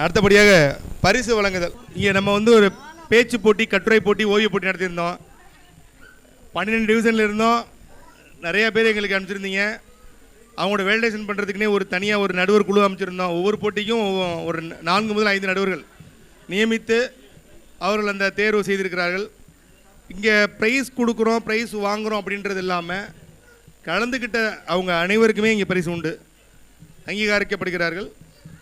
அடுத்தபடியாக பரிசு வழங்குதல். இங்கே நம்ம வந்து ஒரு பேச்சு போட்டி, கட்டுரை போட்டி, ஓவிய போட்டி நடத்தியிருந்தோம். 12 டிவிஷனில் இருந்தோம். நிறையா பேர் எங்களுக்கு அனுப்பிச்சிருந்தீங்க. அவங்களோட வேலிடேஷன் பண்ணுறதுக்குனே ஒரு தனியாக ஒரு நடுவர் குழு அமைச்சிருந்தோம். ஒவ்வொரு போட்டிக்கும் ஒரு 4 முதல் 5 நடுவர்கள் நியமித்து அவர்கள் அந்த தேர்வு செய்திருக்கிறார்கள். இங்கே ப்ரைஸ் கொடுக்குறோம், ப்ரைஸ் வாங்குகிறோம் அப்படின்றது இல்லாமல் கலந்துக்கிட்ட அவங்க அனைவருக்குமே இங்கே பரிசு உண்டு, அங்கீகரிக்கப்படுகிறார்கள்.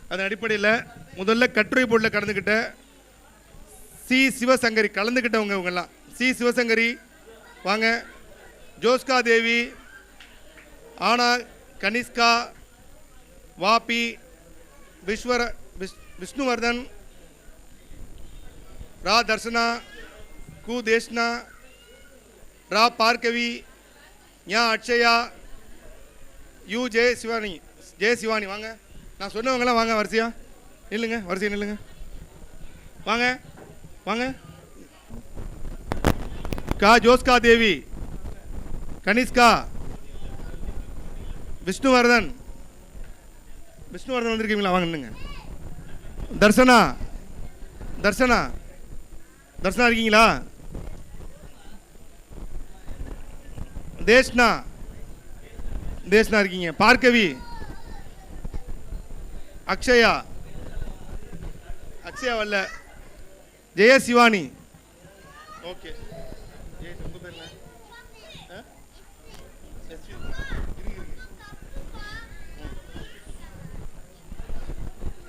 அதன் அடிப்படையில் முதல்ல கட்டுரை போட்டியில் கலந்துக்கிட்ட சி சிவசங்கரி கலந்துக்கிட்டவங்க இவங்கெல்லாம். சி சிவசங்கரி வாங்க, ஜோஸ்கா தேவி, ஆனா கனிஷ்கா, வாபி, விஷ்ணுவர்தன், ரா தர்ஷனா, கு தேஷ்னா, ரா பார்கவி, ஞா அட்சயா, யூ ஜெயசிவானி வாங்க. நான் சொன்னவங்களாம் வாங்க, வரிசையா நில்லுங்க, வரிசையா நில்லுங்க, வாங்க வாங்க. கா ஜோஸ்கா தேவி, கனிஷ்கா, விஷ்ணுவர்தன் வந்திருக்கீங்களா? வாங்க நில்லுங்க. தர்ஷனா இருக்கீங்களா? தேஷ்னா இருக்கீங்க. பார்கவி, அக்ஷயா வரல. ஜெயசிவானி, ஓகே.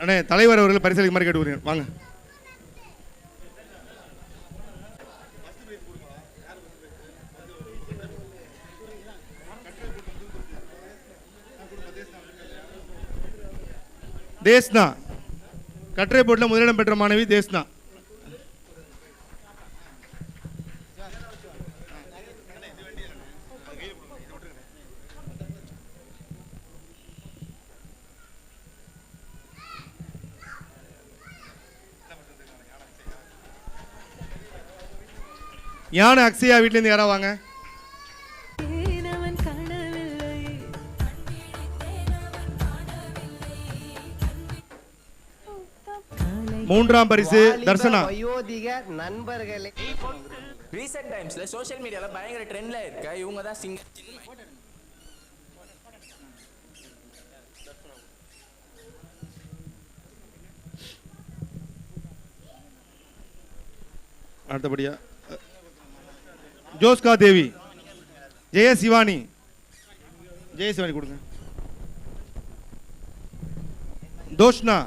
அண்ணே, தலைவர் அவர்கள் பரிசளிக்கு மாதிரி கேட்டு வாங்க. தேஷ்னா, கட்டுரை போட்டில் முதலிடம் பெற்ற மாணவி தேஷ்னா. ஞான அக்ஷயா வீட்டிலேருந்து யாரா வாங்க. மூன்றாம் பரிசு தர்ஷனா. வயோதிக நண்பர்களே, ரீசன்ட் டைம்ஸ்ல சோஷியல் மீடியால பயங்கர ட்ரெண்ட்ல இருக்க இவங்க தான் சிங்கர். அடுத்தபடியா ஜோஸ்கா தேவி, ஜெயசிவானி கொடுங்க. தோஷ்னா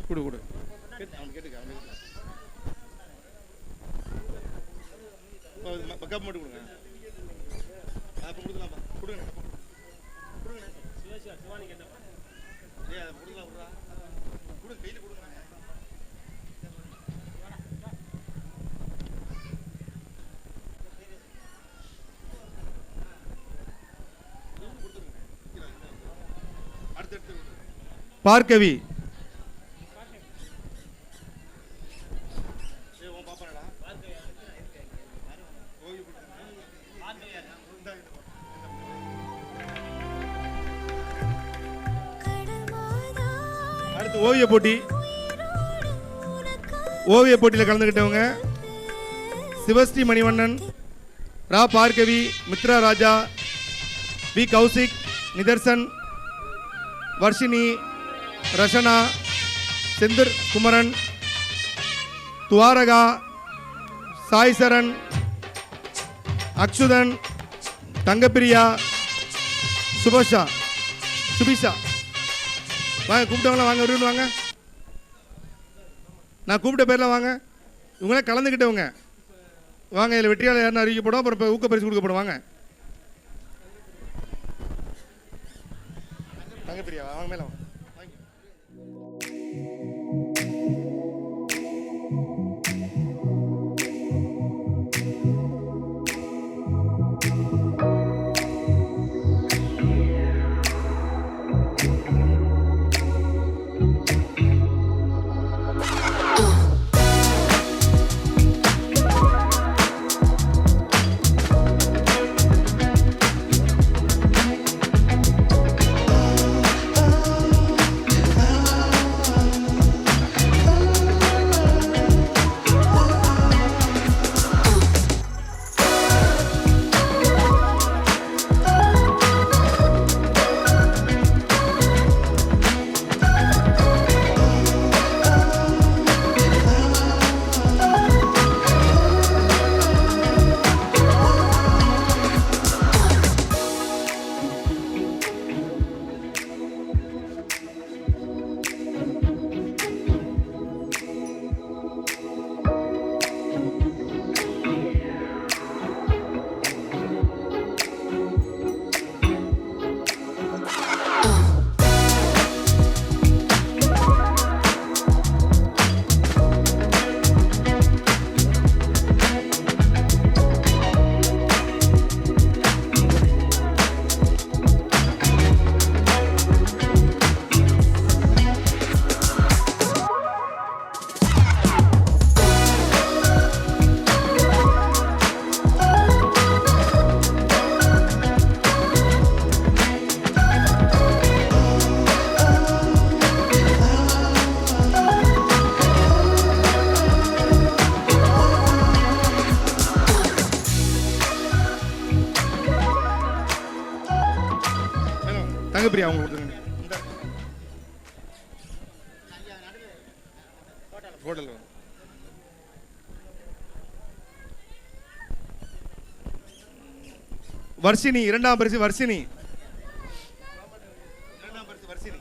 கொடு மட்டும் கொடுங்க. பார்கவி, அடுத்து ஓவிய போட்டியில் கலந்துக்கிட்டவங்க சிவஸ்ரீ மணிவண்ணன், ரா பார்கவி, மித்ரா ராஜா, வி கௌசிக், நிதர்சன், வர்ஷினி, ரஷனா, செந்திர் குமரன், துவாரகா, சாய்சரன், அக்ஷுதன், தங்கப்பிரியா, சுபிஷா வாங்க. கூப்பிட்டவங்களாம் வாங்க, வருன்னு வாங்க. நான் கூப்பிட்ட பேரில் வாங்க. இவங்களாம் கலந்துக்கிட்டவங்க வாங்க. இதில் வெற்றியாளர் யாருன்னு அறிவிக்கப்படும். அப்புறம் இப்போ ஊக்க பரிசு கொடுக்கப்படும். வாங்க. தங்கப்பிரியா வாங்க, மேலே வாங்க. தங்கப்பிரியா அவங்க கொடுத்துருங்க. ஹோட்டல் வர்ஷினி, இரண்டாம் பரிசு வர்ஷினி. இரண்டாம் பரிசு வர்ஷினி.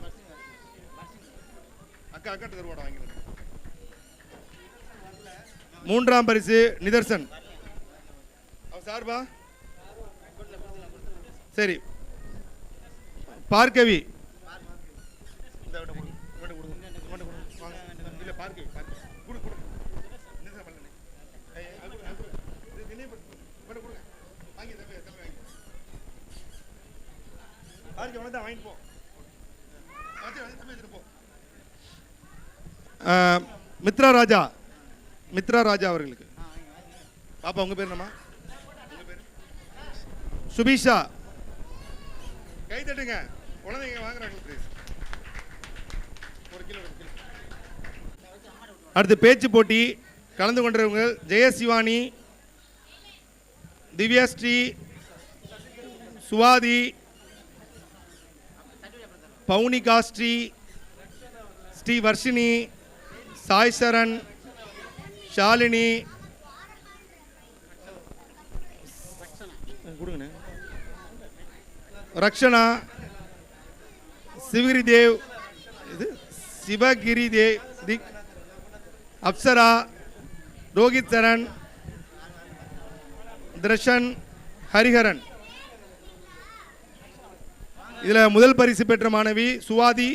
அக்கா அக்கா தருவாடா வாங்கி. மூன்றாம் பரிசு நிதர்சன். அவ சார்பா சரி. பார்கவி. மித்ரா ராஜா, மித்ரா ராஜா அவர்களுக்கு. பாப்பா உங்க பேர் என்னம்மா? சுபிஷா. கை தட்டுங்க, குழந்தைங்க வாங்குறாங்க. அடுத்து பேச்சு போட்டி கலந்து கொண்டவங்க ஜெயசிவானி, திவ்யாஸ்ரீ, சுவாதி, பவுனிகாஸ்ரீ, ஸ்ரீ வர்ஷினி, சாய் சரண், ஷாலினி, ரக்ஷனா, சிவகிரிதேவ், சிவகிரிதேவ், அப்சரா, ரோஹித் சரண், தர்ஷன், ஹரிஹரன். இதுல முதல் பரிசு பெற்ற மாணவி சுவாதி.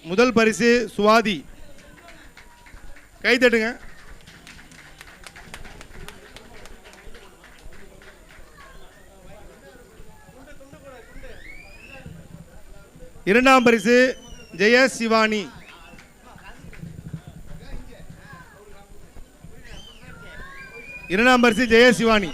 முதல் பரிசு சுவாதி. கை தட்டுங்க. இரண்டாம் பரிசு ஜெயசிவானி. இரண்டாம் பரிசு ஜெயசிவானி.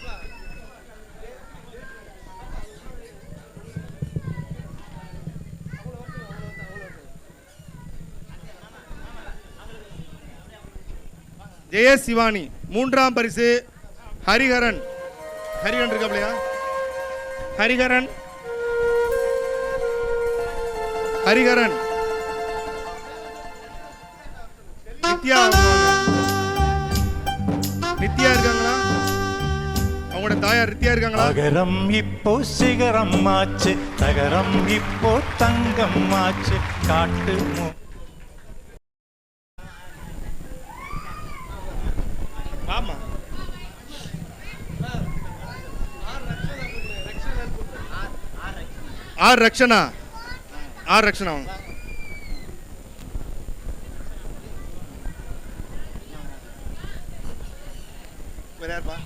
ஜெயசிவானி. மூன்றாம் பரிசு ஹரிஹரன். ஹரிஹரன் இருக்காப்லையா? ஹரிஹரன், ஹரிஹரன். நித்யா, நித்யா இருக்காங்களா? அவங்களோட தாயார் நித்யா இருக்காங்களா? நகரம் இப்போ சிகரம் ஆச்சு, நகரம் இப்போ தங்கம் ஆச்சு. காட்டு ஆமா. R Rakshana, R Rakshana. வேற யாருப்பா?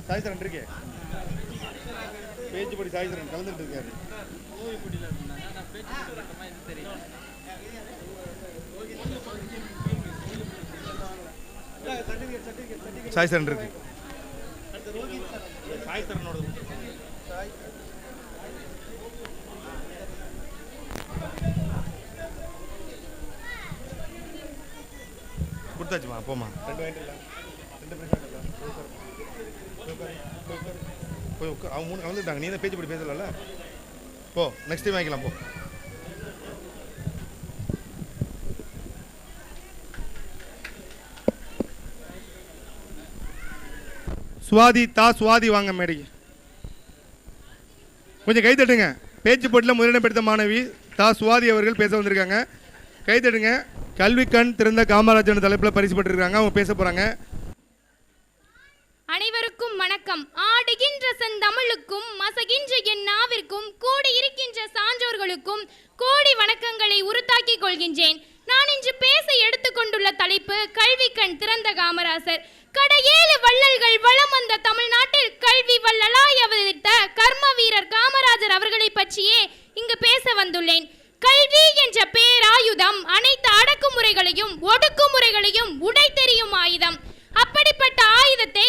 சாய்சரன் இருக்கே, பேச்சு படி சாய்சரன் கலந்துட்டு இருக்காரு. சாய்சரன் இருக்கு. சாய்சரனோட கொடுத்தாச்சுமா. போமா, ரெண்டு வாங்கிட்டு போய் உட்கார். அவங்க மூணு கலந்துட்டாங்க. நீ தான் பேச்சு படி பேசல. போ, நெக்ஸ்ட் டைம் வாங்கிக்கலாம். போ. சுவாதி தா, சுவாதி வாங்க மேடைக்கு. கொஞ்சம் கை தட்டுங்க. பேச்சு போட்டியில் முதலிடம் பெற்ற மாணவி தா சுவாதி அவர்கள் பேச வந்திருக்காங்க. கை தட்டுங்க. கல்வி கண் திறந்த காமராஜன் தலைப்பில் பரிசு பெற்றிருக்காங்க. அவங்க பேச போறாங்க. அனைவருக்கும் வணக்கம். ஆடுகின்ற செந்தமிழுக்கும் மசகின்ற என் நாவிற்கும் கூடி இருக்கின்ற சான்றோர்களுக்கும் கோடி வணக்கங்களை உறுத்தாக்கிக் கொள்கின்றேன். நான் இன்று பேச எடுத்துக்கொண்டுள்ள தலைப்பு கல்வி கண் திறந்த காமராசர். கடையேழு வள்ளல்கள் வளம் வந்த தமிழ்நாட்டில் கல்வி வள்ளலாய் அவதரித்த கர்ம வீரர் காமராஜர் அவர்களை பற்றியே இங்கு பேச வந்துள்ளேன். கல்வி என்ற பேராயுதம் அனைத்து அடக்குமுறைகளையும் ஒடுக்குமுறைகளையும் உடை தெரியும் ஆயுதம். அப்படிப்பட்ட ஆயுதத்தை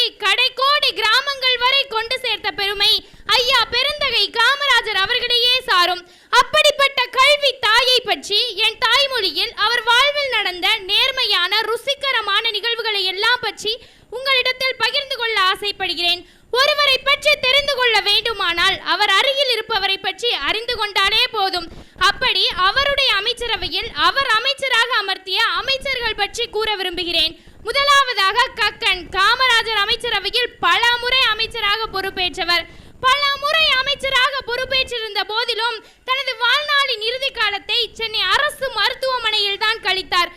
பெருமை ஐயா பெருந்தகை காமராஜர் அவர்களையே சாரும். அப்படிப்பட்ட கல்வி தாயை பற்றி என் தாய்மொழியில் அவர் வாழ்வில் நடந்த நேர்மையான ருசிகரமான நிகழ்வுகளை எல்லாம் பற்றி உங்களிடத்தில் பகிர்ந்து கொள்ள ஆசைப்படுகிறேன். ஒருவரை பற்றி தெரிந்து கொள்ள வேண்டுமானால் அவர் அருகில் இருப்பவரை பற்றி அறிந்து கொண்டாலே போதும். அப்படி அவருடைய அமைச்சரவையில் அவர் அமைச்சராக அமர்த்திய அமைச்சர்கள் பற்றி கூற விரும்புகிறேன். முதலாவதாக கக்கன். காமராஜர் அமைச்சரவையில் பல முறை அமைச்சராக பொறுப்பேற்றவர். பல முறை அமைச்சராக பொறுப்பேற்றிருந்த போதிலும் தனது வாழ்நாளின் இறுதி காலத்தை சென்னை அரசு மருத்துவமனையில் தான் கழித்தார்.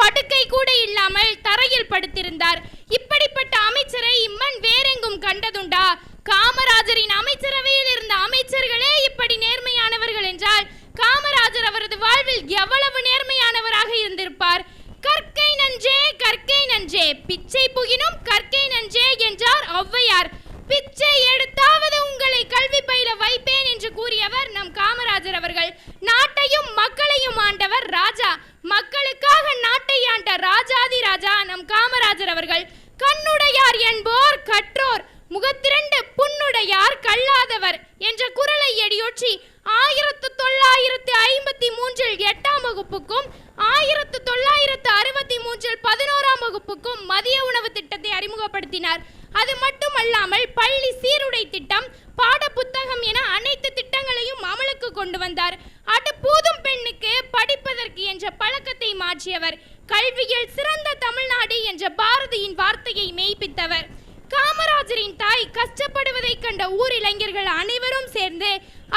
படுக்கை கூட இல்லாமல் தரையில் படுத்திருந்தார். இப்படிப்பட்ட அமைச்சரை இம்மண் வேறெங்கும் கண்டதுண்டா? காமராஜரின் அமைச்சரவையில் இருந்த அமைச்சர்களே இப்படி நேர்மையானவர்கள் என்றால் காமராஜர் அவரது வாழ்வில் எவ்வளவு நேர்மையானவராக இருந்திருப்பார். கற்கை நன்றே கற்கை நன்றே, பிச்சை புகினும் கற்கை நன்றே என்றார் ஔவையார். பிச்சை எடுத்தாவது உங்களை கல்வி பயில வைப்பேன் என்று கூறியவர் நம் காமராஜர் அவர்கள். நாட்டையும் மக்களையும் ஆண்டவர் ராஜா. மக்களுக்காக நாட்டை ஆண்ட ராஜாதி ராஜா நம் காமராஜர் அவர்கள். கண்ணுடையார் என்போர் கற்றோர், முகத்திரண்டு புண்ணுடையார் கல்லாதவர் என்ற குறளை எடியொற்றி 1953 8ஆம் வகுப்புக்கும் 1963 11ஆம் வகுப்புக்கும் மதிய உணவு திட்டத்தை அறிமுகப்படுத்தினார். அது மட்டுமல்லாமல் பள்ளி சீருடை திட்டம், பாட புத்தகம் என அனைத்து திட்டங்களையும் அமலுக்கு கொண்டு வந்தார். அடுப்பூதும் பெண்ணுக்கு படிப்பதற்கு என்ற பழக்கத்தை மாற்றியவர். கல்வியில் சிறந்த தமிழ்நாடு என்ற பாரதியின் வார்த்தையை மெய்ப்பித்தவர். காமராஜரின் தாய் கஷ்டப்படுவதை கண்ட ஊர் இளைஞர்கள் அனைவரும் சேர்ந்து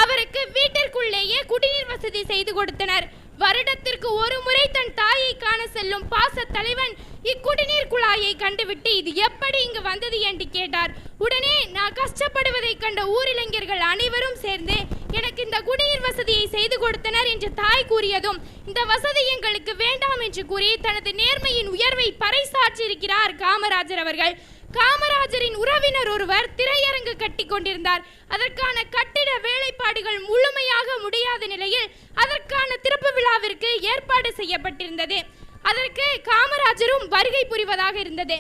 அவருக்கு வீட்டிற்குள்ளேயே குடிநீர் வசதி செய்து கொடுத்தனர். வருடத்திற்கு ஒரு முறை தன் தாயை காண செல்லும் பாச தலைவன் இக்குடிநீர் குழாயை கண்டுவிட்டு இது எப்படி இங்கு வந்தது என்று கேட்டார். உடனே நான் கஷ்டப்படுவதை கண்ட ஊர் இளைஞர்கள் அனைவரும் சேர்ந்து எனக்கு இந்த குடிநீர் வசதியை செய்து கொடுத்தனர் என்று தாய் கூறியதும் இந்த வசதி எங்களுக்கு வேண்டாம் என்று கூறி தனது நேர்மையின் உயர்வை பறைசாற்றியிருக்கிறார் காமராஜர் அவர்கள். காமராஜரின் உறவினர் ஒருவர் திரையரங்கு கட்டி கொண்டிருந்தார். அதற்கான கட்டிட வேலைப்பாடுகள் முழுமையாக முடியாத நிலையில் அதற்கான திறப்பு விழாவிற்கு ஏற்பாடு செய்யப்பட்டிருந்தது. அதற்கு காமராஜரும் வருகை புரிவதாக இருந்தது.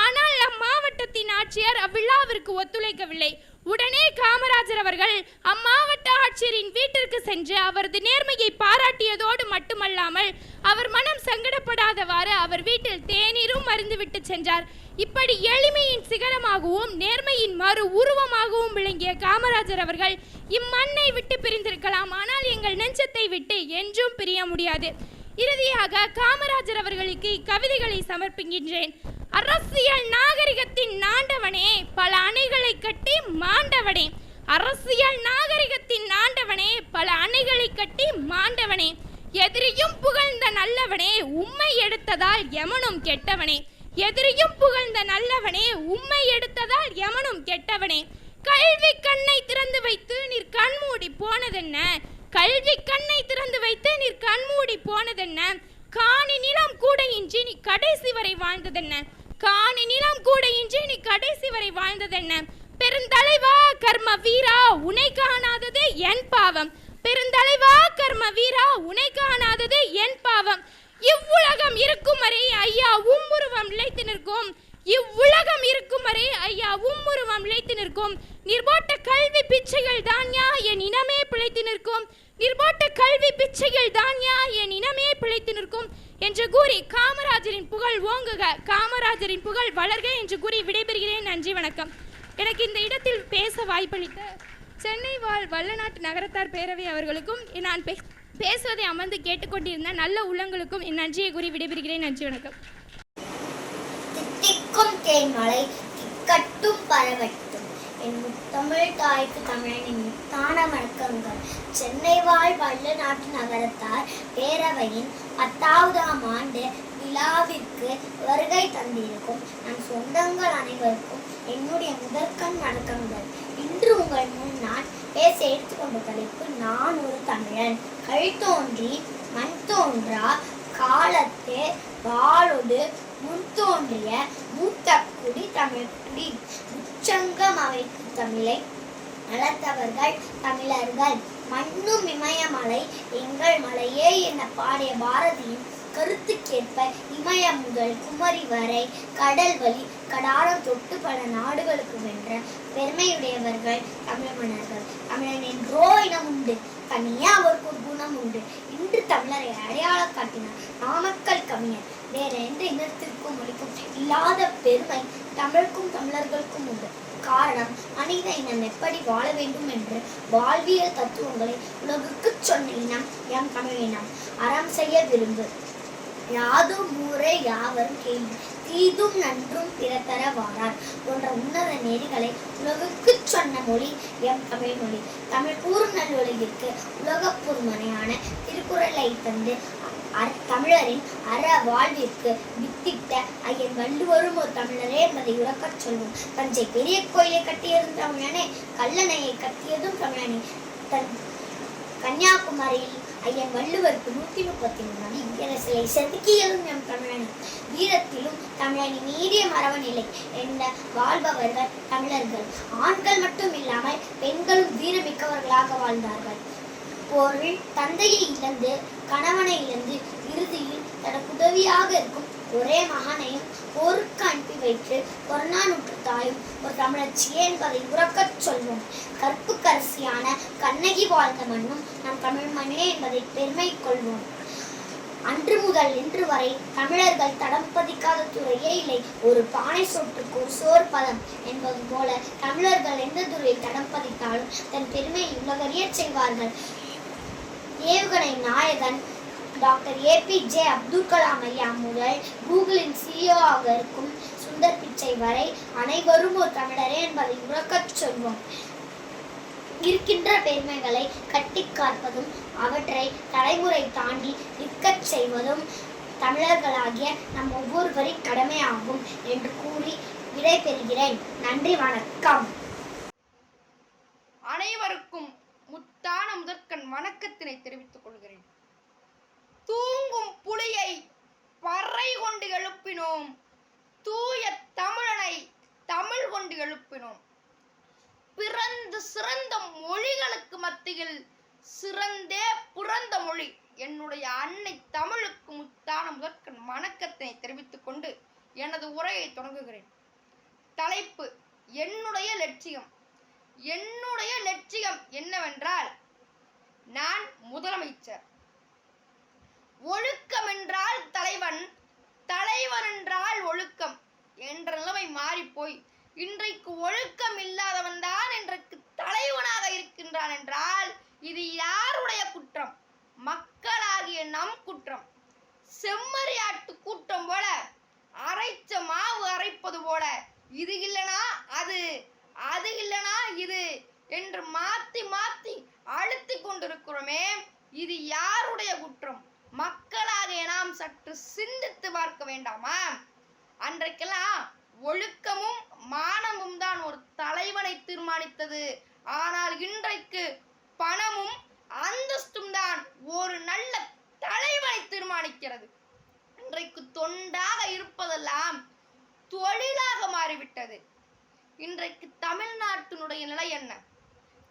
ஆனால் அம்மாவட்டத்தின் ஆட்சியர் அவ்விழாவிற்கு ஒத்துழைக்கவில்லை. உடனே காமராஜர் அவர்கள் அம்மாவட்ட ஆட்சியரின் வீட்டிற்கு சென்று அவரது நேர்மையை பாராட்டியதோடு மட்டுமல்லாமல் அவர் மனம் சங்கடப்படாதவாறு அவர் வீட்டில் தேநீரும் மருந்துவிட்டு சென்றார். இப்படி எளிமையின் சிகரமாகவும் நேர்மையின் மறு உருவமாகவும் விளங்கிய காமராஜர் அவர்கள் இம்மண்ணை விட்டு பிரிந்திருக்கலாம், ஆனால் எங்கள் நெஞ்சத்தை விட்டு என்றும் பிரிய முடியாது. இறுதியாக காமராஜர் அவர்களுக்கு இக்கவிதைகளை சமர்ப்பிக்கின்றேன். அரசியல் நாகரிகத்தின் நாண்டவனே, பல அணைகளை கட்டி மாண்டவனே. அரசியல் நாகரிகத்தின் ஆண்டவனே, பல அணைகளை கட்டி மாண்டவனே. எதிரியும் புகழ்ந்த நல்லவனே, உம்மை எடுத்ததால் எமனும் கெட்டவனே. எதிரியும் புகழ்ந்த நல்லவனே, உம்மை எடுத்ததால் எமனும் கெட்டவனே. கல்வி கண்ணை திறந்து வைத்து நீர் கண்மூடி போனதென்ன? கல்வி கண்ணை திறந்து வைத்து நீர் கண்மூடி போனதென்ன? காணி நிலம் கூட இன்றி நீ கடைசி வரை வாழ்ந்ததென்ன? காணி நிலம் கூட இன்றி நீ கடைசி வரை வாழ்ந்ததென்ன? பெருந்தலைவா கர்ம வீரா, உனை காணாதது என் பாவம். பெருந்தலைவா கர்ம வீரா, உனை காணாதது என் பாவம். இவ்வுலகம் இருக்கும் வரை ஐயா உம்முருவம் நிலைத்து நிற்கும். இவ்வுலகம் இருக்கும் வரை ஐயா உம்முருவம் நிலைத்து நிற்கும். நிர்போட்ட கல்வி பிச்சைகள் தான்யா என் இனமே பிழைத்து நிற்கும். நிர்போட்ட கல்வி பிச்சைகள் தான்யா என் இனமே பிழைத்து நிற்கும் என்று கூறி காமராஜரின் புகழ் ஓங்குக, காமராஜரின் புகழ் வளர்க என்று கூறி விடைபெறுகிறேன். நன்றி, வணக்கம். எனக்கு இந்த இடத்தில் பேச வாய்ப்பளித்த சென்னை வாழ் வல்லநாட்டு நகரத்தார் பேரவை அவர்களுக்கும் நான் பேசுவதை அமர்ந்து கேட்டுக்கொண்டிருந்த நல்ல உள்ளங்களுக்கும் என் நன்றியை கூறி விடைபெறுகிறேன். நன்றி, வணக்கம். தித்திக்கும் தேன்மலை திக்கட்டும் பரவட்டும் என் முத்தமிழ் தாய்க்கு தமிழனின் முத்தான வணக்கங்கள். சென்னை வாழ் வல்லநாட்டு நகரத்தார் பேரவையின் 10ஆம் ஆண்டு விழாவிற்கு வருகை தந்திருக்கும் நம் சொந்தங்கள் அனைவருக்கும் என்னுடைய முதற்கண் வணக்கங்கள். இன்று உங்கள் முன் நான் பேச எடுத்துக்கொண்ட தலைப்பு நான் ஒரு தமிழன். கல் தோன்றி மண் தோன்றா காலத்தே வாழொடு முன் தோன்றிய மூத்த குடி தமிழ் குடி. உச்சங்கம் அவைக்கு தமிழை வளர்த்தவர்கள் தமிழர்கள். மண்ணும் இமயமலை எங்கள் மலையே என பாடிய பாரதியின் கருத்துக்கேற்ப இமயம் முதல் குமரி வரை கடல் வழி கடாரம் தொட்டு பல நாடுகளுக்கு வென்ற பெருமையுடையவர்கள் தமிழ் மன்னர்கள். தமிழன் என்றோ இனம் உண்டு, தனியே அவருக்கு ஒரு குணம் உண்டு. இன்று தமிழரை அடையாளம் காட்டினார் நாமக்கல் கவிஞர். வேற எந்த இனத்திற்கும் மொழிக்கும் இல்லாத பெருமை தமிழுக்கும் தமிழர்களுக்கும் உண்டு. காரணம், மனித இனம் எப்படி வாழ வேண்டும் என்று வாழ்வியல் தத்துவங்களை உலகுக்கு சொன்ன இனம் எம் தமிழ் இனம். அறம் செய்ய விரும்பு, யாதும் ஊரே யாவரும் கேள்வி, தீதும் நன்றும் பிறத்தர வாரார் போன்ற உன்னத நெறிகளை உலகுக்கு சொன்ன மொழி எம் தமிழ் மொழி. தமிழ் கூறும் நல்வொழுகிற்கு உலக பொறுமனையான திருக்குறளை தந்து தமிழரின் அற வாழ்விற்கு வித்திட்ட ஐயன் வள்ளுவரும் ஒரு தமிழரே என்பதை உறக்கச் சொல்வோம். தஞ்சை பெரிய கோயிலை கட்டியதும் தமிழனே, கல்லணையை கட்டியதும் தமிழனே. கன்னியாகுமரியில் ஐயன் வள்ளுவருக்கு 133 வீர சிலை செதுக்கியதும் எம் தமிழனே. வீரத்திலும் தமிழனி மீறிய மரபனில்லை என்ற வாழ்பவர்கள் தமிழர்கள். ஆண்கள் மட்டும் இல்லாமல் பெண்களும் வீரமிக்கவர்களாக வாழ்ந்தார்கள். போரில் தந்தையை இழந்து கணவனை இழந்து இறுதியில் தனக்கு உதவியாக இருக்கும் ஒரே மகனையும் போருக்கு அனுப்பி வைத்து பொருநானுற்ற தாயும் ஒரு தமிழச்சியே என்பதை உறக்கச் சொல்வோம். கற்புக்கரசியான கண்ணகி வாழ்ந்த மண்ணும் நம் தமிழ் மண்ணே என்பதை பெருமை கொள்வோம். அன்று முதல் இன்று வரை தமிழர்கள் தடம் பதிக்காத துறையே இல்லை. ஒரு பானை சோற்றுக்கு ஒரு சோர் பதம் என்பது போல தமிழர்கள் எந்த துறையில் தடம் பதித்தாலும் தன் பெருமையை உலகறிய செய்வார்கள். ஏவுகணை நாயகன் டாக்டர் APJ அப்துல் கலாம் ஐயா முதல் கூகுளின் CEO ஆக இருக்கும் சுந்தர் பிச்சை வரை அனைவரும் ஒரு தமிழரே என்பதை உறக்கச் சொல்வோம். இருக்கின்ற பெருமைகளை கட்டி காப்பதும் அவற்றை தலைமுறை தாண்டி நிற்கச் செய்வதும் தமிழர்களாகிய நம் ஒவ்வொருவரின் கடமையாகும் என்று கூறி விடைபெறுகிறேன். நன்றி, வணக்கம். அனைவருக்கும் முத்தான முதற்கண் வணக்கத்தினை தெரிவித்துக் கொள்கிறேன். தூங்கும் புலியை பறை கொண்டு எழுப்பினோம், தூய தமிழனை தமிழ் கொண்டு எழுப்பினோம். பிறந்து சிறந்த மொழிகளுக்கு மத்தியில் சிறந்தே பிறந்த மொழி என்னுடைய அன்னை தமிழுக்கு முத்தான முதற்கண் வணக்கத்தினை தெரிவித்துக் கொண்டு எனது உரையை தொடங்குகிறேன். தலைப்பு, என்னுடைய லட்சியம். என்னுடைய லட்சியம் என்னவென்றால், நான் முதலமைச்சர். ஒழுக்கம் என்றால் தலைவன், தலைவன் என்றால் ஒழுக்கம் என்ற நிலைமை மாறிப்போய் இன்றைக்கு ஒழுக்கம் இல்லாதவன் தான் இன்றைக்கு தலைவனாக இருக்கின்றான் என்றால் இது யாருடைய குற்றம்? மக்களாகிய நம் குற்றம். செம்மறியாட்டு கூட்டம் போல அரைச்ச மாவு அரைப்பது போல இது இல்லனா அது, அது இல்லனா இது என்று மாத்தி மாத்தி அழுத்தி கொண்டிருக்கிறோமே, இது யாருடைய குற்றம்? மக்களாகிய நாம் சற்று சிந்தித்து பார்க்க வேண்டாமா? அன்றைக்கெல்லாம் ஒழுக்கமும் மானமும் தான் ஒரு தலைவனை தீர்மானித்தது. ஆனால் இன்றைக்கு பணமும் அந்தஸ்தும் தான் ஒரு நல்ல தலைவனை தீர்மானிக்கிறது. இன்றைக்கு தொண்டாக இருப்பதெல்லாம் தொழிலாக மாறிவிட்டது. இன்றைக்கு தமிழ்நாட்டினுடைய நிலை என்ன?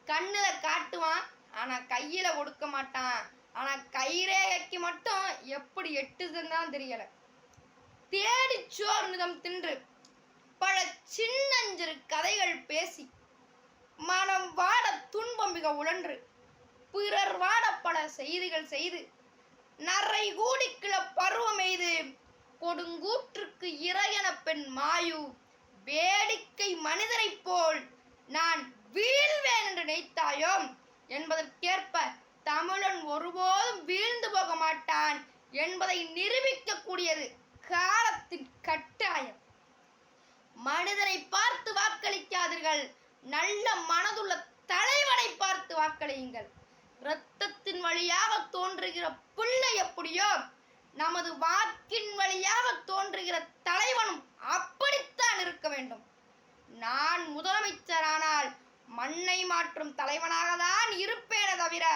கண்ணுல காட்டுவான், ஆனா கையில கொடுக்க மாட்டான். ஆனா கைரேகைக்கு மட்டும் எப்படி எட்டுதுன்னு தான் தெரியல. தேடி சோர் நிதம் தின்று பல சின்னஞ்சிறு கதைகள் பேசி மனம் வாட துன்பம் மிக உழன்று பிறர் வாட பல செய்திகள் செய்து நரை கூடி கிள பருவம் எய்து கொடுங்கூற்றுக்கு இறையன பெண் மாயு வேடிக்கை மனிதரை போல் நான் வீழ்வேன் என்று நினைத்தாயோ என்பதற்கேற்ப தமிழன் ஒருபோதும் வீழ்ந்து போக மாட்டான் என்பதை நிரூபிக்கக்கூடியது காலத்தின் கட்டாயம். மனிதனை பார்த்து வாக்களிக்காதீர்கள், நல்ல மனதுள்ள தலைவனை பார்த்து வாக்களியுங்கள். இரத்தத்தின் வழியாக தோன்றுகிற பிள்ளை எப்படியோ நமது வாக்கின் வழியாக தோன்றுகிற தலைவனும் அப்படித்தான் இருக்க வேண்டும். நான் முதலமைச்சரானால் மண்ணை மாற்றும் தலைவனாக தான் இருப்பேனே தவிர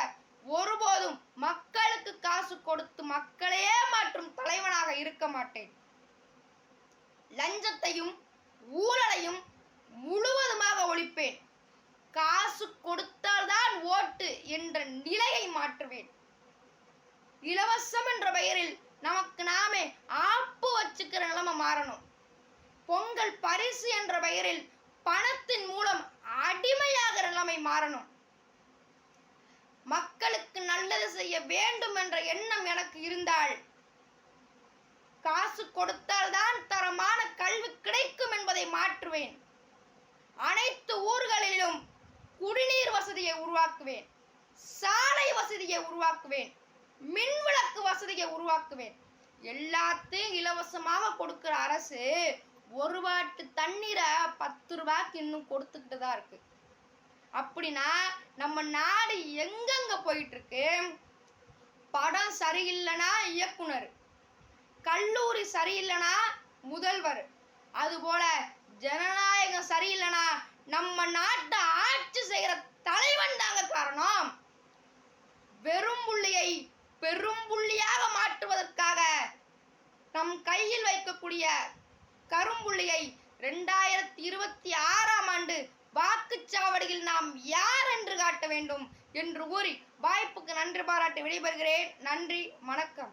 ஒருபோதும் மக்களுக்கு காசு கொடுத்து மக்களையே மாற்றும் தலைவனாக இருக்க மாட்டேன். லஞ்சத்தையும் ஊழலையும் முழுவதுமாக ஒழிப்பேன். காசு கொடுத்தால்தான் ஓட்டு என்ற நிலையை மாற்றுவேன். இலவசம் என்ற பெயரில் நமக்கு நாமே ஆப்பு வச்சுக்கிற நிலைமை மாறணும். பொங்கல் பரிசு என்ற பெயரில் பணத்தின் மூலம் அடிமையாகிற நிலைமை மாறணும். மக்களுக்கு நல்லது செய்ய வேண்டும் என்ற எண்ணம் எனக்கு இருந்தால் காசு கொடுத்தால்தான் தரமான கல்வி கிடைக்கும் என்பதை மாற்றுவேன். அனைத்து ஊர்களிலும் குடிநீர் வசதியை உருவாக்குவேன், சாலை வசதியை உருவாக்குவேன், மின்விளக்கு வசதியை உருவாக்குவேன். எல்லாத்தையும் இலவசமாக கொடுக்கிற அரசு ஒரு வாட்டு தண்ணீரை 10 ரூபாய்க்கு இன்னும் கொடுத்துக்கிட்டு தான் இருக்கு. அப்படின்னா நம்ம நாடு எங்கெங்க போயிட்டு இருக்கு? படம் சரியில்லைனா இயக்குனர், கல்லூரி சரியில்லைனா முதல்வர், அதுபோல ஜனநாயகம் சரியில்லைனா நம்ம நாட்டை ஆட்சி செய்கிற தலைவன் தாங்க காரணம். வெறும் புள்ளியை பெரும் புள்ளியாக மாற்றுவதற்காக நம் கையில் வைக்கக்கூடிய கரும்புள்ளியை 2026ஆம் ஆண்டு வாக்குச்சாவடியில் நாம் யார் என்று காட்ட வேண்டும் என்று கூறி வாய்ப்புக்கு நன்றி பாராட்டி விடைபெறுகிறேன். நன்றி, வணக்கம்.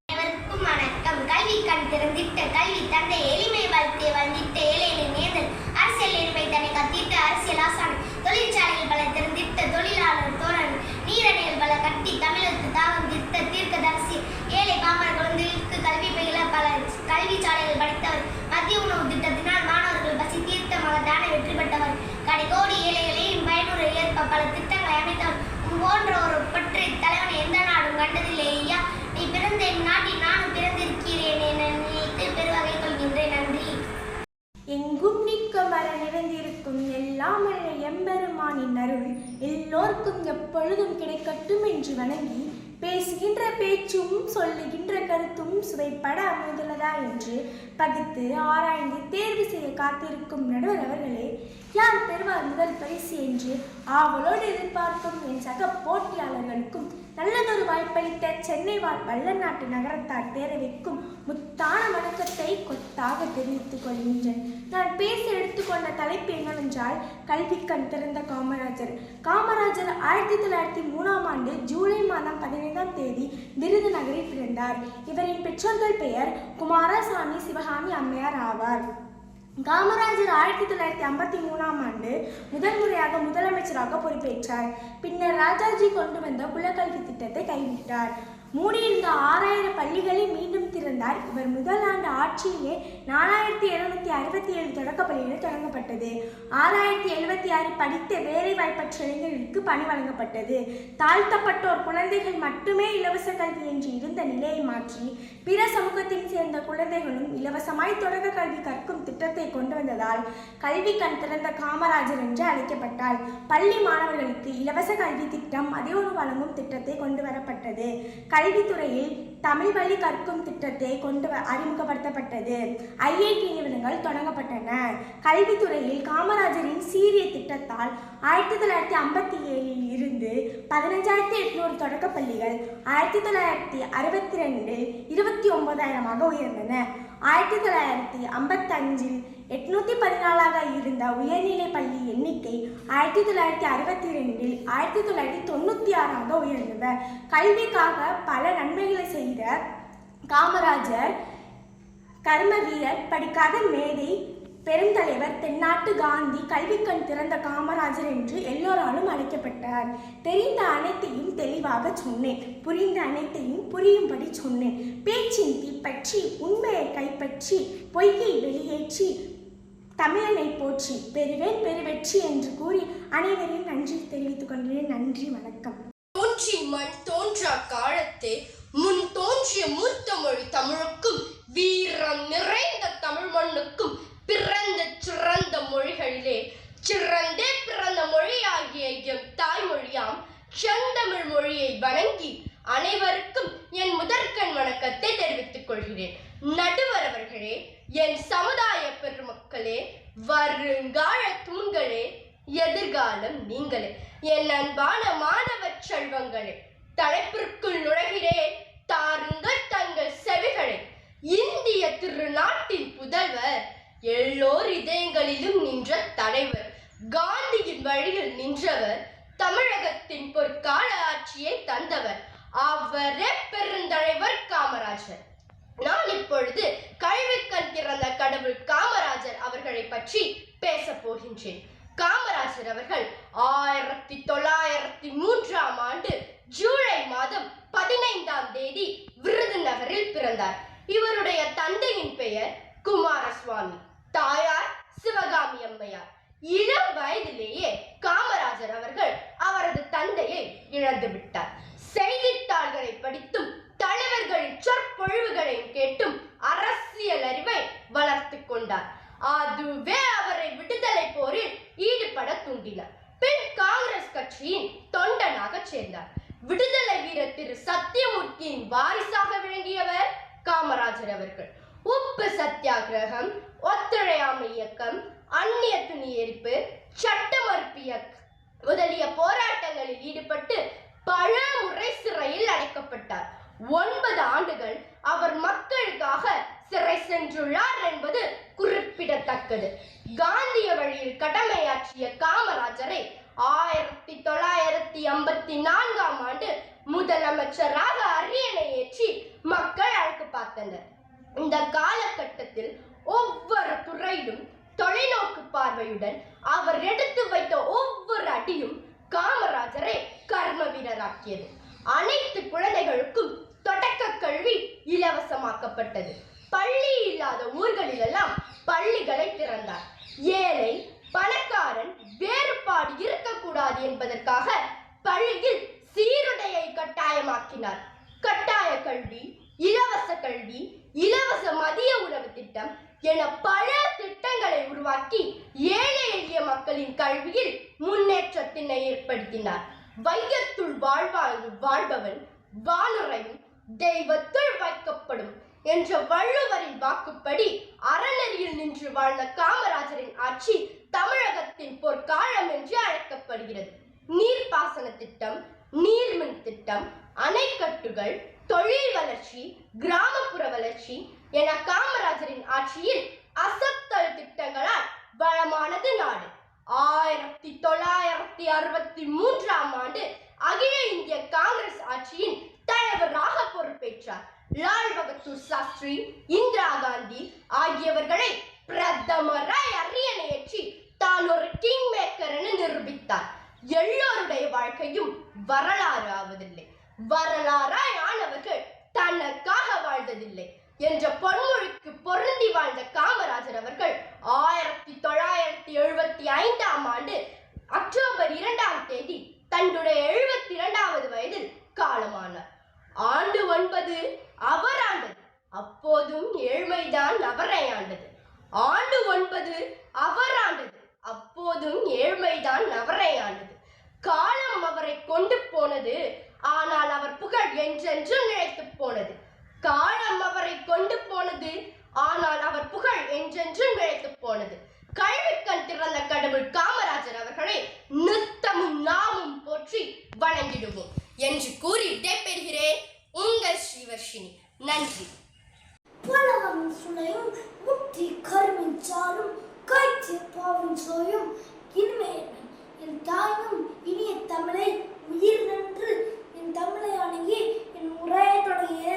அனைவருக்கும் வணக்கம். கல்வி கண் திறந்திட்ட கல்வி தந்தை எளிமை வாழ்த்தை வந்திட்ட ஏழைகளின் நேர்ந்தல் அரசியல் எளிமை தன்னை கத்திட்ட அரசியல் ஆசான் தொழிற்சாலைகள் பல திறந்திட்ட தொழிலாளர் தோழன் நீரணிகள் பல கட்டி தமிழருக்கு தாகம் திட்ட தீர்க்கதரிசி ஏழை பாமர குழந்தைகளுக்கு கல்வி பயில பல கல்வி சாலைகள் படித்தவர் மதிய உணவு திட்டத்தினால் மாணவர்கள் பசி தீர்த்த மகத்தான வெற்றி பெற்றவர் கடைகோடி ஏழைகளையும் பயனுற ஏற்ப பல திட்டங்களை அமைத்தவர் போன்ற ஒரு பற்றை தலைவனை எந்த நாடும் கண்டதில்லை ஐயா. நீ பிறந்த என் நாட்டில் நானும் பிறந்திருக்கிறேன் என நினைத்து பெருவகை கொள்கின்றேன். நன்றி. எங்கும் நிற்கும் வர நிறைந்திருக்கும் எல்லாம் எம்பெருமானின் அருள் எல்லோருக்கும் எப்பொழுதும் கிடைக்கட்டும் என்று வணங்கி பேசுகின்ற பேச்சும் சொல்லுகின்ற கருத்தும் சுவைப்பட அமைந்துள்ளதா என்று பகுத்து ஆராய்ந்து தேர்வு செய்ய காத்திருக்கும் நடுவர் அவர்களே, யார் பெறுவார் முதல் பரிசு என்று ஆவலோடு எதிர்பார்க்கும் என் சக போட்டியாளர்களுக்கும் நல்லதொரு வாய்ப்பளித்த சென்னை வாழ் வல்லநாட்டு நகரத்தார் பேரவைக்கும் முத்தான வணக்கத்தை கொத்தாக தெரிவித்துக் கொள்கின்றேன். நான் பேச எடுத்துக்கொண்ட தலைப்பு என்னவென்றால் கல்வி கண் திறந்த காமராஜர். காமராஜர் 1903ஆம் ஆண்டு ஜூலை மாதம் 15ஆம் தேதி விருதுநகரில் பிறந்தார். இவரின் பெற்றோர்கள் பெயர் குமாரசாமி சிவகாமி அம்மையார் ஆவார். காமராஜர் 1953ஆம் ஆண்டு முதல் முறையாக முதலமைச்சராக பொறுப்பேற்றார். பின்னர் ராஜாஜி கொண்டு வந்த குலக்கல்வி திட்டத்தை கைவிட்டார். மூடியிருந்த 6000 பள்ளிகளை மீண்டும் திறந்தார். இவர் முதல் ஆண்டு ஆட்சியிலே 4767 தொடக்க பள்ளிகள் தொடங்கப்பட்டது. 6076 படித்த வேலைவாய்ப்பற்ற இளைஞர்களுக்கு பணி வழங்கப்பட்டது. தாழ்த்தப்பட்டோர் குழந்தைகள் மட்டுமே இலவச கல்வி என்று இருந்த நிலையை மாற்றி பிற சமூகத்தையும் சேர்ந்த குழந்தைகளும் இலவசமாய் தொடக்க கல்வி கற்கும் திட்டத்தை கொண்டு வந்ததால் கல்வி கண் திறந்த காமராஜர் என்று அழைக்கப்பட்டார். பள்ளி மாணவர்களுக்கு இலவச கல்வி திட்டம் மதிய வழங்கும் திட்டத்தை கொண்டு வரப்பட்டது. கல்வித்துறையில் தமிழ் வழி கற்கும் திட்டத்தை கொண்டு அறிமுகப்படுத்தப்பட்டது. ஐஐடி நிறுவனங்கள் தொடங்கப்பட்டன. கல்வித்துறையில் காமராஜரின் சீரிய திட்டத்தால் 1957இல் இருந்து 15800 தொடக்க பள்ளிகள் 1962இல் 29000 உயர்ந்தன. 1955இல் 814ஆக இருந்த உயர்நிலை பள்ளி எண்ணிக்கை 1962இல் 1996ஆக உயர்ந்தது. கல்விக்காக பல நன்மைகளை செய்த காமராஜர் கர்ம வீரர், படிக்காத மேதை, பெருந்தலைவர், தென்னாட்டு காந்தி, கல்வி கண் திறந்த காமராஜர் என்று எல்லோராலும் அழைக்கப்பட்டார். தெரிந்த அனைத்தையும் தெளிவாக சொன்னேன், புரிந்த அனைத்தையும் புரியும்படி சொன்னேன். பேச்சின் தீப்பற்றி உண்மையை கைப்பற்றி பொய்யை வெளியேற்றி தமிழனை போற்றி பெறுவேன் பெருவெற்றி என்று கூறி அனைவரையும் நன்றி தெரிவித்துக் கொள்கிறேன். நன்றி, வணக்கம். தோன்றி மண் தோன்றா காலத்தே முன் தோன்றிய மூத்த மொழி தமிழுக்கும் வீரம் நிறைந்த தமிழ் மண்ணுக்கும் பிறந்த சிறந்த மொழிகளிலே சிறந்தே பிறந்த மொழியாகிய எம் தாய்மொழியாம் செந்தமிழ் மொழியை வணங்கி அனைவருக்கும் என் முதற்கண் வணக்கத்தை தெரிவித்துக் கொள்கிறேன். நடுவர் அவர்களே, என் சமுதாய பெருமக்களே, வருங்கால தூண்களே, எதிர்காலம் நீங்களே, என் அன்பான மாணவ செல்வங்களே, தலைப்பிற்குள் நுழைகிறேன், தாருங்கள் தங்கள் செவிகளை. இந்திய திருநாட்டின் புதல்வர், எல்லோர் இதயங்களிலும் நின்ற தலைவர், காந்தியின் வழியில் நின்றவர், தமிழகத்தின் பொற்கால ஆட்சியை தந்தவர், அவரே பெருந்தலைவர் காமராஜர். நான் இப்பொழுது கல்விக்கண் திறந்த கடவுள் காமராஜர் அவர்களை பற்றி பேச போகின்றேன். காமராஜர் அவர்கள் 1903ஆம் ஆண்டு ஜூலை மாதம் 15ஆம் தேதி விருதுநகரில் பிறந்தார். இவருடைய தந்தையின் பெயர் குமாரசுவாமி, தாயார் சிவகாமி அம்மையார். இளம் வயதிலேயே காமராஜர் அவர்கள் அவரது தந்தையை இழந்து விட்டார். செய்தித்தாள்களை படித்தும் தலைவர்களின் சொற்பொழிவுகளையும் கேட்டும் அரசியல் அறிவை வளர்த்து கொண்டார். அதுவே அவரை விடுதலை போரில் ஈடுபட தூண்டினார். பின் காங்கிரஸ் கட்சியின் தொண்டனாக சேர்ந்தார். விடுதலை வீரர் திரு சத்தியமூர்த்தியின் வாரிசாக விளங்கியவர் காமராஜர் அவர்கள். உப்பு சத்தியாகிரகம், ஒத்துழையாமை இயக்கம், அந்நிய துணி எரிப்பு, சட்ட மறுப்பு இயக்கம் முதலிய போராட்டங்களில் ஈடுபட்டு பல முறை சிறையில் அடைக்கப்பட்டார். 9 ஆண்டுகள் அவர் மக்களுக்காக சிறை சென்றுள்ளார் என்பது குறிப்பிடத்தக்கது. காந்திய வழியில் கடமையாற்றிய காமராஜரை 1954ஆம் ஆண்டு முதலமைச்சராக அரியணை ஏற்றி மக்கள் அழைத்து பார்த்தனர். இந்த காலகட்டத்தில் ஒவ்வொரு துறையிலும் தொலைநோக்கு பார்வையுடன் அவர் எடுத்து வைத்த ஒவ்வொரு அடியும் காமராஜரை கர்ம வீரராக்கியது. அனைத்து குழந்தைகளுக்கும் தொடக்க கல்வி இலவசமாக்கப்பட்டது. பள்ளி இல்லாத ஊர்களிலெல்லாம் பள்ளிகளை திறந்தார். ஏழை பணக்காரன் வேறுபாடு இருக்கக்கூடாது என்பதற்காக பள்ளியில் சீருடையை கட்டாயமாக்கினார். கட்டாய கல்வி, இலவச கல்வி, இலவச மதிய உணவு திட்டம் என பல திட்டங்களை உருவாக்கி ஏழை எளிய மக்களின் கல்வியில் முன்னேற்றத்தினை ஏற்படுத்தினார். வையத்துள் வாழ்பவன் வானுரையும் தெய்வத்துள் வைக்கப்படும் என்ற வள்ளுவரின் வாக்குப்படி அறநெறியில் நின்று வாழ்ந்த காமராஜரின் ஆட்சி தமிழகத்தின் பொற்காலம் என்று அழைக்கப்படுகிறது. நீர்ப்பாசன திட்டம், நீர்மின் திட்டம், அணைக்கட்டுகள், தொழில் வளர்ச்சி, கிராமப்புற வளர்ச்சி என காமராஜரின் ஆட்சியில் அசத்தல் திட்டங்களால் வளமானது நாடு. 1963ஆம் ஆண்டு அகில இந்திய காங்கிரஸ் ஆட்சியின் தலைவராக பொறுப்பேற்றார். லால் பகதூர் சாஸ்திரி, இந்திரா காந்தி ஆகியவர்களை பிரதமராய் அரியணை ஏற்றி தான் ஒரு கிங் மேக்கர் என நிரூபித்தார். எல்லோருடைய வாழ்க்கையும் வரலாறு ஆவதில்லை, வரலாறாய் ஆனவர்கள் தனக்காக வாழ்ந்ததில்லை என்ற பொன்மொழிக்கு பொருந்தி வாழ்ந்த காமராஜர் அவர்கள் 1975ஆம் ஆண்டு அக்டோபர் 2ஆம் தேதி தன்னுடைய 72வது வயதில் காலமானார். ஆண்டு 9 அவர் ஆண்டது, அப்போதும் ஏழ்மைதான் அவரை ஆண்டது. ஆண்டு 9 அவர் ஆண்டது, அப்போதும் ஏழ்மைதான் அவரை ஆண்டது. காலம் அவரை கொண்டு போனது, ஆனால் அவர் புகழ் என்றென்றும் நிலைத்து போனது. காலம் அவரை கொண்டு போனது, ஆனால் அவர் புகழ் என்றென்றும் நிலைத்து போனது. கல்விக்கண் திறந்த கடவுள் காமராஜர் அவர்களை நித்தமும் நாமும் போற்றி வணங்கிடுவோம் என்று கூறி விடைபெறுகிறேன். உங்கள் ஸ்ரீவர்ஷினி. நன்றி. புலவம் சுனையும் முத்தி கருமின் சாரும் காய்ச்சி பாவின் சோயும் இனிமையவன் என் தாயும் இனிய தமிழை உயிர் நின்று என் தமிழை அணுகி என் உரையை தொடங்கிய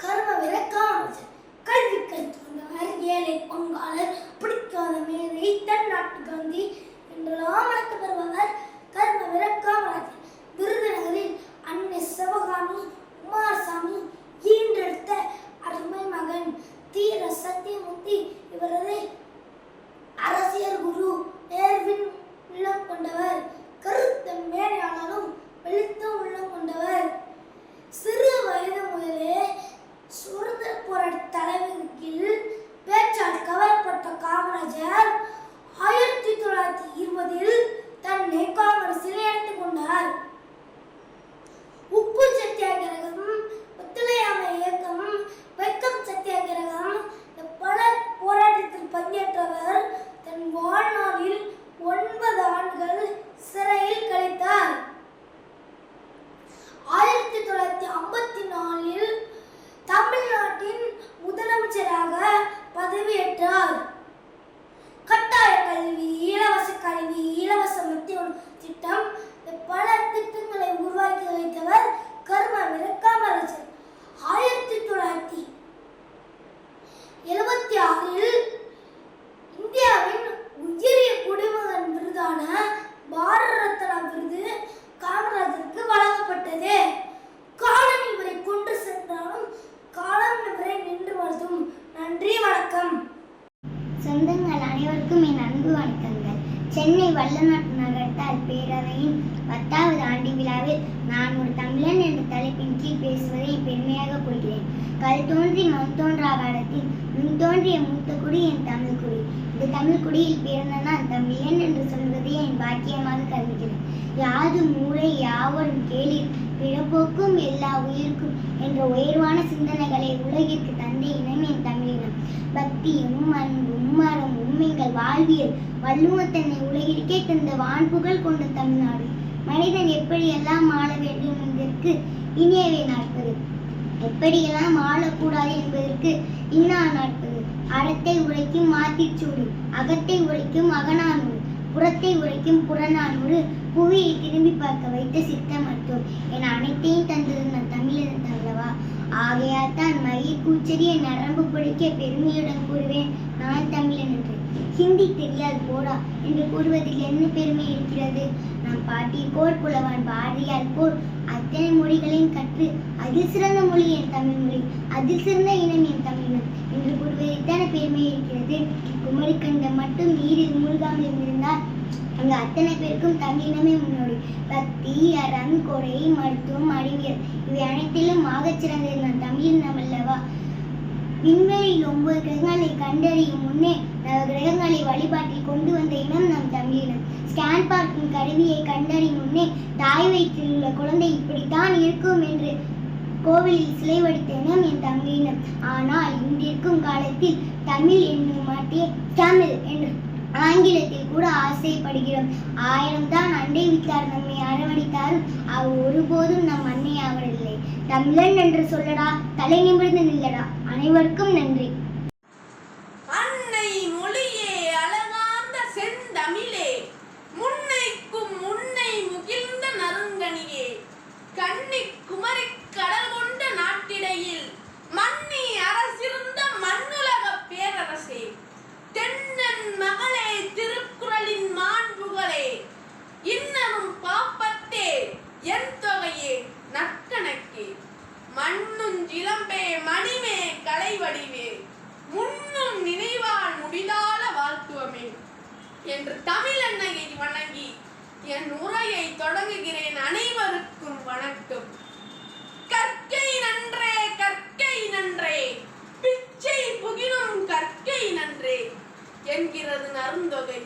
கர்ம வீர காமராஜர். கல்வி கற்றுவந்தவர், ஏழை பங்காளர், பிடிக்காத மேதை, தென்னாட்டு காந்தி என்றெல்லாம் அழைக்கப்படுபவர் கர்ம வீர காமராஜர். விருதுநகரில் அன்னை சிவகாமி கீழ் பேசுவதை பெருமையாக கொள்கிறேன். கல் தோன்றி மண் தோன்றா காலத்தில் முன் தோன்றிய மூத்த குடி என் தமிழ் குடி. இந்த தமிழ் குடியில் பிறந்த நான் தமிழன் என்று சொல்வதை என் பாக்கியமாக கருதுகிறேன். யாதும் ஊரே யாவரும் கேளீர், பிறப்போக்கும் எல்லா உயிருக்கும் என்ற உயர்வான சிந்தனைகளை உலகிற்கு தந்த இனம் என் தமிழினம். பக்தியும் அன்பும் மரமும் எங்கள் வாழ்வியல் வள்ளுவத்தன்னை உலகிற்கே தந்த வான்புகள் கொண்ட தமிழ்நாடு. மனிதன் எப்படியெல்லாம் ஆள வேண்டும் என்பதற்கு இனியவை நாட்பது, எப்படியெல்லாம் ஆளக்கூடாது என்பதற்கு இன்னா நாட்பது. அறத்தை உரைக்கும் மாத்திச்சூடு, அகத்தை உரைக்கும் அகநானூறு, புறத்தை உரைக்கும் புறநானூறு, புவியை திரும்பி பார்க்க வைத்த சித்த மருத்துவம் என அனைத்தையும் தந்தது நான் தமிழன் அல்லவா. ஆகையால் தான் மயிர் கூச்சரிய நரம்பு பிடிக்க பெருமையுடன் கூறுவேன் நான் தமிழன் என்று. ஹிந்தி தெரியாது போடா என்று கூறுவதில் என்ன பெருமை இருக்கிறது? நம் பாட்டி கோர் புலவான் பாரதியார் போல் அத்தனை மொழிகளையும் கற்று அதில் சிறந்த மொழி என் தமிழ் மொழி, அதில் சிறந்த இனம் என் தமிழினம் என்று கூறுவதில்தான பெருமை இருக்கிறது. குமரிக்கண்டம் மட்டும் நீரில் மூழ்காமல் இருந்திருந்தால் அங்கு அத்தனை பேருக்கும் தமிழினமே முன்னோடி. பக்தி, அறம், கொடை, மருத்துவம், அறிவியல் இவை அனைத்திலும் ஆகச் சிறந்தது நான் தமிழினம் அல்லவா. விண்வெளியில் 9 கிரகங்களை கண்டறியும் முன்னே கிரகங்களை வழிபாட்டில் கொண்டு வந்த இனம் நம் தமிழினம். ஸ்கேன் பார்க்கும் கருவியை கண்டறியும் முன்னே தாய் வயிற்றில் உள்ள குழந்தை இப்படித்தான் இருக்கும் என்று கோவிலில் சிலை வடித்த இனம் என் தமிழினம். ஆனால் இன்றிருக்கும் காலத்தில் தமிழ் என்னும் மாட்டியே தமிழ் என்று ஆங்கிலத்தில் கூட ஆசைப்படுகிறோம். 1000 தான் அண்டை விட்டார் நம்மை அரவணைத்தாரும் அவர் ஒருபோதும் நம் அன்னை ஆவதில்லை. தமிழன் என்று சொல்லடா, தலை நிமிர்ந்து நில்லடா. அனைவருக்கும் நன்றி. அன்னை மொழியே அழகார்ந்த செந்தமிழே, முன்னைக்கும் முன்னை முகிழ்ந்த நறுங்கனியே, கன்னி குமரி கடல் கொண்ட நாட்டிடையில் மன்னி அரசிருந்த மண்ணுலக பேரரசே, தென்னன் மகளே திருக்குறளின் மாண்புகளே, இன்னமும் பாப்பத்தே என் தொகையே நற்கணக்கே, மண்ணுஞ்சிலம்பே மணிமே கலைவடிவே, முன்னும் நினைவால் முடிதால வாழ்த்துவமே என்று தமிழ் அன்னையை வணங்கி என் உரையை தொடங்குகிறேன். அனைவருக்கும் வணக்கம். கற்கை நன்றே, கற்கை நன்றே, பிச்சை புகினும் கற்கை நன்றே என்கிறது நருந்தொகை.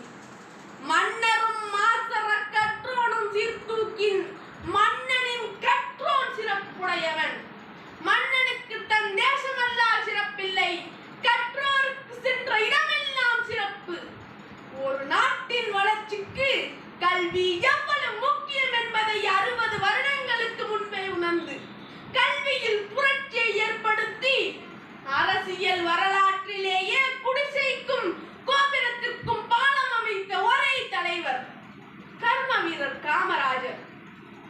மன்னரும் மாசற கற்றோனும் சீர்தூக்கின் மன்னனின் கற்றோன் சிறப்புடையவன். மன்னனுக்கு தன் தேசமல்லா சிறப்பில்லை, கற்றோருக்கு சென்ற இடமெல்லாம் சிறப்பு. ஒரு நாட்டின் வளர்ச்சிக்கு கல்வி எவ்வளவு முக்கியம் என்பதை 60 வருடங்களுக்கு முன்பே உணர்ந்து கல்வியில் புரட்சியை ஏற்படுத்தி அரசியல் வரலாற்றிலேயே குடிசைக்கும் கோபுரத்திற்கும் பாலம் அமைத்த ஒரே தலைவர் கர்ம வீரர் காமராஜர்.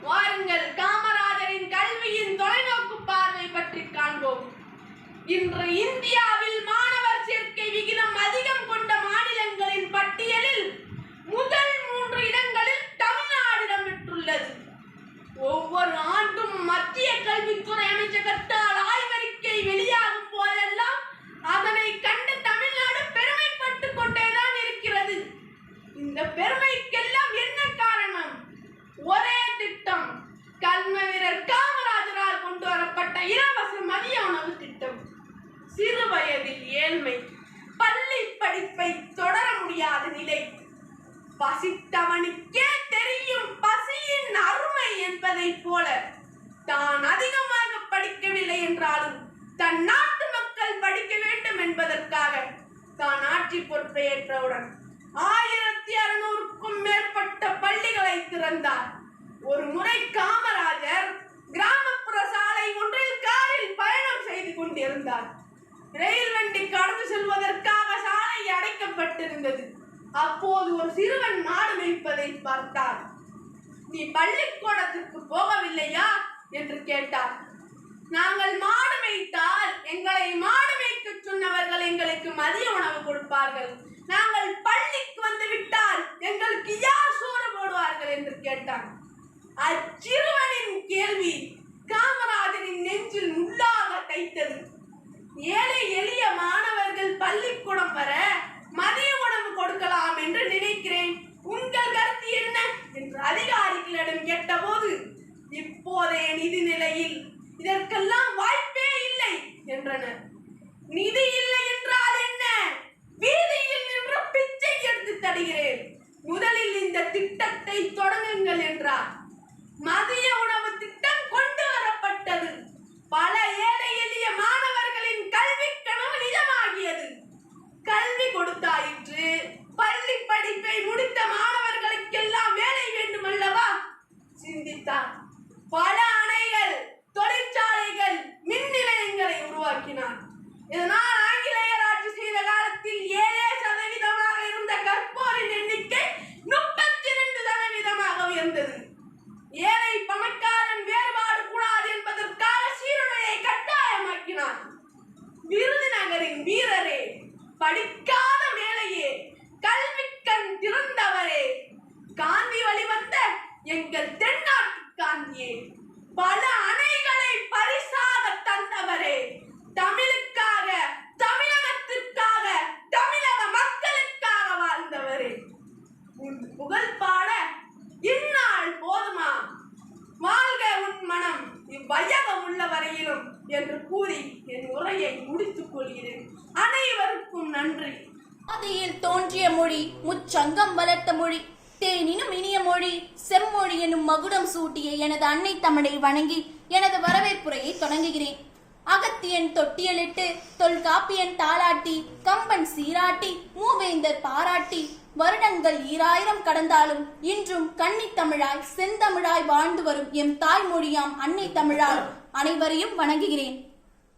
வாருங்கள் காமராஜரின் கல்வியின் தொலைநோக்கு பார்வை பற்றி காண்போம். இன்று இந்தியாவில் மாணவர் சேர்க்கை விகிதம் அதிகம் கொண்ட மாநிலங்களின் பட்டியலில் முதல் 3 இடங்களில் தமிழ்நாடு இடம் பெற்றுள்ளது. ஒவ்வொரு ஆண்டும் மத்திய கல்வித்துறை அமைச்சகத்தால் ஆய்வறிக்கை வெளியாகும் போதெல்லாம் அதனை கண்டு தமிழ்நாடு பெருமைப்பட்டுக் கொண்டேதான் இருக்கிறது. இந்த பெருமைக்கெல்லாம் என்ன காரணம்? ஒரே திட்டம், கர்ம வீரர் காமராஜரால் கொண்டு வரப்பட்ட இலவச மதிய உணவு திட்டம். சிறு வயதில் ஏழ்மை, பள்ளி படிப்பை தொடர முடியாத நிலை, பசித்தவனுக்கே தெரியும் பசியின் அருமை என்பதை போல தான் அதிகமாக படிக்கவில்லை என்றாலும் தன் நாட்டு மக்கள் படிக்க வேண்டும் என்பதற்காக தான் ஆட்சி பொறுப்பை ஏற்றவுடன் 1600க்கும் மேற்பட்ட பள்ளிகளை திறந்தார். ஒரு முறை காமராஜர் கிராமப்புற சாலை ஒன்றில் காரில் பயணம் செய்து கொண்டிருந்தார். ரயில் வண்டி கடந்து செல்வதற்காக சாலை அடைக்கப்பட்டிருந்தது. அப்போது ஒரு சிறுவன் மாடு மேய்ப்பதை பார்த்தார். நீ பள்ளிக்கூடத்திற்கு போகவில்லையா என்று கேட்டார். நாங்கள் மாடு மேய்த்தால் எங்களை மாடு மேய்க்க சொன்னவர்கள் எங்களுக்கு மதிய உணவு கொடுப்பார்கள், நாங்கள் பள்ளிக்கு வந்து விட்டால் எங்களுக்கு யார் சோறு போடுவார்கள் என்று கேட்டார். அச்சிறுவனின் கேள்வி காமராஜரின் நெஞ்சில் முள்ளாக தைத்தது. ஏழை எளிய மாணவர்கள் பள்ளிக்கூடம் வர மதிய உணவு கொடுக்கலாம் என்று நினைக்கிறேன், உங்கள் கருத்து என்ன என்று அதிகாரிகளிடம் கேட்டபோது, இப்போதைய நிதி நிலையில் இதற்கெல்லாம் வாய்ப்பே இல்லை என்றனர். நிதி இல்லை என்றால் என்ன? வீதியில் நின்று பிச்சை எடுத்து தருகிறேன். முதலில் இந்த திட்டத்தை தொடங்குங்கள் என்றார். மதிய உணவு திட்டம் கொண்டு வரப்பட்டது. பல ஏழை எளிய மாணவர்களின் கல்வி கனவு நிஜமாகியது. கல்வி கொடுத்தாயிற்று. பள்ளி படிப்பை முடித்த மாணவர்களுக்கெல்லாம் வேலை வேண்டும் அல்லவா? சிந்தித்தார். பல அணைகள், தொழிற்சாலைகள், மின் நிலையங்களை உருவாக்கினார். இதனால் ஆங்கிலேயர் ஆட்சி செய்த காலத்தில் 7% இருந்த கற்போரின் எண்ணிக்கை 32% உயர்ந்தது. ஏழை பணக்காரன் வேறுபாடு கூடாது என்பதற்காக சீருடையை கட்டாயமாக்கினார். விருதுநகரின் வீரரே, படிக்காத மேலையே, கல்விக்கண் திறந்தவரே, காந்தி வழிவந்த எங்கள் தென்னாட்டு காந்தியே, பல அணைகளை பரிசாக தந்தவரே, தமிழுக்காக, தமிழகத்திற்காக, தமிழக மக்களுக்காக வாழ்ந்தவரே, உன் புகழ் பாட இந்நாள் போதுமா? வாழ்க உன் மனம் இவ்வையகம் உள்ள வரையிலும் என்று கூறி என் உரையை முடித்துக் கொள்கிறேன். அனைவருக்கும் நன்றி. ஆதியில் தோன்றிய மொழி, முச்சங்கம் வளர்த்த மொழி, தேனினும் இனிய மொழி, செம்மொழி எனும் மகுடம் சூட்டிய எனது அன்னை தமிழை வணங்கி எனது வரவேற்புரையை தொடங்குகிறேன். அகத்தியன் தொட்டியலிட்டு, தொல்காப்பியன் தாளாட்டி, கம்பன் சீராட்டி, மூவேந்தர் பாராட்டி, வருடங்கள் 2000 கடந்தாலும் இன்றும் கன்னித் தமிழாய் செந்தமிழாய் வாழ்ந்து வரும் எம் தாய்மொழியாம் அன்னை தமிழால் அனைவரையும் வணங்குகிறேன்.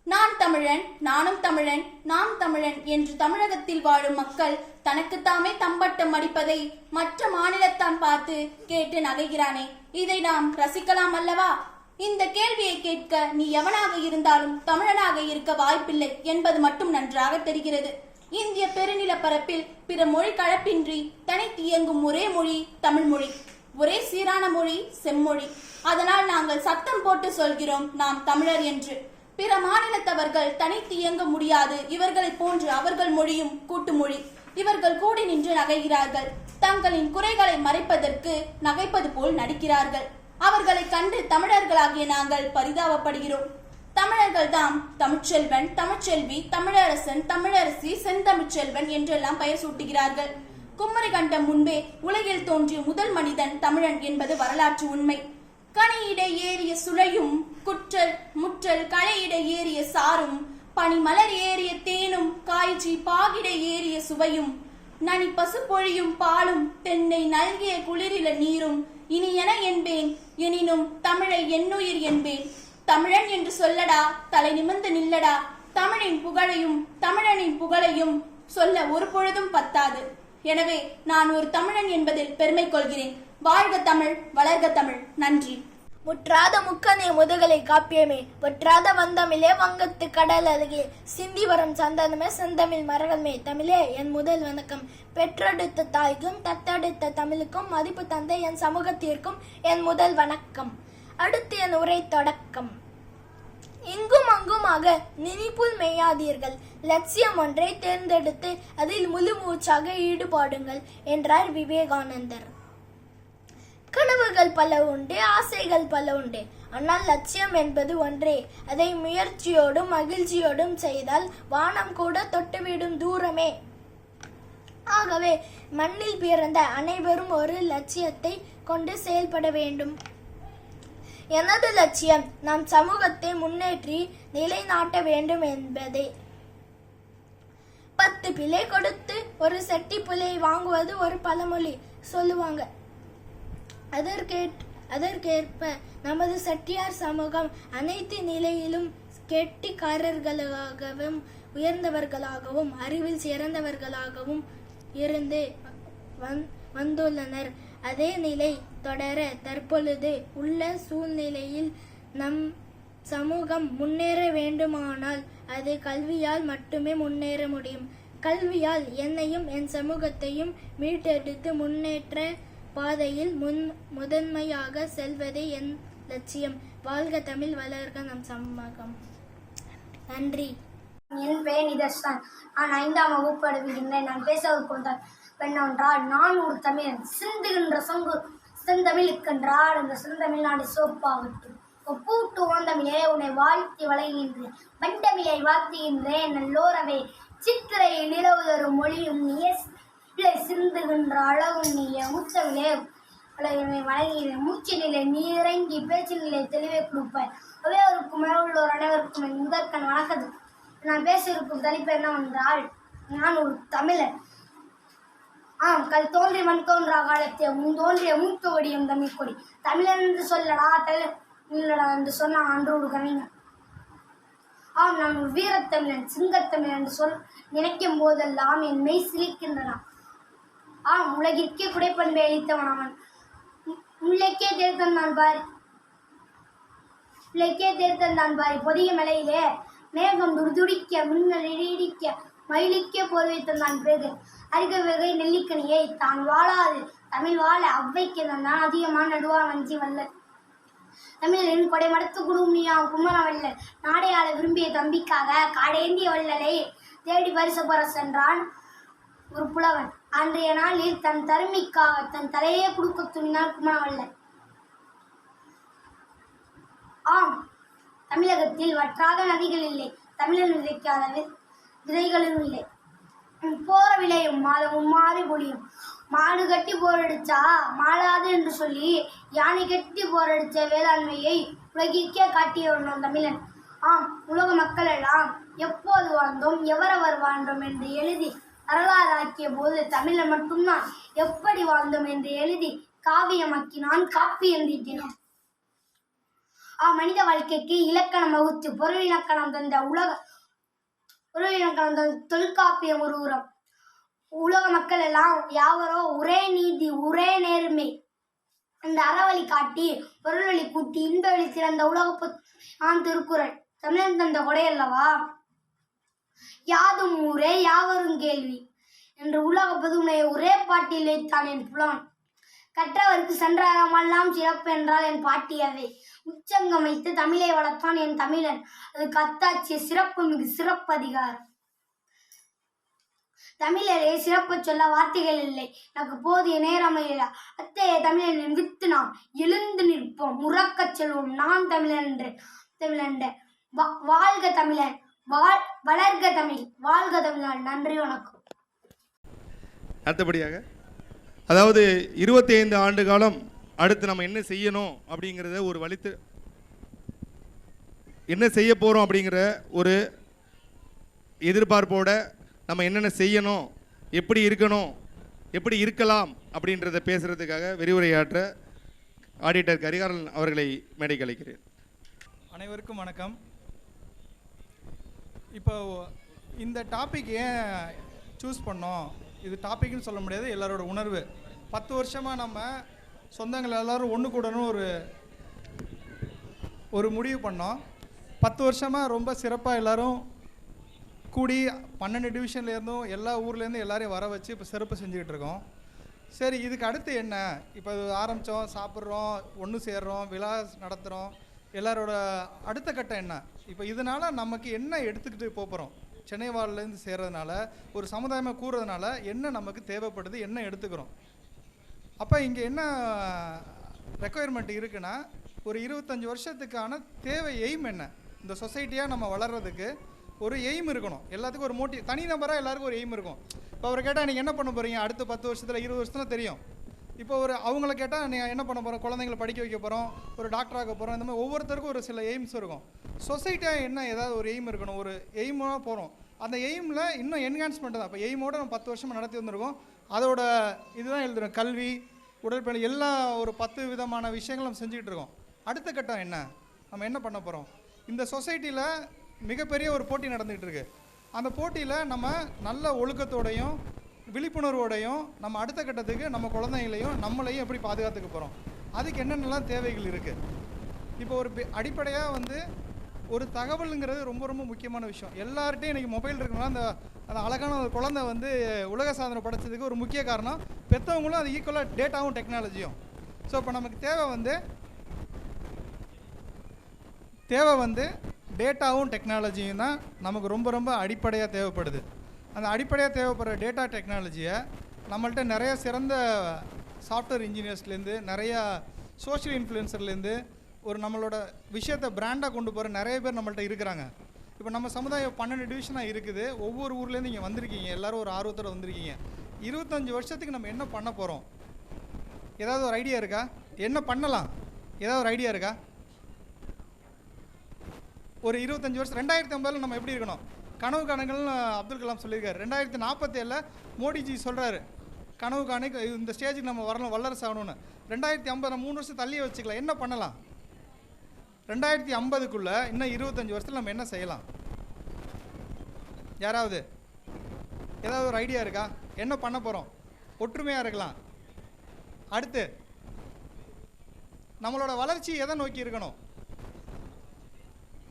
நான் தமிழன், நானும் தமிழன், நாம் தமிழன் என்று தமிழகத்தில் வாழும் மக்கள் தனக்குத்தாமே தம்பட்டம் அடிப்பதை மற்ற மாநிலத்தான் பார்த்து கேட்டு நகைகிறானே, இதை நாம் ரசிக்கலாம் அல்லவா? இந்த கேள்வியை கேட்க நீ எவனாக இருந்தாலும் தமிழனாக இருக்க வாய்ப்பில்லை என்பது மட்டும் நன்றாக தெரிகிறது. இந்திய பெருநிலப்பரப்பில் பிற மொழி கலப்பின்றி தனித்து இயங்கும் ஒரே மொழி தமிழ் மொழி. ஒரே சீரான மொழி செம்மொழி. அதனால் நாங்கள் சத்தம் போட்டு சொல்கிறோம் நாம் தமிழர் என்று. பிற மாநிலத்தவர்கள் தனித்து இயங்க முடியாது. இவர்களை போன்று அவர்கள் மொழியும் கூட்டு மொழி. இவர்கள் கூடி நின்று நகைகிறார்கள். தங்களின் குறைகளை மறைப்பதற்கு நகைப்பது போல் நடிக்கிறார்கள். அவர்களை கண்டு தமிழர்களாகிய நாங்கள் பரிதாபப்படுகிறோம். தமிழர்கள் தாம் தமிழ்ச்செல்வன், தமிழ்ச்செல்வி, தமிழரசன், தமிழரசி, செந்தமிழ்ச்செல்வன் என்றெல்லாம் பெயர் சூட்டுகிறார்கள். குமரி கண்டம் முன்பே உலகில் தோன்றிய முதல் மனிதன் தமிழன் என்பது வரலாற்று உண்மை. கனியிடை ஏறிய சுளையும், குற்றல் முற்றல் களையிடை ஏறிய சாரும், பனிமலர் ஏறிய தேனும், காய்ச்சி பாகிடை ஏறிய சுவையும், நனி பசு பொழியும் பாலும், தென்னை நல்கிய குளிரில நீரும், இனியன என்பேன் எனினும் தமிழை என்னுயிர் என்பேன். தமிழன் என்று சொல்லடா, தலை நிமிர்ந்து நில்லடா. தமிழின் புகழையும் தமிழனின் புகழையும் சொல்ல ஒரு பொழுதும் பத்தாது. எனவே நான் ஒரு தமிழன் என்பதில் பெருமை கொள்கிறேன். வாழ்க தமிழ், வளர்க தமிழ். நன்றி. முற்றாத முக்கனே முதுகலை காப்பியமே, ஒற்றாத வந்தமிழே வங்கத்து கடல் அருகே, சிந்தி வரும் சந்தனமே செந்தமிழ் மரகமே, தமிழே என் முதல் வணக்கம். பெற்றெடுத்த தாய்க்கும் தத்தெடுத்த தமிழுக்கும் மதிப்பு தந்த என் சமூகத்திற்கும் என் முதல் வணக்கம். அடுத்து என் உரை தொடக்கம். இங்கும் அங்குமாக நினைப்புள் மேயாதீர்கள். லட்சியம் ஒன்றை தேர்ந்தெடுத்து அதில் முழு மூச்சாக ஈடுபாடுங்கள் என்றார் விவேகானந்தர். கனவுகள் பல உண்டு, ஆசைகள் பல உண்டு. ஆனால் லட்சியம் என்பது ஒன்றே. அதை முயற்சியோடும் மகிழ்ச்சியோடும் செய்தால் வானம் கூட தொட்டுவிடும் தூரமே. ஆகவே மண்ணில் பிறந்த அனைவரும் ஒரு லட்சியத்தை கொண்டு செயல்பட வேண்டும். எனது லட்சியம் நம் சமூகத்தை முன்னேற்றி நிலைநாட்ட வேண்டும் என்பதே. 10 பிள்ளை கொடுத்து ஒரு செட்டி புலை வாங்குவது ஒரு பழமொழி சொல்லுவாங்க. அதற்கேற்ப நமது செட்டியார் சமூகம் அனைத்து நிலையிலும் கெட்டிக்காரர்களாகவும் உயர்ந்தவர்களாகவும் அறிவில் சிறந்தவர்களாகவும் இருந்து வந்துள்ளனர். அதே நிலை தொடர தற்பொழுது உள்ள சூழ்நிலையில் நம் சமூகம் முன்னேற வேண்டுமானால் அது கல்வியால் மட்டுமே முன்னேற முடியும். கல்வியால் என்னையும் என் சமூகத்தையும் மீட்டெடுத்து முன்னேற்ற பாதையில் முதன்மையாக செல்வதே என் லட்சியம். வாழ்க தமிழ், வளர்க நம் சமூகம். நன்றி. என் பெயர் நிதர்ஷன். நான் 5ஆம் வகுப்பு படிக்கின்றேன். நான் பேச கொண்டார் என்னவென்றால், நான் ஒரு தமிழன். சிந்துகின்ற சங்கு செந்தமிழுக்கென்றால் இந்த செந்தமிழ்நாடு சோப்பாகட்டும். ஒப்பூட்டு ஓந்தமிழே உன்னை வாழ்த்தி வழங்குகின்றேன். வண்டமிழை வாழ்த்துகின்றேன் நல்லோரவே. சித்திரையை நிலவு தரும் மொழியும் நீயே, சிந்துகின்ற அழகும் நீயே. முத்தமிழே உலகினை வழங்குகிறேன். மூச்சு நிலை நீரங்கி பேச்சு நிலை தெளிவை கொடுப்பாய். அவையோருக்கும் மேலுள்ளோர் அனைவருக்கும் என் முதற்கண் வணக்கது. நான் பேச இருக்கும் தலைப்பு என்னவென்றால், நான் ஒரு தமிழன். கல் தோன்றி மண் தோன்றா காலத்தை முன் தோன்றிய மூத்த கொடியும் தமிழ் கொடி. தமிழன் என்று சொல்லடா இல்லடா என்று சொன்னான் அன்றோடு கவிஞன். நான் ஒரு வீரத்தமிழன், சிங்கத்தமிழன் என்று நினைக்கும் போதெல்லாம் என் மெய் சிலிக்கின்றன. உலகிற்கே குடைப்பண்பை அளித்தவன் அவன். முல்லைக்கே தேர்தந்தான் பாரி, முல்லைக்கே தேர்தந்தான் பாரி. பொதிய மலையிலே மேகம் துடிக்க மின்னல் இடிக்க மயிலிக்கே போர்வை தந்தான் பேரு. அருக வகை நெல்லிக்கனியை தான் வாழாது தமிழ் வாழ அவ்வைக்கு தந்தான் அதிகமான நடுவான் வஞ்சி வல்லல். தமிழின் கொடை மடத்து குடுமியா குமரவல்லல். நாடையாள விரும்பிய தம்பிக்காக காடேந்திய வள்ளலை தேடி பரிசு பெற சென்றான் ஒரு புலவன். அன்றைய நாளில் தன் தருமிக்காக தன் தலையே கொடுக்க துணினான் குமரவல்லல். தமிழகத்தில் வற்றாத நதிகள் இல்லை, தமிழன் விதைக்காத விதைகளும் இல்லை. போற விளையும் மாதமும் மாறி பொழியும். மாடு கட்டி போரடிச்சா மாளாது என்று சொல்லி யானை கட்டி போரடிச்ச வேளாண்மையை உலகிற்கே காட்டியவன் தமிழன். உலக மக்கள் எல்லாம் எப்போது வாழ்ந்தோம் எவரவர் வாழ்ந்தோம் என்று எழுதி வரலாறாக்கிய போது தமிழன் மட்டும்தான் எப்படி வாழ்ந்தோம் என்று எழுதி காவியமாக்கினான், காப்பியம் தீட்டினான். மனித வாழ்க்கைக்கு இலக்கணம் வகுத்து பொருளிலக்கணம் தந்த தொல்காப்பியம் ஒரு உரம். உலக மக்கள் எல்லாம் யாவரோ ஒரே நீதி ஒரே நேர்மை இந்த அறவழி காட்டி பொருள் வழி கூட்டி இன்ப வழி திறந்த உலக திருக்குறள் தமிழன் தந்த கொடை அல்லவா. யாதும் ஊரே யாவரும் கேள்வி என்று உலக பொதுமையை ஒரே பாட்டில் வைத்தான் என் புலான். கற்றவருக்கு சென்றமெல்லாம் சிறப்பு என்றால் என் பாட்டியவை. உச்சங்கம் வைத்து தமிழை வளர்த்தான் என் தமிழன். அது கத்தாட்சிய சிறப்பு மிகு சிறப்பதிகாரம். தமிழரை சிறப்பு சொல்ல வார்த்தைகள் இல்லை, எனக்கு போதிய நேரம் இல்லை. அத்தைய தமிழனின் வித்து நாம் எழுந்து நிற்போம், உறக்கச் செல்வோம் நான் தமிழன் என்று. தமிழன் வாழ்க தமிழன், வளர்க தமிழ், வாழ்க தமிழன். நன்றி, வணக்கம். அடுத்தபடியாக, அதாவது 25 ஆண்டு காலம் அடுத்து நம்ம என்ன செய்யணும் அப்படிங்கிறத ஒரு என்ன செய்ய போகிறோம் அப்படிங்கிற ஒரு எதிர்பார்ப்போட நம்ம என்னென்ன செய்யணும், எப்படி இருக்கணும், எப்படி இருக்கலாம் அப்படின்றத பேசுகிறதுக்காக விரிவுரையாற்ற ஆடிட்டர் கரிகாரன் அவர்களை மேடைக்கு அழைக்கிறேன். அனைவருக்கும் வணக்கம். இப்போ இந்த டாபிக் ஏன் சூஸ் பண்ணோம், இது டாபிக்னு சொல்ல முடியாது, எல்லாரோட உணர்வு. 10 வருஷமாக நம்ம சொந்தங்கள் எல்லோரும் ஒன்று கூடணும் ஒரு முடிவு பண்ணோம். 10 வருஷமாக ரொம்ப சிறப்பாக எல்லோரும் கூடி 12 டிவிஷன்லேருந்தும் எல்லா ஊர்லேருந்து எல்லாரையும் வர வச்சு இப்போ சிறப்பு செஞ்சுக்கிட்டு இருக்கோம். சரி, இதுக்கு அடுத்து என்ன? இப்போ இது ஆரம்பித்தோம், சாப்பிட்றோம், ஒன்று சேர்றோம், விழா நடத்துகிறோம். எல்லாரோட அடுத்த கட்டம் என்ன? இப்போ இதனால் நமக்கு என்ன எடுத்துக்கிட்டு போகிறோம்? சென்னை வாழ்லேருந்து சேர்றதுனால ஒரு சமுதாயமாக கூறுறதுனால என்ன நமக்கு தேவைப்படுது, என்ன எடுத்துக்கிறோம்? அப்போ இங்கே என்ன ரெக்குயர்மெண்ட் இருக்குன்னா, ஒரு 25 வருஷத்துக்கான தேவை எய்ம் என்ன? இந்த சொசைட்டியாக நம்ம வளர்கிறதுக்கு ஒரு எய்ம் இருக்கணும். எல்லாத்துக்கும் ஒரு மோட்டிவ், தனிநபராக எல்லாருக்கும் ஒரு எய்ம் இருக்கும். இப்போ அவரை கேட்டால் நீங்கள் என்ன பண்ண போகிறீங்க அடுத்த 10 வருஷத்தில் 20 வருஷத்தில் தெரியும். இப்போ அவங்கள கேட்டால் நீங்கள் என்ன பண்ண போகிறோம், குழந்தைங்களை படிக்க வைக்க போகிறோம், ஒரு டாக்டர் ஆக போகிறோம். இந்த மாதிரி ஒவ்வொருத்தருக்கும் ஒரு சில எய்ம்ஸ் இருக்கும். சொசைட்டியாக என்ன ஏதாவது ஒரு எய்ம் இருக்கணும், ஒரு எய்மாக போகிறோம். அந்த எய்மில் இன்னும் என்ஹான்ஸ்மெண்ட் தான். இப்போ எய்மோடு நம்ம 10 வருஷமாக நடத்தி வந்திருக்கோம். அதோட இதுதான் எழுதுகிறோம், கல்வி, உடற்பயிற்சி, எல்லா ஒரு 10 விதமான விஷயங்கள் நம்ம செஞ்சுக்கிட்டு இருக்கோம். அடுத்த கட்டம் என்ன, நம்ம என்ன பண்ண போகிறோம்? இந்த சொசைட்டியில் மிகப்பெரிய ஒரு போட்டி நடந்துகிட்டு இருக்கு. அந்த போட்டியில் நம்ம நல்ல ஒழுக்கத்தோடையும் விழிப்புணர்வோடையும் நம்ம அடுத்த கட்டத்துக்கு நம்ம குழந்தைங்களையும் நம்மளையும் எப்படி பாதுகாத்துக்க போகிறோம், அதுக்கு என்னென்னலாம் தேவைகள் இருக்குது. இப்போ ஒரு அடிப்படையாக ஒரு தகவலுங்கிறது ரொம்ப ரொம்ப முக்கியமான விஷயம். எல்லார்ட்டையும் இன்றைக்கி மொபைல் இருக்குன்னா அந்த அழகான ஒரு குழந்தை உலக சாதனை படைச்சதுக்கு ஒரு முக்கிய காரணம் பெற்றவங்களும் அது ஈக்குவலாக டேட்டாவும் டெக்னாலஜியும். ஸோ இப்போ நமக்கு தேவை டேட்டாவும் டெக்னாலஜியும் தான் நமக்கு ரொம்ப ரொம்ப அடிப்படையாக தேவைப்படுது. அந்த அடிப்படையாக தேவைப்படுற டேட்டா டெக்னாலஜியை நம்மள்ட்ட நிறைய சிறந்த சாஃப்ட்வேர் இன்ஜினியர்ஸ்லேருந்து, நிறையா சோஷியல் இன்ஃப்ளூயன்சர்லேருந்து, ஒரு நம்மளோட விஷயத்தை பிராண்டாக கொண்டு போகிற நிறைய பேர் நம்மள்ட்ட இருக்கிறாங்க. இப்போ நம்ம சமுதாயம் 12 டிவிஷனாக இருக்குது. ஒவ்வொரு ஊர்லேருந்து இங்கே வந்திருக்கீங்க, எல்லோரும் ஒரு ஆர்வத்தோடு வந்திருக்கீங்க. 25 வருஷத்துக்கு நம்ம என்ன பண்ண போகிறோம்? ஏதாவது ஒரு ஐடியா இருக்கா? என்ன பண்ணலாம்? ஏதாவது ஒரு ஐடியா இருக்கா? ஒரு 25 வருஷம் 2050 நம்ம எப்படி இருக்கணும்? கனவு காணுங்கள்னு அப்துல் கலாம் சொல்லியிருக்காரு. 2047 மோடிஜி சொல்கிறாரு கனவு காணி இந்த ஸ்டேஜுக்கு நம்ம வரணும், வல்லரசு ஆகணும்னு. 2050 நம்ம 3 வருஷம் தள்ளியே வச்சுக்கலாம். என்ன பண்ணலாம்? 2050க்குள்ளே இன்னும் 25 வருஷத்தில் நம்ம என்ன செய்யலாம்? யாராவது ஏதாவது ஒரு ஐடியா இருக்கா? என்ன பண்ண போகிறோம்? ஒற்றுமையாக இருக்கலாம். அடுத்து நம்மளோட வளர்ச்சி எதை நோக்கி இருக்கணும்?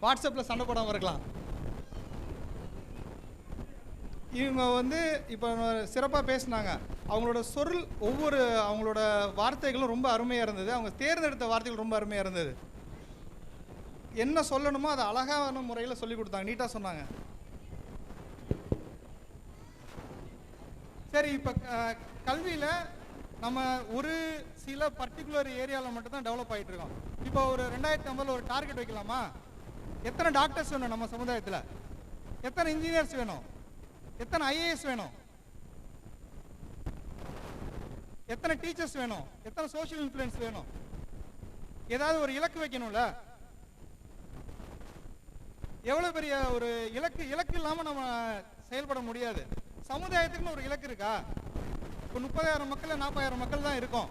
வாட்ஸ்அப்பில் சண்டை போடாமல் இருக்கலாம். இவங்க வந்து இப்போ சிறப்பாக பேசினாங்க. அவங்களோட சொல் ஒவ்வொரு அவங்களோட வார்த்தைகளும் ரொம்ப அருமையாக இருந்தது. அவங்க தேர்ந்தெடுத்த வார்த்தைகள் ரொம்ப அருமையாக இருந்தது. என்ன சொல்லணுமோ அதை அழகான முறையில் சொல்லி கொடுத்தாங்க, நீட்டாக சொன்னாங்க. சரி, இப்போ கல்வியில் நம்ம ஒரு சில பர்டிகுலர் ஏரியாவில் மட்டும்தான் டெவலப் ஆகிட்டு இருக்கோம். இப்போ ஒரு 2050 ஒரு டார்கெட் வைக்கலாமா? எத்தனை டாக்டர்ஸ் வேணும் நம்ம சமுதாயத்தில்? எத்தனை இன்ஜினியர்ஸ் வேணும்? எத்தனை ஐஏஎஸ் வேணும்? எத்தனை டீச்சர்ஸ் வேணும்? எத்தனை சோஷியல் இன்ஃப்ளூயன்ஸ் வேணும்? ஏதாவது ஒரு இலக்கு வைக்கணும்ல. எவ்வளோ பெரிய ஒரு இலக்கு இல்லாமல் நம்ம செயல்பட முடியாது. சமுதாயத்துக்குன்னு ஒரு இலக்கு இருக்கா? இப்போ 30,000 மக்கள் 40,000 மக்கள் தான் இருக்கும்.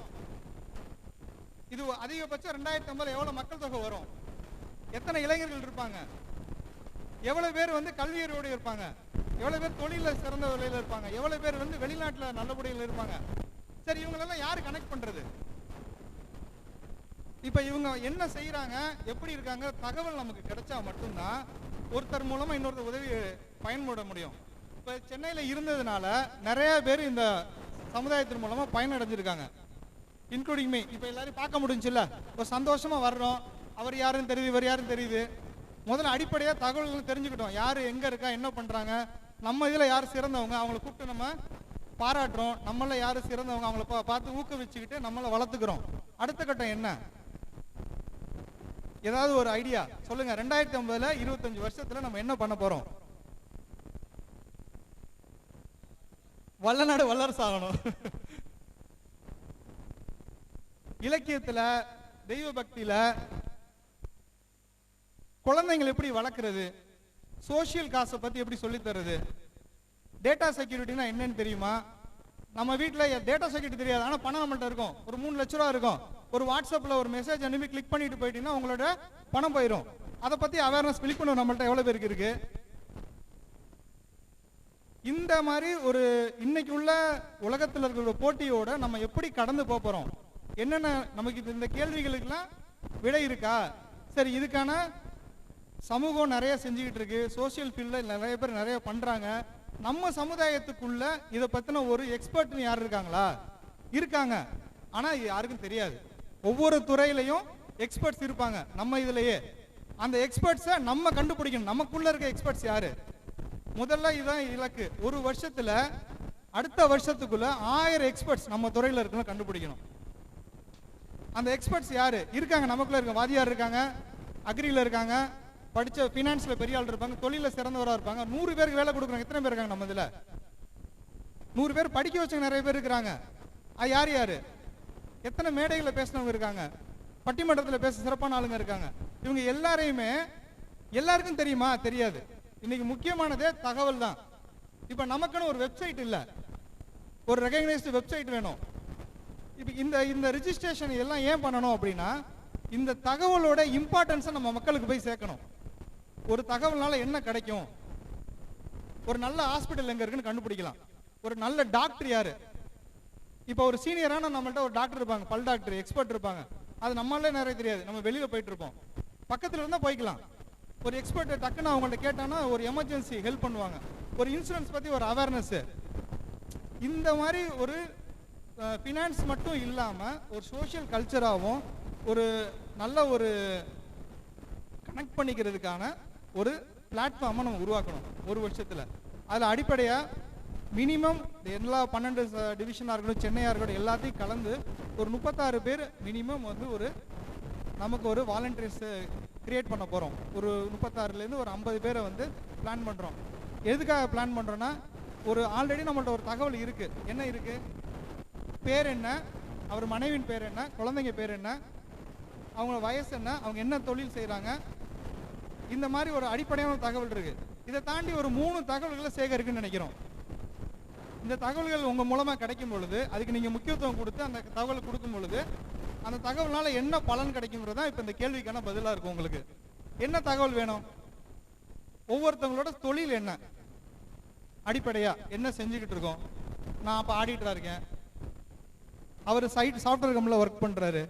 இது அதிகபட்சம் 2050 எவ்வளோ மக்கள் தொகை வரும்? எத்தனை இளைஞர்கள் இருப்பாங்க? எவ்வளோ பேர் வந்து கல்வியரோடு இருப்பாங்க? எவ்வளோ பேர் தொழிலில் சிறந்த வேலையில் இருப்பாங்க? எவ்வளோ பேர் வந்து வெளிநாட்டில் நல்லபடியில் இருப்பாங்க? சரி, இவங்களெல்லாம் யார் கனெக்ட் பண்ணுறது? இப்போ இவங்க என்ன செய்கிறாங்க, எப்படி இருக்காங்க, தகவல் நமக்கு கிடைச்சா மட்டும்தான் ஒருத்தர் மூலமாக இன்னொருத்தர் உதவி பயன்பட முடியும். இப்போ சென்னையில் இருந்ததுனால நிறைய பேர் இந்த சமுதாயத்தின் மூலமாக பயனடைஞ்சிருக்காங்க, இன்க்ளூடிங் மீ. இப்போ எல்லாரையும் பார்க்க முடிஞ்சுல்ல, இப்போ சந்தோஷமாக வர்றோம். அவர் யாருன்னு தெரியுது, இவர் யாருன்னு தெரியுது. முதல்ல அடிப்படையாக தகவல்கள் தெரிஞ்சுக்கிட்டோம். யார் எங்கே இருக்கா, என்ன பண்ணுறாங்க, நம்ம இதில் யார் சிறந்தவங்க, அவங்கள கூப்பிட்டு நம்ம பாராட்டுறோம். நம்மள யார் சிறந்தவங்க அவங்கள பார்த்து ஊக்குவிச்சுக்கிட்டு நம்மளை வளர்த்துக்கிறோம். அடுத்த கட்டம் என்ன? ஏதாவது ஒரு ஐடியா சொல்லுங்க. 2050 25 வருஷத்துல நம்ம என்ன பண்ண போறோம்? வல்லநாடு வல்லரசு ஆகணும். இலக்கியத்துல, தெய்வ பக்தியில குழந்தைங்களை எப்படி வளர்க்கறது, சோசியல் காசை பத்தி எப்படி சொல்லி தருது, டேட்டா செக்யூரிட்டினா என்னன்னு தெரியுமா? நம்ம வீட்டில் டேட்டா செக்யூரிட்டி தெரியாது, ஆனால் பணம் நம்மள்ட்ட இருக்கும். ஒரு 3 லட்ச ரூபா இருக்கும். ஒரு வாட்ஸ்அப்பில் ஒரு மெசேஜ் அனுப்பி கிளிக் பண்ணிட்டு போயிட்டீங்கன்னா உங்களோட பணம் போயிடும். அதை பற்றி அவேர்னஸ் விழிப்புணர்வு நம்மள்ட்ட எவ்வளோ பேருக்கு இருக்கு? இந்த மாதிரி ஒரு இன்னைக்கு உள்ள உலகத்தில் இருக்கிற போட்டியோட நம்ம எப்படி கடந்து போகிறோம்? என்னென்ன நமக்கு இந்த கேள்விகளுக்கெல்லாம் விடை இருக்கா? சரி, இதுக்கான சமூகம் நிறைய செஞ்சுக்கிட்டு இருக்கு. சோசியல் ஃபீல்டில் நிறைய பேர் நிறைய பண்ணுறாங்க. நம்ம சமுதாயத்துக்குள்ள இதை பற்றின ஒரு எக்ஸ்பர்ட்னு யார் இருக்காங்களா? இருக்காங்க, ஆனால் இது யாருக்கும் தெரியாது. ஒவ்வொரு துறையிலையும் எக்ஸ்பர்ட்ஸ் இருப்பாங்க. நம்ம இதுலையே அந்த எக்ஸ்பர்ட்ஸை நம்ம கண்டுபிடிக்கணும். நமக்குள்ள இருக்க எக்ஸ்பர்ட்ஸ் யாரு? முதல்ல இதுதான் இலக்கு. ஒரு வருஷத்துல அடுத்த வருஷத்துக்குள்ள 1000 எக்ஸ்பர்ட்ஸ் நம்ம துறையில் இருக்கணும் கண்டுபிடிக்கணும். அந்த எக்ஸ்பர்ட்ஸ் யாரு இருக்காங்க? நமக்குள்ள இருக்க வாதியார் இருக்காங்க, அக்ரியில் இருக்காங்க, படிச்ச ஃபினான்ஸ்ல பெரிய ஆள் இருப்பாங்க, தொழில சிறந்தவராக இருப்பாங்க. 100 பேருக்கு வேலை கொடுக்குறாங்க. எத்தனை பேர் இருக்காங்க நம்ம இதுல? 100 பேர் படிக்க வச்சவங்க நிறைய பேர் இருக்கிறாங்க. யார் யாரு? எத்தனை மேடைகளை பேசினவங்க இருக்காங்க, பட்டிமன்றத்தில் பேச சிறப்பான ஆளுங்க இருக்காங்க. இவங்க எல்லாரையுமே எல்லாருக்கும் தெரியுமா? தெரியாது. இன்னைக்கு முக்கியமானதே தகவல் தான். இப்ப நமக்குன்னு ஒரு வெப்சைட் இல்ல, ஒரு ரெகக்னைஸ்டு வெப்சைட் வேணும். இப்ப இந்த ரிஜிஸ்ட்ரேஷன் எல்லாம் ஏன் பண்ணணும் அப்படின்னா, இந்த தகவலோட இம்பார்ட்டன்ஸை நம்ம மக்களுக்கு போய் சேர்க்கணும். ஒரு தகவல்னால என்ன கிடைக்கும்? ஒரு நல்ல ஹாஸ்பிட்டல் எங்க இருக்குன்னு கண்டுபிடிக்கலாம். ஒரு நல்ல டாக்டர் யாரு? இப்போ ஒரு சீனியரான நம்மள்ட்ட ஒரு டாக்டர் இருப்பாங்க, பல் டாக்டர் எக்ஸ்பர்ட் இருப்பாங்க. அது நம்மளே நிறைய தெரியாது, நம்ம வெளியில போயிட்டு இருப்போம். பக்கத்துல இருந்தா போய்க்கலாம். ஒரு எக்ஸ்பர்ட் டக்குன்னு அவங்கள்ட்ட கேட்டானா ஒரு எமர்ஜென்சி ஹெல்ப் பண்ணுவாங்க. ஒரு இன்சூரன்ஸ் பத்தி ஒரு அவேர்னஸ். இந்த மாதிரி ஒரு ஃபினான்ஸ் மட்டும் இல்லாம ஒரு சோஷியல் கல்ச்சராகவும் ஒரு நல்ல ஒரு கனெக்ட் பண்ணிக்கிறதுக்கான ஒரு பிளாட்ஃபார்மை நம்ம உருவாக்கணும் ஒரு வருஷத்துல. அதில் அடிப்படையா மினிமம் எல்லா 12 டிவிஷனாக இருக்கட்டும், சென்னையாக இருக்கட்டும், எல்லாத்தையும் கலந்து ஒரு 36 பேர் மினிமம் வந்து ஒரு நமக்கு ஒரு வாலண்டியர்ஸ் கிரியேட் பண்ண போகிறோம். ஒரு 36லேருந்து ஒரு 50 பேரை வந்து பிளான் பண்ணுறோம். எதுக்காக பிளான் பண்ணுறோன்னா, ஒரு ஆல்ரெடி நம்மள்ட்ட ஒரு தகவல் இருக்குது. என்ன இருக்குது? பேர் என்ன, அவர் மனைவியின் பேர் என்ன, குழந்தைங்க பேர் என்ன, அவங்க வயசு என்ன, அவங்க என்ன தொழில் செய்கிறாங்க, இந்த மாதிரி ஒரு அடிப்படையான தகவல் இருக்குது. இதை தாண்டி ஒரு 3 தகவல்களை சேகரிக்குன்னு நினைக்கிறோம். இந்த தகவல்கள் உங்கள் மூலமாக கிடைக்கும் பொழுது, அதுக்கு நீங்கள் முக்கியத்துவம் கொடுத்து அந்த தகவல் கொடுக்கும் பொழுது, அந்த தகவல்னால என்ன பலன் கிடைக்குங்கிறது தான் இப்போ இந்த கேள்விக்கான பதிலாக இருக்கும். உங்களுக்கு என்ன தகவல் வேணும்? ஒவ்வொருத்தவங்களோட தொழில் என்ன, அடிப்படையாக என்ன செஞ்சுக்கிட்டு இருக்கோம். நான் அப்போ ஆடிட்டராக இருக்கேன், அவர் சாஃப்ட்வேர் கம்பெனியில் ஒர்க் பண்ணுறாரு,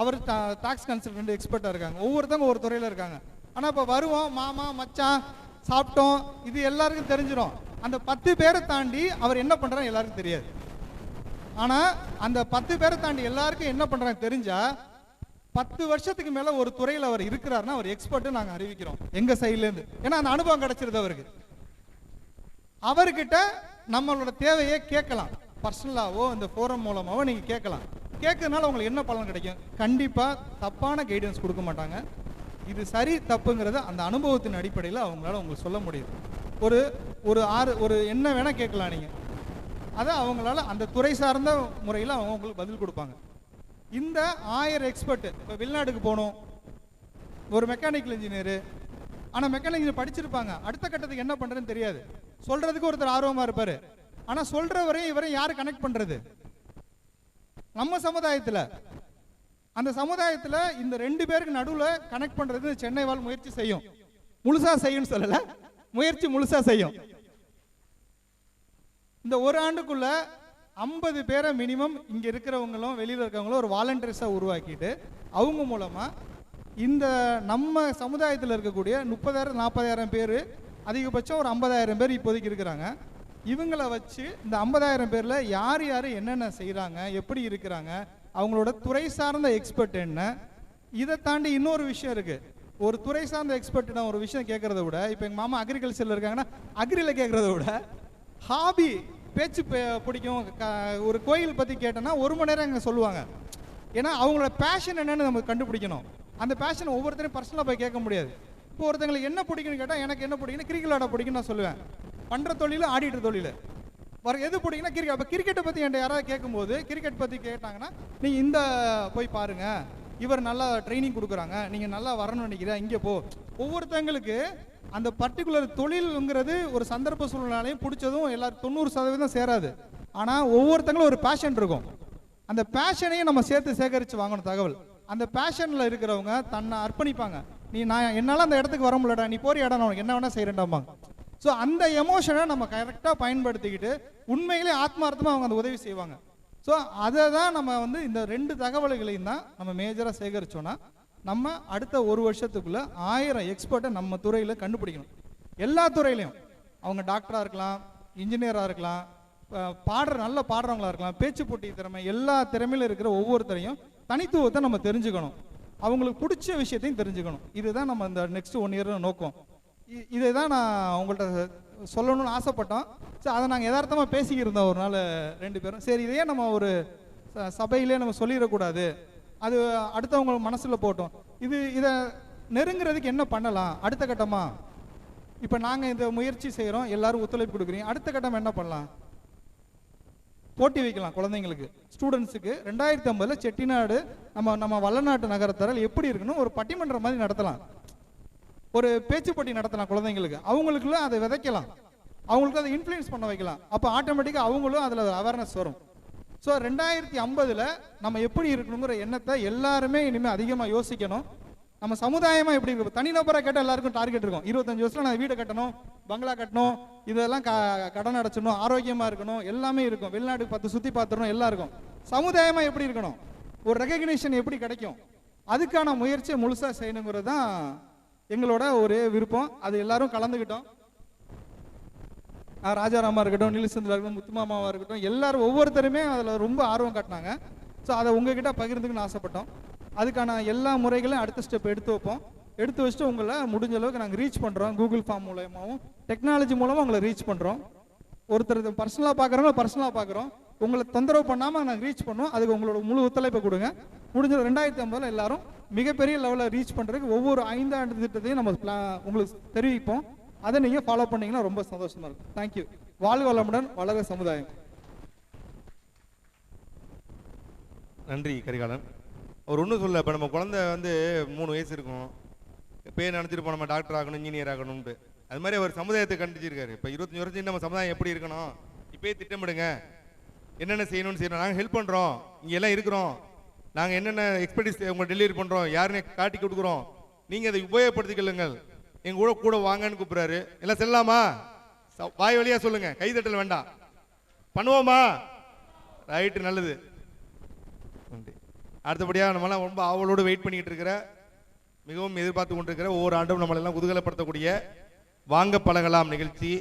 அவர் டாக்ஸ் கன்சல்டன்ட் எக்ஸ்பர்ட்டாக இருக்காங்க. ஒவ்வொருத்தவங்க ஒரு துறையில் இருக்காங்க. ஆனால் இப்போ வருவோம், மாமா மச்சான் சாப்பிட்டோம், இது எல்லாருக்கும் தெரிஞ்சிடும். அந்த 10 பேரை தாண்டி அவர் என்ன பண்ணுறாரு எல்லாருக்கும் தெரியாது. ஆனால் அந்த 10 பேரை தாண்டி எல்லாருக்கும் என்ன பண்ணுறாங்க தெரிஞ்சால், 10 வருஷத்துக்கு மேலே ஒரு துறையில் அவர் இருக்கிறாருன்னா அவர் எக்ஸ்பர்ட்டு நாங்கள் அறிவிக்கிறோம் எங்கள் சைட்லேருந்து. ஏன்னா அந்த அனுபவம் கிடைச்சிருது அவருக்கு. அவர்கிட்ட நம்மளோட தேவையை கேட்கலாம், பர்சனலாவோ இந்த ஃபோரம் மூலமாவோ நீங்கள் கேட்கலாம். கேட்கறதுனால உங்களுக்கு என்ன பலன் கிடைக்கும்? கண்டிப்பாக தப்பான கைடன்ஸ் கொடுக்க மாட்டாங்க. இது சரி தப்புங்கிறத அந்த அனுபவத்தின் அடிப்படையில் அவங்களால உங்களுக்கு சொல்ல முடியும். ஒரு என்ன வேணால் கேட்கலாம் நீங்கள், அதை அவங்களால அந்த துறை சார்ந்த முறையில் அவங்க உங்களுக்கு பதில் கொடுப்பாங்க. இந்த 1000 எக்ஸ்பர்ட்டு இப்போ வெளிநாட்டுக்கு போகணும், ஒரு மெக்கானிக்கல் இன்ஜினியரு, ஆனால் மெக்கானிக் இன்ஜினியர் படிச்சிருப்பாங்க, அடுத்த கட்டத்துக்கு என்ன பண்ணுறதுன்னு தெரியாது. சொல்கிறதுக்கு ஒருத்தர் ஆர்வமாக இருப்பார், ஆனால் சொல்கிறவரையும் இவரையும் யார் கனெக்ட் பண்ணுறது? நம்ம சமுதாயத்தில். அந்த சமுதாயத்தில் இந்த 2 பேருக்கு நடுவில் கனெக்ட் பண்ணுறது சென்னை வாழ் முயற்சி செய்யும். முழுசாக செய்யும்னு சொல்லலை, முயற்சி முழுசாக செய்யும். இந்த ஒரு ஆண்டுக்குள்ள 50 பேரை மினிமம் இங்கே இருக்கிறவங்களும் வெளியில் இருக்கிறவங்களும் ஒரு வாலண்டியர்ஸாக உருவாக்கிட்டு அவங்க மூலமாக இந்த நம்ம சமுதாயத்தில் இருக்கக்கூடிய 30,000-40,000 பேர், அதிகபட்சம் ஒரு 50,000 பேர் இப்போதைக்கு இருக்கிறாங்க. இவங்களை வச்சு இந்த 50,000 பேரில் யார் யார் என்னென்ன செய்கிறாங்க, எப்படி இருக்கிறாங்க, அவங்களோட துறை சார்ந்த எக்ஸ்பர்ட் என்ன. இதை தாண்டி இன்னொரு விஷயம் இருக்குது. ஒரு துறை சார்ந்த எக்ஸ்பர்ட் நான் ஒரு விஷயம் கேட்குறத விட, இப்போ எங்கள் மாமா அக்ரிகல்ச்சரில் இருக்காங்கன்னா அக்ரியில் கேட்குறத விட, ஹாபி பேச்சு பிடிக்கும், ஒரு கோயில் பற்றி கேட்டோன்னா 1 மணி நேரம் இங்கே சொல்லுவாங்க. ஏன்னா அவங்களோட பேஷன் என்னன்னு நம்ம கண்டுபிடிக்கணும். அந்த பேஷன் ஒவ்வொருத்தரையும் பர்சனலாக போய் கேட்க முடியாது. இப்போ ஒருத்தங்களுக்கு என்ன பிடிக்குன்னு கேட்டால், எனக்கு என்ன பிடிக்குன்னு கிரிக்கெட் ஆட பிடிக்குன்னு நான் சொல்லுவேன். பண்ணுற தொழில் ஆடிட்டர் தொழில், வர எது பிடிக்குன்னா கிரிக்கெட். அப்போ கிரிக்கெட்டை பற்றி என்கிட்ட யாராவது கேட்கும்போது, கிரிக்கெட் பற்றி கேட்டாங்கன்னா நீங்கள் இந்த போய் பாருங்கள், இவர் நல்லா ட்ரைனிங் கொடுக்குறாங்க, நீங்கள் நல்லா வரணும்னு நினைக்கிறேன், இங்கே போ. ஒவ்வொருத்தங்களுக்கு அந்த பர்டிகுலர் தொழில்ங்கிறது ஒரு சந்தர்ப்ப சூழ்நிலையும் பிடிச்சதும் எல்லாரும் 90% சேராது. ஆனால் ஒவ்வொருத்தங்களும் ஒரு பேஷன் இருக்கும். அந்த பேஷனையும் நம்ம சேர்த்து சேகரித்து வாங்கணும் தகவல். அந்த பேஷனில் இருக்கிறவங்க தன்னை அர்ப்பணிப்பாங்க. நான் என்னால் அந்த இடத்துக்கு வர முடியலடா, நீ போகிற இடம் நான் என்ன வேணால் செய்கிறேன்டாம்பாங்க. ஸோ அந்த எமோஷனை நம்ம கரெக்டாக பயன்படுத்திக்கிட்டு உண்மையிலே ஆத்மார்த்தமாக அவங்க அந்த உதவி செய்வாங்க. ஸோ அதை தான் நம்ம வந்து இந்த 2 தகவல்களையும் தான் நம்ம மேஜராக சேகரித்தோன்னா, நம்ம அடுத்த 1 வருஷத்துக்குள்ளே 1000 எக்ஸ்பர்ட்டை நம்ம துறையில் கண்டுபிடிக்கணும். எல்லா துறையிலையும். அவங்க டாக்டராக இருக்கலாம், இன்ஜினியராக இருக்கலாம், நல்ல பாடுறவங்களா இருக்கலாம், பேச்சு போட்டி திறமை, எல்லா திறமையில இருக்கிற ஒவ்வொருத்தரையும் தனித்துவத்தை நம்ம தெரிஞ்சுக்கணும். அவங்களுக்கு பிடிச்ச விஷயத்தையும் தெரிஞ்சுக்கணும். இதுதான் நம்ம இந்த நெக்ஸ்ட் 1 இயர் நோக்கம். இதை தான் நான் உங்கள்கிட்ட சொல்லணும்னு ஆசைப்பட்டோம். சரி, அதை நாங்கள் யதார்த்தமாக பேசிக்கிருந்தோம் ஒரு நாள் 2 பேரும். சரி, இதையே நம்ம ஒரு சபையிலே நம்ம சொல்லிடக்கூடாது, அது அடுத்தவங்க மனசில் போட்டோம். இதை நெருங்கிறதுக்கு என்ன பண்ணலாம் அடுத்த கட்டமாக? இப்போ நாங்கள் இந்த முயற்சி செய்கிறோம், எல்லாரும் ஒத்துழைப்பு கொடுக்குறீங்க. அடுத்த கட்டம் என்ன பண்ணலாம்? போட்டி வைக்கலாம் குழந்தைங்களுக்கு, ஸ்டூடெண்ட்ஸுக்கு. 2050 செட்டிநாடு நம்ம வல்லநாட்டு நகரத்தரல் எப்படி இருக்கணும், ஒரு பட்டிமன்றம் மாதிரி நடத்தலாம், ஒரு பேச்சு போட்டி நடத்தலாம் குழந்தைங்களுக்கு. அவங்களுக்குள்ள அதை விதைக்கலாம், அவங்களுக்கு அதை இன்ஃப்ளூயன்ஸ் பண்ண வைக்கலாம். அப்போ ஆட்டோமேட்டிக்காக அவங்களும் அதில் அவேர்னஸ் வரும். ஸோ 2050 நம்ம எப்படி இருக்கணுங்கிற எண்ணத்தை எல்லாருமே இனிமேல் அதிகமாக யோசிக்கணும். நம்ம சமுதாயமாக எப்படி இருக்கும்? தனிநபராக கேட்டால் எல்லாருக்கும் டார்கெட் இருக்கும். 25 வருஷத்தில் நான் வீடு கட்டணும், பங்களா கட்டணும், இதெல்லாம் கடன் அடைச்சிடணும், ஆரோக்கியமாக இருக்கணும், எல்லாமே இருக்கும். வெளிநாட்டுக்கு 10 சுற்றி பார்த்துடணும், எல்லாம் இருக்கும். சமுதாயமாக எப்படி இருக்கணும், ஒரு ரெகக்னிஷன் எப்படி கிடைக்கும், அதுக்கான முயற்சியை முழுசாக செய்யணுங்கிறது தான் எங்களோட ஒரு விருப்பம். அது எல்லாரும் கலந்துக்கிட்டோம். ராஜாராமா இருக்கட்டும், நீலச்சந்திரா இருக்கட்டும், முத்துமாமாவாக இருக்கட்டும், எல்லாரும் ஒவ்வொருத்தருமே அதில் ரொம்ப ஆர்வம் காட்டினாங்க. ஸோ அதை உங்ககிட்ட பகிர்ந்துக்குன்னு ஆசைப்பட்டோம். அதுக்கான எல்லா முறைகளையும் அடுத்த ஸ்டெப் எடுத்து வைப்போம். எடுத்து வச்சுட்டு உங்களை முடிஞ்ச அளவுக்கு நாங்கள் ரீச் பண்ணுறோம். கூகுள் ஃபார்ம் மூலமாகவும் டெக்னாலஜி மூலமாக உங்களை ரீச் பண்ணுறோம். ஒருத்தர் பர்சனலாக பார்க்குறவங்க பர்சனலாக பார்க்குறோம். உங்களை தொந்தரவு பண்ணாமல் நாங்கள் ரீச் பண்ணுவோம். அதுக்கு உங்களோட முழு ஒத்துழைப்பை கொடுங்க. முடிஞ்ச 2050 எல்லாரும் மிகப்பெரிய லெவலில் ரீச் பண்ணுறதுக்கு ஒவ்வொரு 5 ஆண்டு திட்டத்தையும் நம்ம உங்களுக்கு தெரிவிப்போம். அதை நீங்கள் ஃபாலோ பண்ணீங்கன்னா ரொம்ப சந்தோஷமாக இருக்கும். தேங்க்யூ. வாழ்க வளமுடன், வளர சமுதாயம். நன்றி கரிகாலன். அவர் ஒன்றும் சொல்ல. இப்போ நம்ம குழந்தை வந்து 3 வயசு இருக்கும், இப்போயே நினச்சிருப்போம் நம்ம டாக்டர் ஆகணும், இன்ஜினியர் ஆகணும்ட்டு. அது மாதிரி அவர் சமுதாயத்தை கண்டிச்சிருக்காரு. இப்போ 25 வருஷம் நம்ம சமுதாயம் எப்படி இருக்கணும், இப்போயே திட்டமிடுங்க, என்னென்ன செய்யணும்னு செய்யணும். நாங்கள் ஹெல்ப் பண்ணுறோம், இங்கே எல்லாம் இருக்கிறோம், நாங்கள் என்னென்ன எக்ஸ்பர்டிஸ் உங்களை டெலிவரி பண்ணுறோம், யாருன்னு காட்டி கொடுக்குறோம், நீங்கள் அதை உபயோகப்படுத்திக்கொள்ளுங்கள், எங்கள் கூட வாங்கன்னு கூப்பிட்றாரு. எல்லாம் செல்லலாமா? வாய் வழியாக சொல்லுங்கள், கைதட்டல் வேண்டாம். பண்ணுவோமா? ரைட்டு, நல்லது. நன்றி. அடுத்தபடியாக நம்மளாம் ரொம்ப ஆவலோடு வெயிட் பண்ணிக்கிட்டு இருக்கிற, மிகவும் எதிர்பார்த்து கொண்டிருக்கிற, ஒவ்வொரு ஆண்டும் நம்மளெல்லாம் குதூகலப்படுத்தக்கூடிய வாங்க பழகலாம் நிகழ்ச்சி.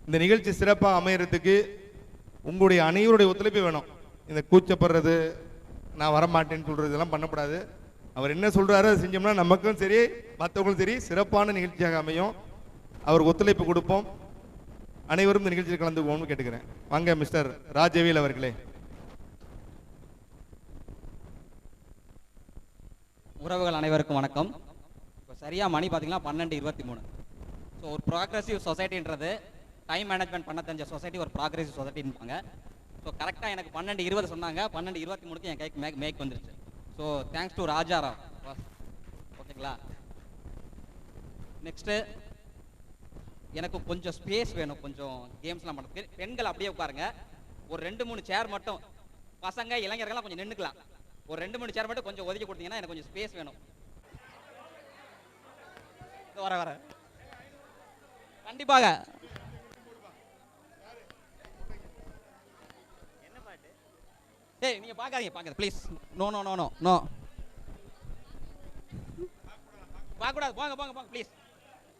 இந்த நிகழ்ச்சி சிறப்பாக அமையறதுக்கு உங்களுடைய அனைவருடைய ஒத்துழைப்பு வேணும். இந்த கூச்சப்படுறது, நான் வரமாட்டேன்னு சொல்கிறது இதெல்லாம் பண்ணக்கூடாது. அவர் என்ன சொல்கிறாரோ அதை செஞ்சோம்னா நமக்கும் சரி மற்றவங்களும் சரி சிறப்பான நிகழ்ச்சியாக அமையும். அவருக்கு ஒத்துழைப்பு கொடுப்போம். அனைவரும் இந்த நிகழ்ச்சியில் கலந்துக்குவோம்னு கேட்டுக்கிறேன். வாங்க மிஸ்டர் ராஜவேல் அவர்களே. உறவுகள் அனைவருக்கும் வணக்கம். இப்போ சரியாக மணி பார்த்தீங்கன்னா 12:23. ஸோ ஒரு ப்ராக்ரெசிவ் சொசைட்டின்றது டைம் மேனேஜ்மெண்ட் பண்ண தெரிஞ்ச சொசைட்டி ஒரு ப்ராக்ரெசிவ் சொசைட்டின்பாங்க. ஸோ கரெக்டாக எனக்கு 12:20 சொன்னாங்க, 12:23 என் கைக்கு மேக் வந்துருச்சு. So thanks to Raja Rao. ஓகேங்களா? நெக்ஸ்ட்டு எனக்கு கொஞ்சம் ஸ்பேஸ் வேணும், கொஞ்சம் கேம்ஸ்லாம் பண்ணுறதுக்கு. பெண்கள் அப்படியே உட்காருங்க. ஒரு 2-3 சேர் மட்டும், பசங்க இளைஞர்கள்லாம் கொஞ்சம் நின்றுக்கலாம். ஒரு 2-3 சேர் மட்டும் கொஞ்சம் ஒதுக்கி கொடுத்தீங்கன்னா எனக்கு கொஞ்சம் ஸ்பேஸ் வேணும். வர கண்டிப்பாக. ஏய் நீங்க பாக்காதீங்க please. No no no no no பார்க்க கூடாது. போங்க ப்ளீஸ்.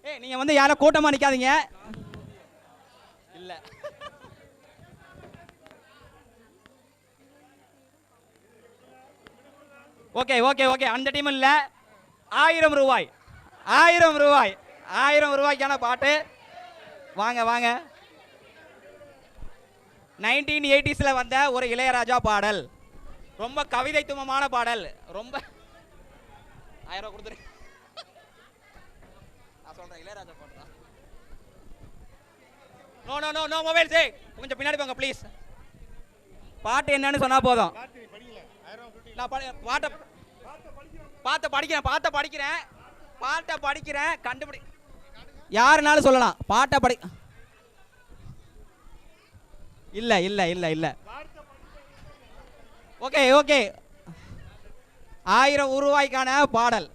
ஏய் நீங்க வந்து யாரும் கூட்டமா நிக்காதீங்க. இல்ல ஓகே ஓகே ஓகே. அந்த டீம் இல்ல. 1000 ரூபாய் 1000 ரூபாய் 1000 ரூபாய்க்கான பாட்டு. வாங்க வாங்க. 1980s வந்த ஒரு இளையராஜா பாடல், ரொம்ப கவிதை துமமான பாடல். ரொம்ப 1000 ரூபாய் கொடுத்துரு. நான் சொல்றேன் இளையராஜா பாட்டு தான். No no no no mobile சே. கொஞ்சம் பின்னாடி போங்க ப்ளீஸ். பாட்டு என்னன்னு சொன்னா போதும். நான் பாட்டை படிக்கிறேன் கண்டுபிடி. யாருனாலும் சொல்லலாம். பாட்டை படி. இல்ல இல்ல இல்ல இல்ல. Okay okay. 1000 ரூபாய்க்கான பாடல்.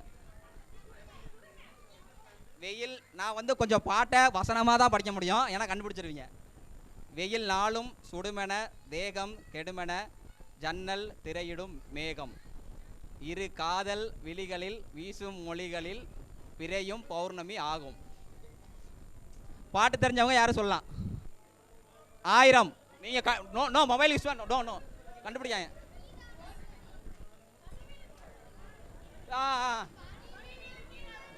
வெயில். நான் வந்து கொஞ்சம் பாட்டை வசனமாக தான் படிக்க முடியும், ஏன்னா கண்டுபிடிச்சிருவீங்க. வெயில் நாளும் சுடுமென தேகம் கெடுமென ஜன்னல் திரையிடும் மேகம், இரு காதல் விழிகளில் வீசும் மொழிகளில் பிறையும் பௌர்ணமி ஆகும். பாட்டு தெரிஞ்சவங்க யாரும் சொல்லலாம். 1000. நீங்க நோ நோ மொபைல் யூஸ் பண்ண. நோ நோ கண்டுபிடிக்காங்க.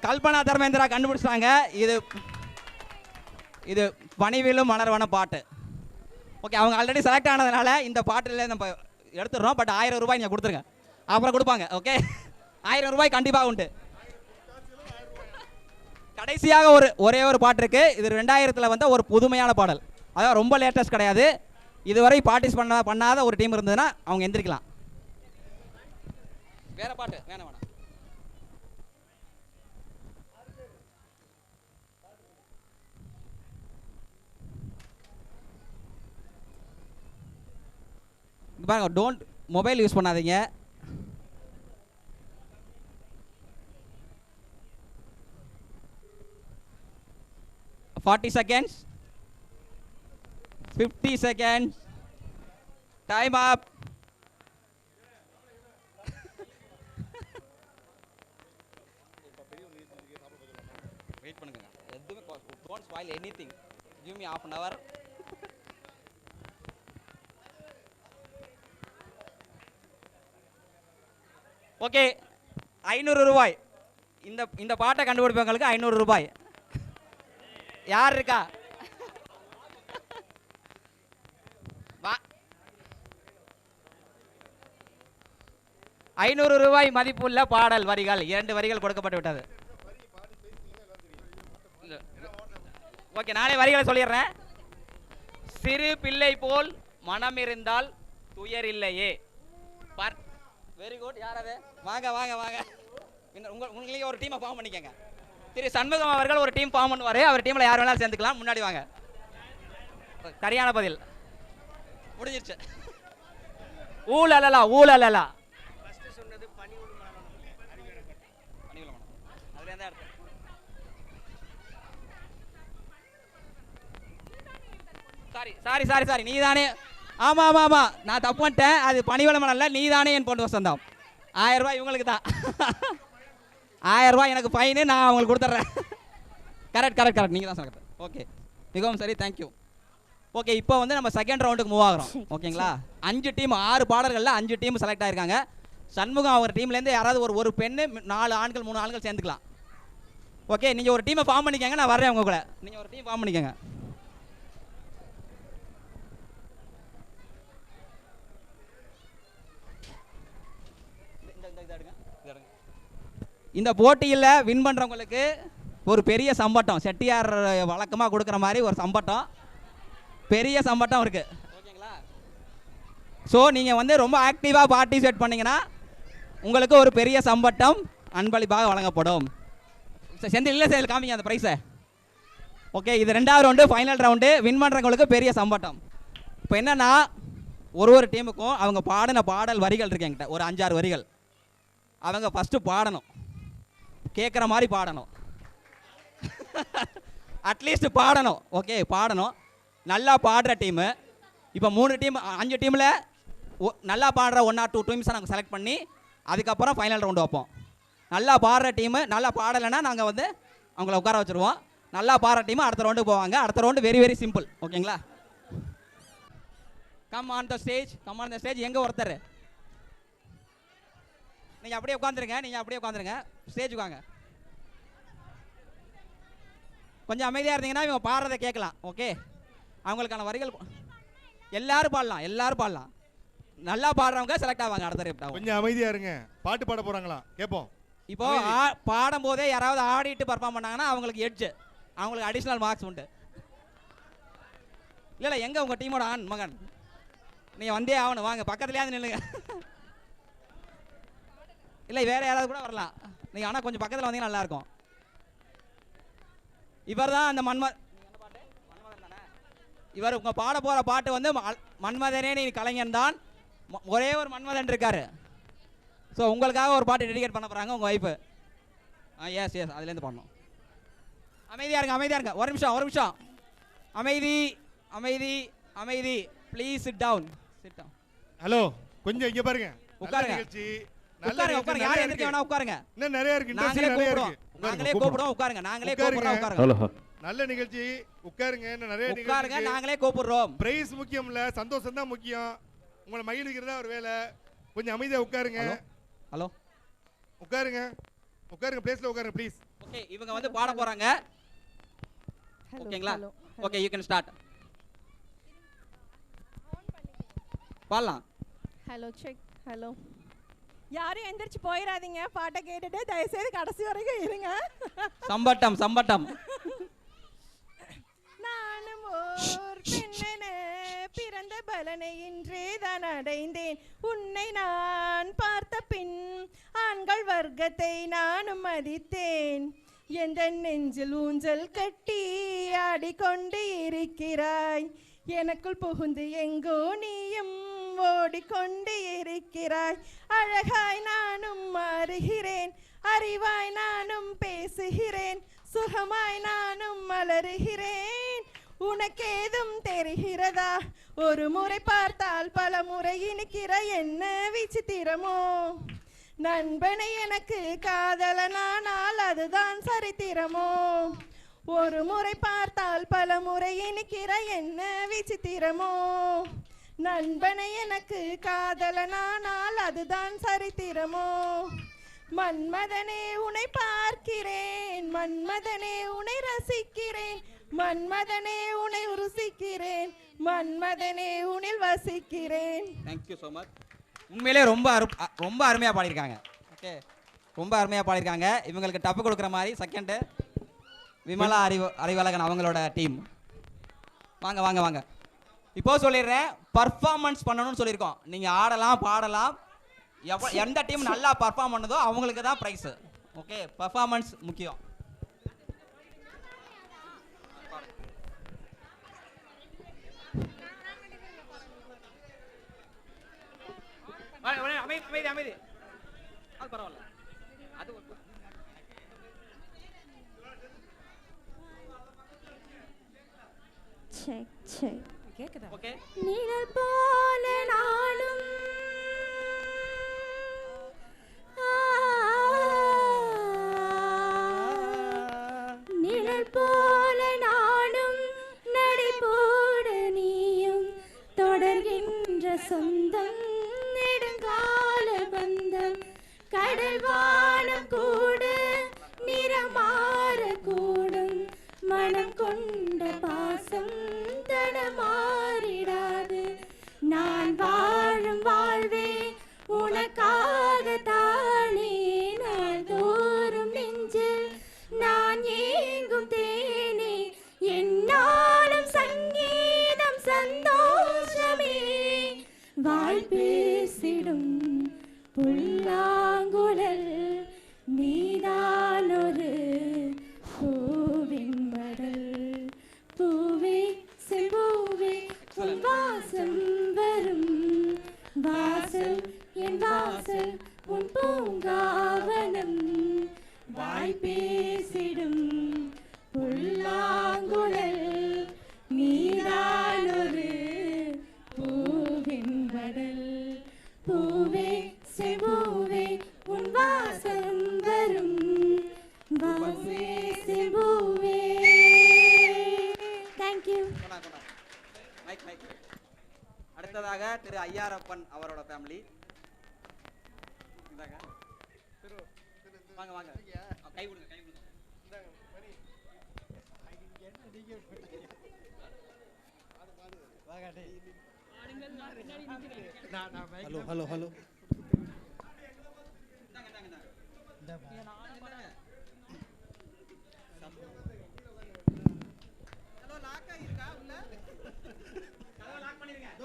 கல்பனா தர்மேந்திரா கண்டுபிடிச்சாங்க. இது பணிவிலும் மலர்வன பாட்டு. ஓகே, அவங்க ஆல்ரெடி செலக்ட் ஆனதுனால இந்த பாட்டில் நம்ம எடுத்துடுறோம். பட் 1000 ரூபாய் நீங்கள் கொடுத்துருங்க, அப்புறம் கொடுப்பாங்க. ஓகே, 1000 ரூபாய் கண்டிப்பாக உண்டு. கடைசியாக ஒரே ஒரு பாட்டு இருக்கு. இது 2000 வந்த ஒரு புதுமையான பாடல். அதாவது ரொம்ப லேட்டஸ்ட் கிடையாது. இதுவரை பார்ட்டிசிபேட் பண்ணாத ஒரு டீம் இருந்ததுன்னா அவங்க எந்திரிக்கலாம். வேற பாட்டு வேணாம். பாருங்க, டோன்ட் மொபைல் யூஸ் பண்ணாதீங்க. seconds, 50 seconds, time up. Wait பண்ணுங்க, எதுவுமே don't spoil anything, give me half an hour. Okay, 500 ரூபாய். இந்த பாட்டை கண்டுபிடிப்பவங்களுக்கு 500 ரூபாய். யார் இருக்கா? வா. 500 ரூபாய் மதிப்புள்ள பாடல் வரிகள் 2 வரிகள் கொடுக்கப்பட்டு விட்டது. ஓகே, நானே வரிகளை சொல்லிடுறேன். சிறு பிள்ளை போல் மனம் இருந்தால் துயர் இல்லையே. Very good. யார் அது? வாங்க வாங்க வாங்க. உங்களே ஒரு டீமை ஃபார்ம் பண்ணிக்கங்க. திரு சண்முகம் அவர்கள் ஒரு டீம் ஃபார்ம் பண்ணுவார். அவர் டீமில் யார் வேணாலும் சேர்ந்துக்கலாம். முன்னாடி வாங்க. சரியான பதில் முடிஞ்சிருச்சு. ஊழலலா ஊழலலா. சாரி சாரி சாரி, நீ தானே. ஆமாம் ஆமாம் ஆமாம், நான் தப்பு பண்ணிட்டேன். அது பனிவளமன் அல்ல, நீ தானே என் பொண்ணு வசந்தம். 1000 ரூபாய் இவங்களுக்கு தான். 1000 ரூபாய் எனக்கு ஃபைனு, நான் அவங்களுக்கு கொடுத்துட்றேன். கரெக்ட் கரெக்ட் கரெக்ட், நீங்கள் தான் சொல்லுங்கள். ஓகே, மிகவும் சரி, தேங்க்யூ. ஓகே, இப்போ வந்து நம்ம செகண்ட் ரவுண்டுக்கு மூவ் ஆகிறோம். ஓகேங்களா? 5 டீம், 6 பாடல்களில் 5 டீம் செலக்ட் ஆகிருக்காங்க. சண்முகம் அவர் டீம்லேருந்து யாராவது ஒரு பெண்ணு, 4 ஆண்கள் 3 ஆண்கள் சேர்ந்துக்கலாம். ஓகே, நீங்கள் ஒரு டீமை ஃபார்ம் பண்ணிக்கங்க, நான் வர்றேன் உங்க கூட. நீங்கள் ஒரு டீம் ஃபார்ம் பண்ணிக்கங்க. இந்த போட்டியில் வின் பண்ணுறவங்களுக்கு ஒரு பெரிய சம்பட்டம், செட்டியார் வழக்கமாக கொடுக்குற மாதிரி ஒரு சம்பட்டம், பெரிய சம்பட்டம் இருக்குது. ஓகேங்களா? ஸோ நீங்கள் வந்து ரொம்ப ஆக்டிவாக பார்ட்டிசிபேட் பண்ணிங்கன்னா உங்களுக்கு ஒரு பெரிய சம்பட்டம் அன்பளிப்பாக வழங்கப்படும். செந்தில் இல்லை செயல் காமிங்க அந்த ப்ரைஸை. ஓகே, இது 2வது ரவுண்டு, ஃபைனல் ரவுண்டு. வின் பண்ணுறவங்களுக்கு பெரிய சம்பட்டம். இப்போ என்னென்னா, ஒரு டீமுக்கும் அவங்க பாடின பாடல் வரிகள் இருக்கு என்கிட்ட, ஒரு 5-6 வரிகள். அவங்க ஃபஸ்ட்டு பாடணும், கேட்குற மாதிரி பாடணும், அட்லீஸ்ட் பாடணும். ஓகே, பாடணும். நல்லா பாடுற டீமு, இப்போ 3 டீம் 5 டீமில் நல்லா பாடுற 1 or 2 டீம்ஸை நாங்கள் செலக்ட் பண்ணி அதுக்கப்புறம் ஃபைனல் ரவுண்டு வைப்போம். நல்லா பாடுற டீமு நல்லா பாடலைன்னா நாங்கள் வந்து அவங்கள உட்கார வச்சுருவோம். நல்லா பாடுற டீமு அடுத்த ரவுண்டுக்கு போவாங்க. அடுத்த ரவுண்டு வெரி வெரி சிம்பிள். ஓகேங்களா? Come on the stage, come on the stage. எங்கே ஒருத்தர்? நீங்கள் அப்படியே உட்காந்துருங்க, ஸ்டேஜுக்கு வாங்க. கொஞ்சம் அமைதியாக இருந்தீங்கன்னா இவங்க பாடுறதை கேட்கலாம். ஓகே, அவங்களுக்கான வரிகள் எல்லாரும் பாடலாம். நல்லா பாடுறவங்க செலக்ட் ஆவாங்க. அடுத்த ரவுண்ட் கொஞ்சம் அமைதியாக இருங்க, பாட்டு பாட போகிறாங்களா கேட்போம். இப்போ பாடும்போதே யாராவது ஆடிட்டு பர்ஃபார்ம் பண்ணாங்கன்னா அவங்களுக்கு எட்ஜ், அவங்களுக்கு அடிஷ்னல் மார்க்ஸ் உண்டு. இல்லை எங்கே உங்கள் டீமோட ஆண் மகன்? நீங்கள் வந்தே ஆகணும், வாங்க பக்கத்துலேயாவது நில்லுங்க. இல்லை வேற யாராவது கூட வரலாம் நீங்கள், ஆனால் கொஞ்சம் பக்கத்தில் வந்தீங்கன்னா நல்லாயிருக்கும். இவர் தான் அந்த மன்மதன் தானே? இவர் உங்கள் பாட போகிற பாட்டு வந்து மன்மதனே நீ கலைஞன் தான். ஒரே ஒரு மன்மதன் இருக்காரு. ஸோ உங்களுக்காக ஒரு பாட்டு டெடிகேட் பண்ண போகிறாங்க உங்கள் ஒய்ஃபு. எஸ் அதுலேருந்து பண்ணணும். அமைதியாக இருங்க. ஒரு நிமிஷம். அமைதி. Please sit down. ஹலோ, கொஞ்சம் இங்கே பாருங்க. உட்காருங்க. யார் எந்திரிக்க வேணா உட்காருங்க. இன்னும் நிறைய இருக்கு. நாங்களே கூப்பிடுவோம். உட்காருங்க. நல்ல நிகழ்ச்சி, உட்காருங்க. இன்னும் நிறைய உட்காருங்க, நாங்களே கூப்பிடுறோம். பிரைஸ் முக்கியம் இல்ல, சந்தோஷம் தான் முக்கியம். உங்களை மகிழ்விக்கிறதா ஒரு வேலை. கொஞ்சம் அமைதியா உட்காருங்க. ஹலோ, உட்காருங்க பிளேஸ்ல உட்காருங்க ப்ளீஸ். ஓகே, இவங்க வந்து பாட போறாங்க. ஓகேங்களா? Okay, you can start. பாடலாம். Hello check. ஹலோ, யாரும் எந்திரிச்சு போயிடாதீங்க. பாட்டை கேட்டுட்டு தயவுசெய்து கடைசி வரைக்கும் இருங்க. சம்பட்டம். நானும் ஓர் பெண்ணென பிறந்த பலனை இன்றே தான் அடைந்தேன். உன்னை நான் பார்த்த பின் ஆண்கள் வர்க்கத்தை நானும் மதித்தேன். எந்த நெஞ்சில் ஊஞ்சல் கட்டி ஆடிக்கொண்டு இருக்கிறாய். எனக்குள் புகுந்து எங்கோ நீயும் ஓடிக்கொண்டு இருக்கிறாய். அழகாய் நானும் மாறுகிறேன், அறிவாய் நானும் பேசுகிறேன், சுகமாய் நானும் மலருகிறேன். உனக்கேதும் தெரிகிறதா? ஒரு முறை பார்த்தால் பல முறை இனிக்கிற என்ன விசித்திரமோ. நண்பனை எனக்கு காதலனானால் அதுதான் சரித்திரமோ. ஒரு முறை பார்த்தால் பல முறை இனிக்கிற என்ன விசித்திரமோ. நண்பனை எனக்கு காதலனானால் அதுதான் சரித்திரமோ. மன்மதனே உன்னை பார்க்கிறேன், மன்மதனே உன்னை ரசிக்கிறேன், மன்மதனே உன்னை ருசிக்கிறேன், மன்மதனே உன்னில் வசிக்கிறேன். Thank you so much. உண்மையிலே ரொம்ப அருமையாக பாடியிருக்காங்க. ஓகே, ரொம்ப அருமையாக பாடியிருக்காங்க. இவங்களுக்கு டப்பு கொடுக்குற மாதிரி செகண்டு விமலா அறிவழகன் அவங்களோட டீம். வாங்க வாங்க வாங்க. இப்போ சொல்லிடுறேன், பர்ஃபார்மன்ஸ் பண்ணணும்னு சொல்லியிருக்கோம். நீங்கள் ஆடலாம் பாடலாம், எந்த டீம் நல்லா பர்ஃபார்ம் பண்ணுதோ அவங்களுக்கு தான் ப்ரைஸு. ஓகே, பர்ஃபார்மன்ஸ் முக்கியம். அமைதி அமைதி, அது பரவாயில்ல. அது கேக்குதா? ஓகே. நிழல் போல நாளும் நிழல் போல நானும் நடைபோட நீயும் தொடர்கின்ற சொந்தம் நெடுங்கால பந்தம் கடல் வானம் கூட நிறமாற கூடும் மனம் கொண்ட பாசம் தடமாறிடாது நான் வாழும் வாழ்வே உனக்காக தானே நாள்தோறும் நெஞ்சில் நான் ஏங்கும் தேனே என்னாலும் சங்கீதம் சந்தோஷமே வாழ் பேசிடும் புல்லாங்குழல் நீதான் ஒரு பூவின் மடல் பூவே செம்பூவே உன் வாசம் வரும் வாசல் என் வாசல் உன் பூங்காவனம் வாய் பேசிடும் புல்லாங்குழல் நீதான் ஒரு பூவின் மடல் பூவே செம்பூவே உன் வாசம் வரும் வாசே செம்பூவே. தேங்க்யூ. அடுத்ததாக திரு ஐயாரப்பன் அவரோட ஃபேமிலி. வாங்க வாங்க, கை கொடுங்க கை கொடுங்க. Hello hello hello.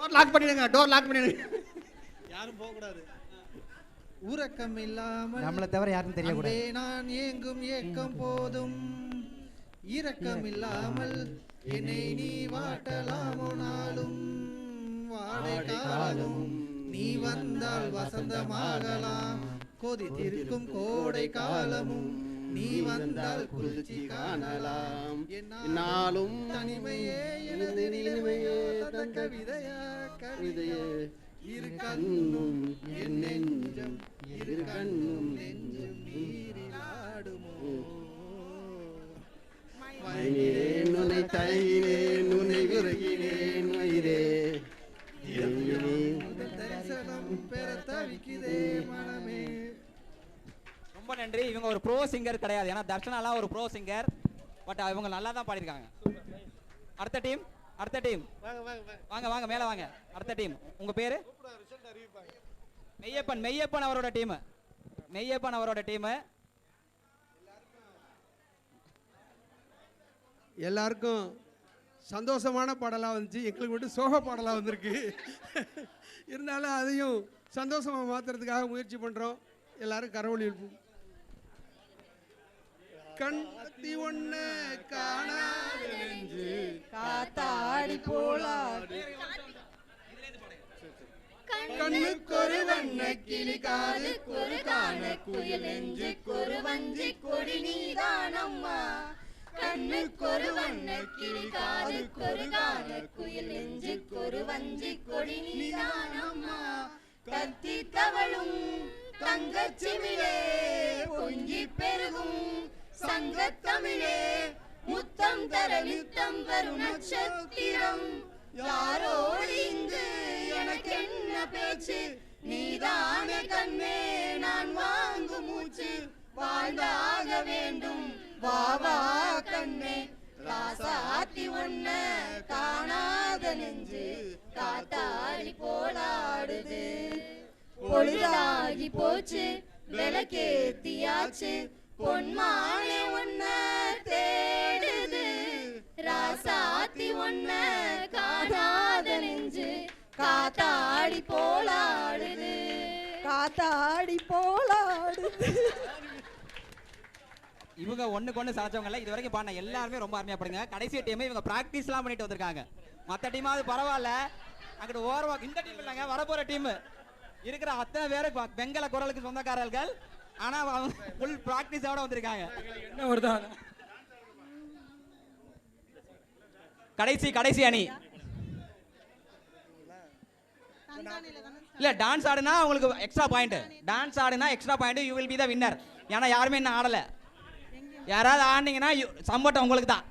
Door lock பண்ணிடுங்க. யாரும் போக கூடாது. உறக்கம் இல்லாமல் நம்மளை தவிர யாரும் தெரியக்கூடாது. நான் ஏங்கும் ஏக்கம் போதும் இரக்கம் இல்லாமல் என்னை நீ வாட்டலாமோ நாளும் வாடை காலம் நீ வந்தால் வசந்தமாகலாம் கொதித்திருக்கும் கோடை காலமும் நீ வந்தால் குளிர்ச்சி காணலாம் என்னாலும் தனிமையே எனது நிலைமையே தன் கவிதையா கவிதையே இரு கண்ணும் என் நெஞ்சம் இரு கண்ணும் நெஞ்சம் நீரில் ஆடுமோ மயங்கினேன் உன்னை தயங்கினேன் உன்னை விருகினேன் உயிரே தரிசனம் பெற தவிக்குதே மனமே. ரொம்ப நன்றி. இவங்க ஒரு ப்ரோ சிங்கர் கிடையாது, ஏன்னா தர்ஷனாலாம் ஒரு ப்ரோ சிங்கர், பட் இவங்க நல்லா தான் பாடியிருக்காங்க. அடுத்த டீம் வாங்க வாங்க மேலே வாங்க. அடுத்த டீம் உங்க பேரு? மெய்யப்பன் அவரோட டீம். எல்லாருக்கும் சந்தோஷமான பாடலாக வந்துச்சு, எங்களுக்கு மட்டும் சோக பாடலாக வந்திருக்கு. இருந்தாலும் அதையும் சந்தோஷமாக மாற்றுறதுக்காக முயற்சி பண்ணுறோம். எல்லாரும் கரவொலி இருப்போம். கண்தி ஒன்ன காணாத நெஞ்சு காத்தாடி போலாடு கண்ணுக்கொரு வண்ண கிளி காதுக்கொரு காண குயில் நெஞ்சுக்கொரு வஞ்சி கொடி நீதானம்மா கண்ணுக்கொரு வண்ண கிளி காதுக்கொரு காண குயில் நெஞ்சுக்கொரு வஞ்சி கொடி நீதானம்மா கத்தி தவளும் தங்கச்சிமிழே பொங்கி பெருகும் சங்கத்தமிழே முத்தம் தர நித்தம் வரும் நட்சத்திரம் யாரோடு இங்கு எனக்கு என்ன பேச்சு நீதானே கண்ணே நான் வாங்கும் மூச்சு வாழ்ந்தாக வேண்டும் வா வா கண்ணே ராசாத்தி ஒன்ன காணாத நெஞ்சு காத்தாடி போலாடுது பொழுதாகி போச்சு விளக்கேத்தியாச்சு பொன்மானே உன்ன தேடுது ராசாத்தி உன்ன காணாத நெஞ்சு காத்தாடி போலாடுது காத்தாடி போலாடுது. இவங்க ஒண்ணுக்கு ஒன்று சாச்சவங்கல்ல, இது வரைக்கும் பாடின எல்லாருமே ரொம்ப அருமையா பாடுங்க. கடைசி டீம் இவங்க பிராக்டிஸ்லாம் பண்ணிட்டு வந்திருக்காங்க. மற்ற டீமாவது பரவாயில்ல, அங்கிட்டு ஓரமா இந்த டீம் இல்லைங்க, வரப்போற டீம் இருக்கிற அத்தனை பேரு வெங்கல குரலுக்கு சொந்தக்காரர்கள். ஆனா அவங்க ஃபுல் பிராக்டிஸோட வந்திருக்காங்க. என்ன வருதா கடைசி அணி இல்ல டான்ஸ் ஆடுனா உங்களுக்கு எக்ஸ்ட்ரா பாயிண்ட். டான்ஸ் ஆடுனா extra point. You will be the winner. ஏன்னா யாருமே இன்னும் ஆடல. யாராவது ஆடினீங்கன்னா சம்பட்டம் உங்களுக்கு தான்.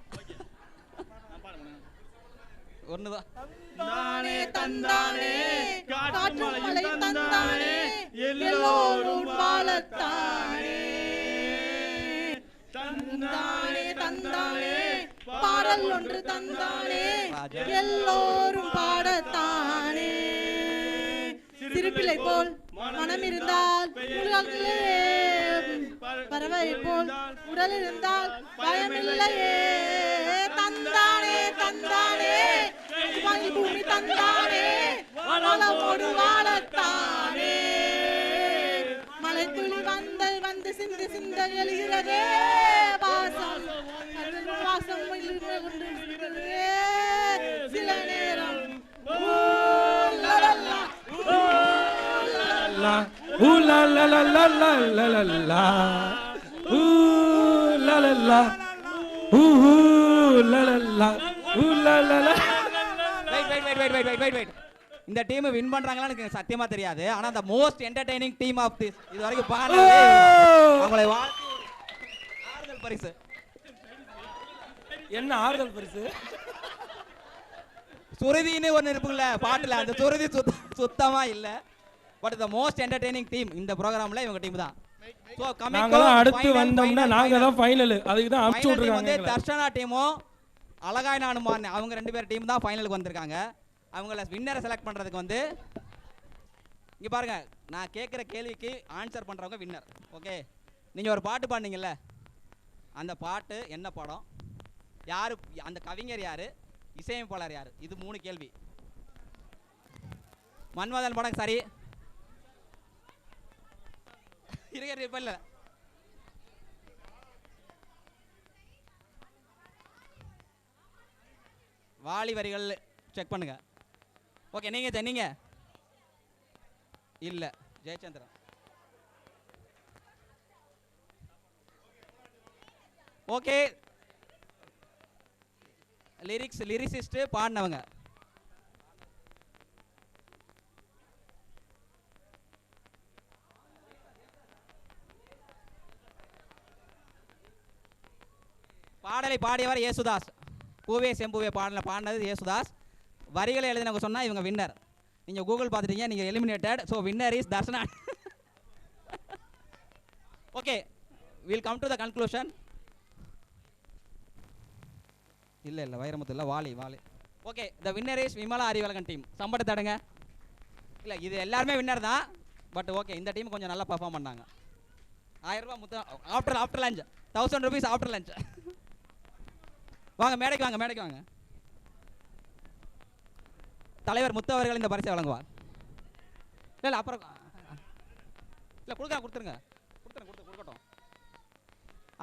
ஒண்ணுதான். தந்தானே தந்தானே காற்று மழை தந்தானே எல்லோரும் வாழத்தானே தந்தானே தந்தானே பாடல் ஒன்று தந்தானே எல்லோரும் பாடத்தானே திருப்பிலை போல் மனம் இருந்தால் பறவை போல் உடல் இருந்தால் பயமில்லையே தந்தானே தந்தானே பூமி தந்தானே வளமோடு வாழத்தானே மலை துளி வந்து சிந்து சிந்த எழுகிறதே வாசம் வாசம் சில நேரம் இந்த டீம் வின் பண்றாங்களா எனக்கு சத்தியமா தெரியாது. ஆனா the most entertaining team of this இது வரைக்கும் பாடுறது அவங்களை வாழ்த்தி ஆறுதல் பரிசு. என்ன ஆறுதல் பரிசு? சுருதின்னு ஒன்று இருக்குல்ல பாட்டுல, அந்த சுருதி சுத்தமா இல்ல. But the most entertaining team இந்த ப்ரோகிராம்ல இவங்க டீம் தான். சோ நாங்கலாம் அடுத்து வந்தோம்னா நாங்க தான் ஃபைனல். அதுக்கு தான் அப்சூட் இருக்காங்க. தர்ஷனா டீமும் அழகாய் நானுமான் அவங்க ரெண்டு பேர் டீம் தான் ஃபைனலுக்கு வந்திருக்காங்க. அவங்கள வின்னரை செலக்ட் பண்றதுக்கு வந்து இங்க பாருங்க, நான் கேட்குற கேள்விக்கு ஆன்சர் பண்றவங்க வின்னர். ஓகே, நீங்க ஒரு பாட்டு பாடுனீங்கல்ல, அந்த பாட்டு என்ன படம், யாரு அந்த கவிஞர், யாரு இசையமைப்பாளர் யாரு, இது 3 கேள்வி. மன்மதன் படம் சரி இருக்க இல்ல. வாலி வரிகள் செக் பண்ணுங்க. ஓகே, நீங்க இல்ல ஜெயச்சந்திரன். ஓகே, லிரிசிஸ்ட் பாடினவங்க பாடலை பாடியவர் யேசுதாஸ். பூவே செம்பூவே பாடினது யேசுதாஸ். வரிகளை எழுதினவங்க சொன்னா இவங்க வின்னர். நீங்க கூகுள் பார்த்துட்டீங்க, நீங்க eliminated. So winner is Darshana. Okay, will come to the conclusion. இல்ல வைரமுத்து இல்ல, Vaali. Okay, the winner is Vimala Arivazhagan team. சம்பளத்தை தடுங்க. இல்ல இது எல்லாருமே வின்னர் தான். பட் ஓகே, இந்த டீம் கொஞ்சம் நல்லா பர்ஃபார்ம் பண்ணாங்க. 1000 ரூபாய் முத்த after lunch 1000 rupees after lunch. வாங்க மேடைக்கு வாங்க. தலைவர் முத்து அவர்கள் இந்த பரிசை வழங்குவார். இல்லை அப்புறம் இல்லை கொடுத்துருங்க.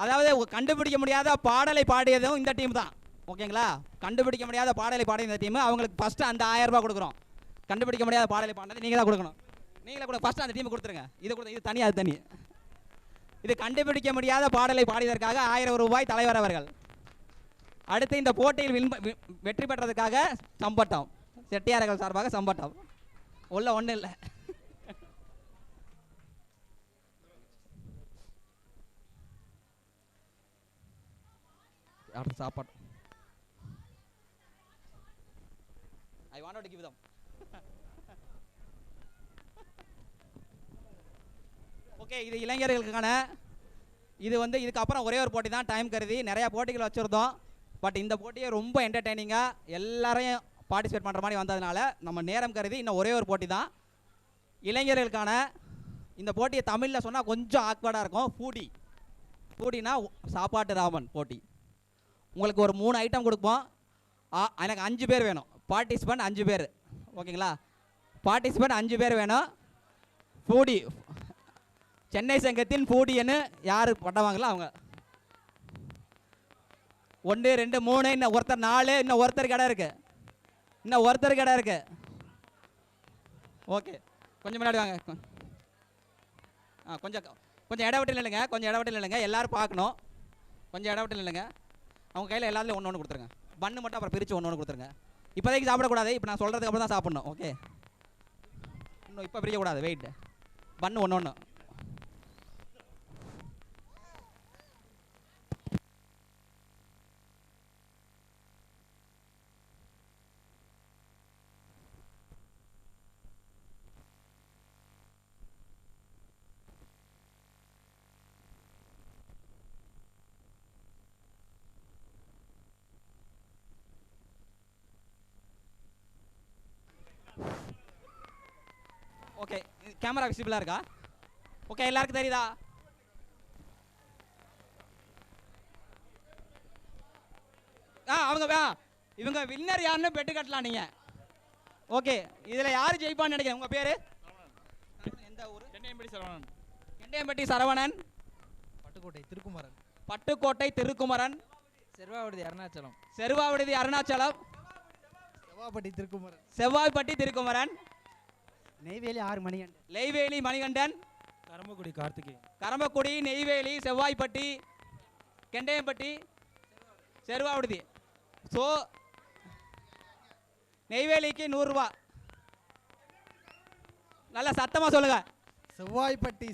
அதாவது கண்டுபிடிக்க முடியாத பாடலை பாடியதும் இந்த டீம் தான். ஓகேங்களா, கண்டுபிடிக்க முடியாத பாடலை பாடிய இந்த டீம், அவங்களுக்கு ஃபர்ஸ்ட் அந்த 1000 ரூபாய் கொடுக்குறோம். கண்டுபிடிக்க முடியாத பாடலை பாடினது நீங்கள் தான் கொடுக்கணும். நீங்களே கூட ஃபர்ஸ்ட் அந்த டீம் கொடுத்துருங்க. இது தனி, அது தனி. இது கண்டுபிடிக்க முடியாத பாடலை பாடியதற்காக 1000 ரூபாய் தலைவர் அவர்கள். அடுத்து இந்த போட்டியில் வெற்றி பெற்றதுக்காக சம்பட்டம், செட்டியார்கள் சார்பாக சம்பட்டம். உள்ள ஒன்றும் இல்லை. அடுத்து சாப்பாடு. I wanted to give them. Okay, இது இளைஞர்களுக்கான. இது வந்து இதுக்கப்புறம் ஒரே ஒரு போட்டி தான். டைம் கருதி நிறையா போட்டிகள் வச்சுருந்தோம். பட் இந்த போட்டியை ரொம்ப என்டர்டெய்னிங்காக எல்லாரையும் பார்ட்டிசிபேட் பண்ணுற மாதிரி வந்ததுனால நம்ம நேரம் கருதி இன்னும் ஒரே ஒரு போட்டி தான். இளைஞர்களுக்கான இந்த போட்டியை தமிழில் சொன்னால் கொஞ்சம் ஆக்வர்டாக இருக்கும். ஃபூடினா சாப்பாட்டு ராமன் போட்டி. உங்களுக்கு ஒரு 3 ஐட்டம் கொடுப்போம். எனக்கு 5 பேர் வேணும். பார்ட்டிசிபெண்ட் 5 பேர். ஓகேங்களா? பார்ட்டிசிபெண்ட் 5 பேர் வேணும். ஃபூடி சென்னை சங்கத்தின் ஃபூடின்னு யார் பட்டவாங்களோ அவங்க. 1 2 3 இன்னும் ஒருத்தர் 4 இன்னும் ஒருத்தர் கடை இருக்கு. ஓகே, கொஞ்சம் முன்னாடி வாங்க. கொஞ்சம் இடவிட்டு இல்லைங்க. எல்லாரும் பார்க்கணும். கொஞ்சம் இடவிட்டு இல்லைங்க. அவங்க கையில் எல்லாத்துலையும் ஒன்று கொடுத்துருங்க. பண்ணு மட்டும் அப்புறம் பிரித்து ஒன்று கொடுத்துருங்க. இப்போதைக்கு சாப்பிடக்கூடாது. இப்போ நான் சொல்கிறதுக்கு அப்புறம் தான் சாப்பிட்ணும். ஓகே, இன்னும் இப்போ பிரிக்கக்கூடாது. வெயிட், பண்ணு ஒன்று. ஓகே, கேமரா விசிபிளாக இருக்கா? ஓகே, எல்லாருக்கும் தெரியுதா? இவங்க வின்னர் யாருன்னு பெட்டு கட்டலாம் நீங்கள். ஓகே, இதில் யார் ஜெயிப்பான்னு நினைக்கிறேன்? உங்கள் பேர்? எந்த ஊர்? கெண்டையம்பட்டி சரவணன். பட்டுக்கோட்டை திருக்குமரன். செருவாவிடுதி அருணாச்சலம். செவ்வாய்ப்பட்டி திருக்குமரன். நெய்வேலி மணிகண்டன். கரம்பக்குடி நெய்வேலி செவ்வாய்ப்பட்டி கெண்டையம்பட்டி செருவாவிடுதி. ஸோ நெய்வேலிக்கு 100 ரூபா. நல்லா சத்தமாக சொல்லுங்க. செவ்வாய்ப்பட்டி.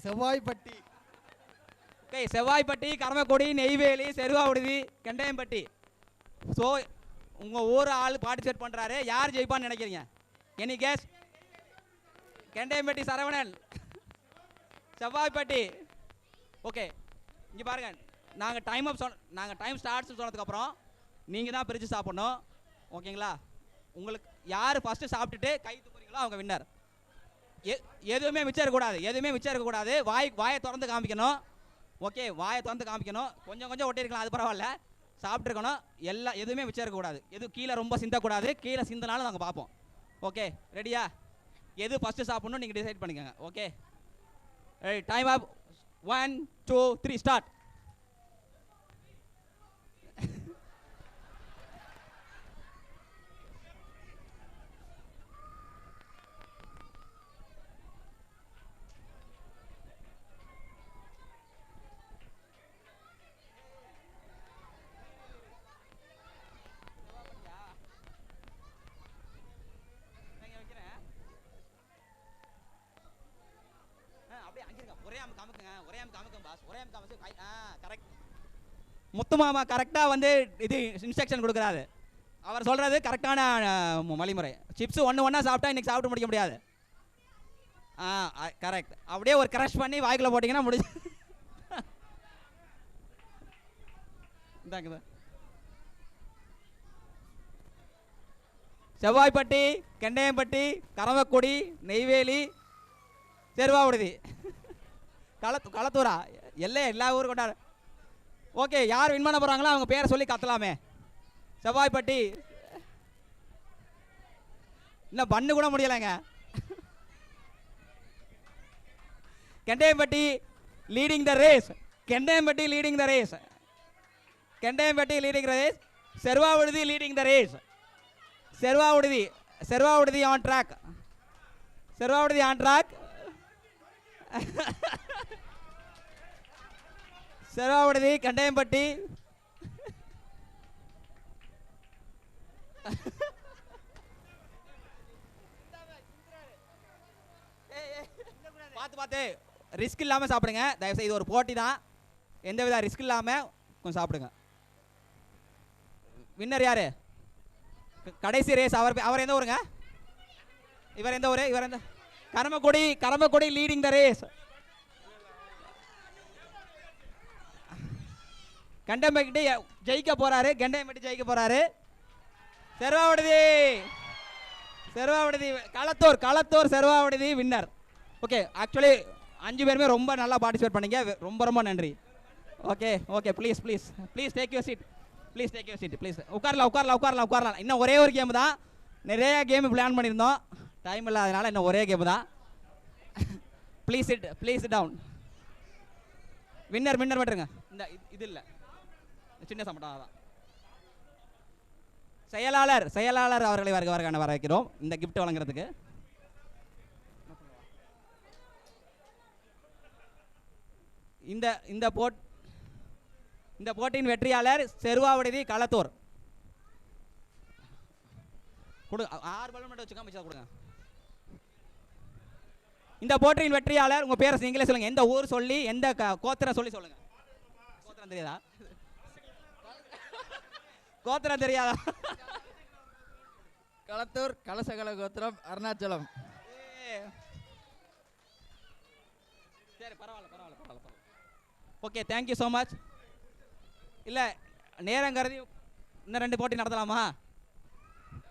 ஓகே, செவ்வாய்ப்பட்டி, கரம்பக்குடி, நெய்வேலி, செருவாவிடுதி, கெண்டையம்பட்டி. ஸோ உங்கள் ஊர் ஆள் பார்ட்டிசிபேட் பண்ணுறாரு. யார் ஜெயிப்பான்னு நினைக்கிறீங்க? Any guess? Kendaiyampatti Saravanan, Sevvaipatti. Okay, இங்கே பாருங்கள். நாங்கள் டைம் ஸ்டார்ட்ஸ் சொன்னதுக்கப்புறம் நீங்கள் தான் பிரித்து சாப்பிட்ணும். ஓகேங்களா? உங்களுக்கு யார் ஃபஸ்ட்டு சாப்பிட்டுட்டு கை தூக்குறீங்களோ அவங்க வின்னர். எதுவுமே மிச்சம் இருக்கக்கூடாது. வாயை திறந்து காமிக்கணும். ஓகே, வாயை திறந்து காமிக்கணும். கொஞ்சம் ஒட்டியிருக்கலாம், அது பரவாயில்ல. சாப்பிட்ருக்கணும். எதுவுமே மிச்சம் இருக்கக்கூடாது. எதுவும் கீழே ரொம்ப சிந்தக்கூடாது. கீழே சிந்தினாலும் நாங்கள் பார்ப்போம். ஓகே, ரெடியா? எது ஃபஸ்ட்டு சாப்பிட்ணும் நீங்கள் டிசைட் பண்ணிக்கோங்க. ஓகே, டைம் அப். 1 2 3 ஸ்டார்ட். முத்துமாமா கரெக்டாக வந்து இது இன்ஸ்ட்ரக்ஷன் கொடுக்குறாரு. அவர் சொல்கிறது கரெக்டான வழிமுறை. சிப்ஸ் ஒன்றா சாப்பிட்டா இன்றைக்கி சாப்பிட்டு முடிக்க முடியாது. கரெக்ட். அப்படியே ஒரு க்ரஷ் பண்ணி வாய்க்குள்ள போட்டிங்கன்னா முடிஞ்சு. இந்தாங்க. செவ்வாய்ப்பட்டி, கெண்டையம்பட்டி, கரம்பக்குடி, நெய்வேலி, செருவாவிடுதி, களத்தூரா, எல்லா ஊரும் கொண்டாடு. ஓகே, யார் வின் பண்ண போகிறாங்களோ அவங்க பேரை சொல்லி கத்தலாமே. செவ்வாய்ப்பட்டி. இன்னும் பண்ணு கூட முடியலைங்க. Kendaiyampatti leading the race. Seruvavidudhi leading the race. Seruvavidudhi on track. Seruvavidudhi, Kendaiyampatti. பார்த்து ரிஸ்க் இல்லாமல் சாப்பிடுங்க தயவுசெய்து. இது ஒரு போட்டி தான். எந்தவித ரிஸ்க் இல்லாமல் கொஞ்சம் சாப்பிடுங்க. வின்னர் யாரு? கடைசி ரேஸ். அவர் எந்த ஊருங்க? இவர் எந்த ஊரு? Karambakudi leading the race. Kendaiyampatti ஜெயிக்க போறாரு. Seruvavidudhi Kalathur Seruvavidudhi winner. Okay, actually 5 பேருமே ரொம்ப நல்லா பார்ட்டிசிபேட் பண்ணீங்க. ரொம்ப ரொம்ப நன்றி. Okay okay, please please please take your seat. Please take your seat. Please உட்காரலாம். இன்னும் ஒரே ஒரு கேம் தான். நிறைய கேம் பிளான் பண்ணியிருந்தோம், டைம் இல்லை, அதனால இன்னும் ஒரே கேம் தான். Please down. வின்னர் விட்டுருங்க. இந்த இது இல்லை, சின்ன சம்பளம் தான். செயலாளர் அவர்களை வர வைக்கிறோம் இந்த கிஃப்ட் வழங்குறதுக்கு. இந்த போட்டியின் வெற்றியாளர் செருவாவிடுதி களத்தூர். கொடுங்க, 6 பலூன் மட்டும் வச்சுக்காம மிச்சம் கொடுங்க. இந்த போட்டியின் வெற்றியாளர், உங்க பேரை நீங்களே சொல்லுங்க. எந்த ஊர் சொல்லி, எந்த கோத்திரம் சொல்லி சொல்லுங்க. கோத்திரம் தெரியாதா? கோத்திரம் தெரியாதா? களத்தூர் கலசகல கோத்திரம், அருணாச்சலம். சரி, பரவாயில்ல. Okay, thank you so much. இல்லை, நேரம் கருதி இன்னும் 2 போட்டி நடத்தலாமா?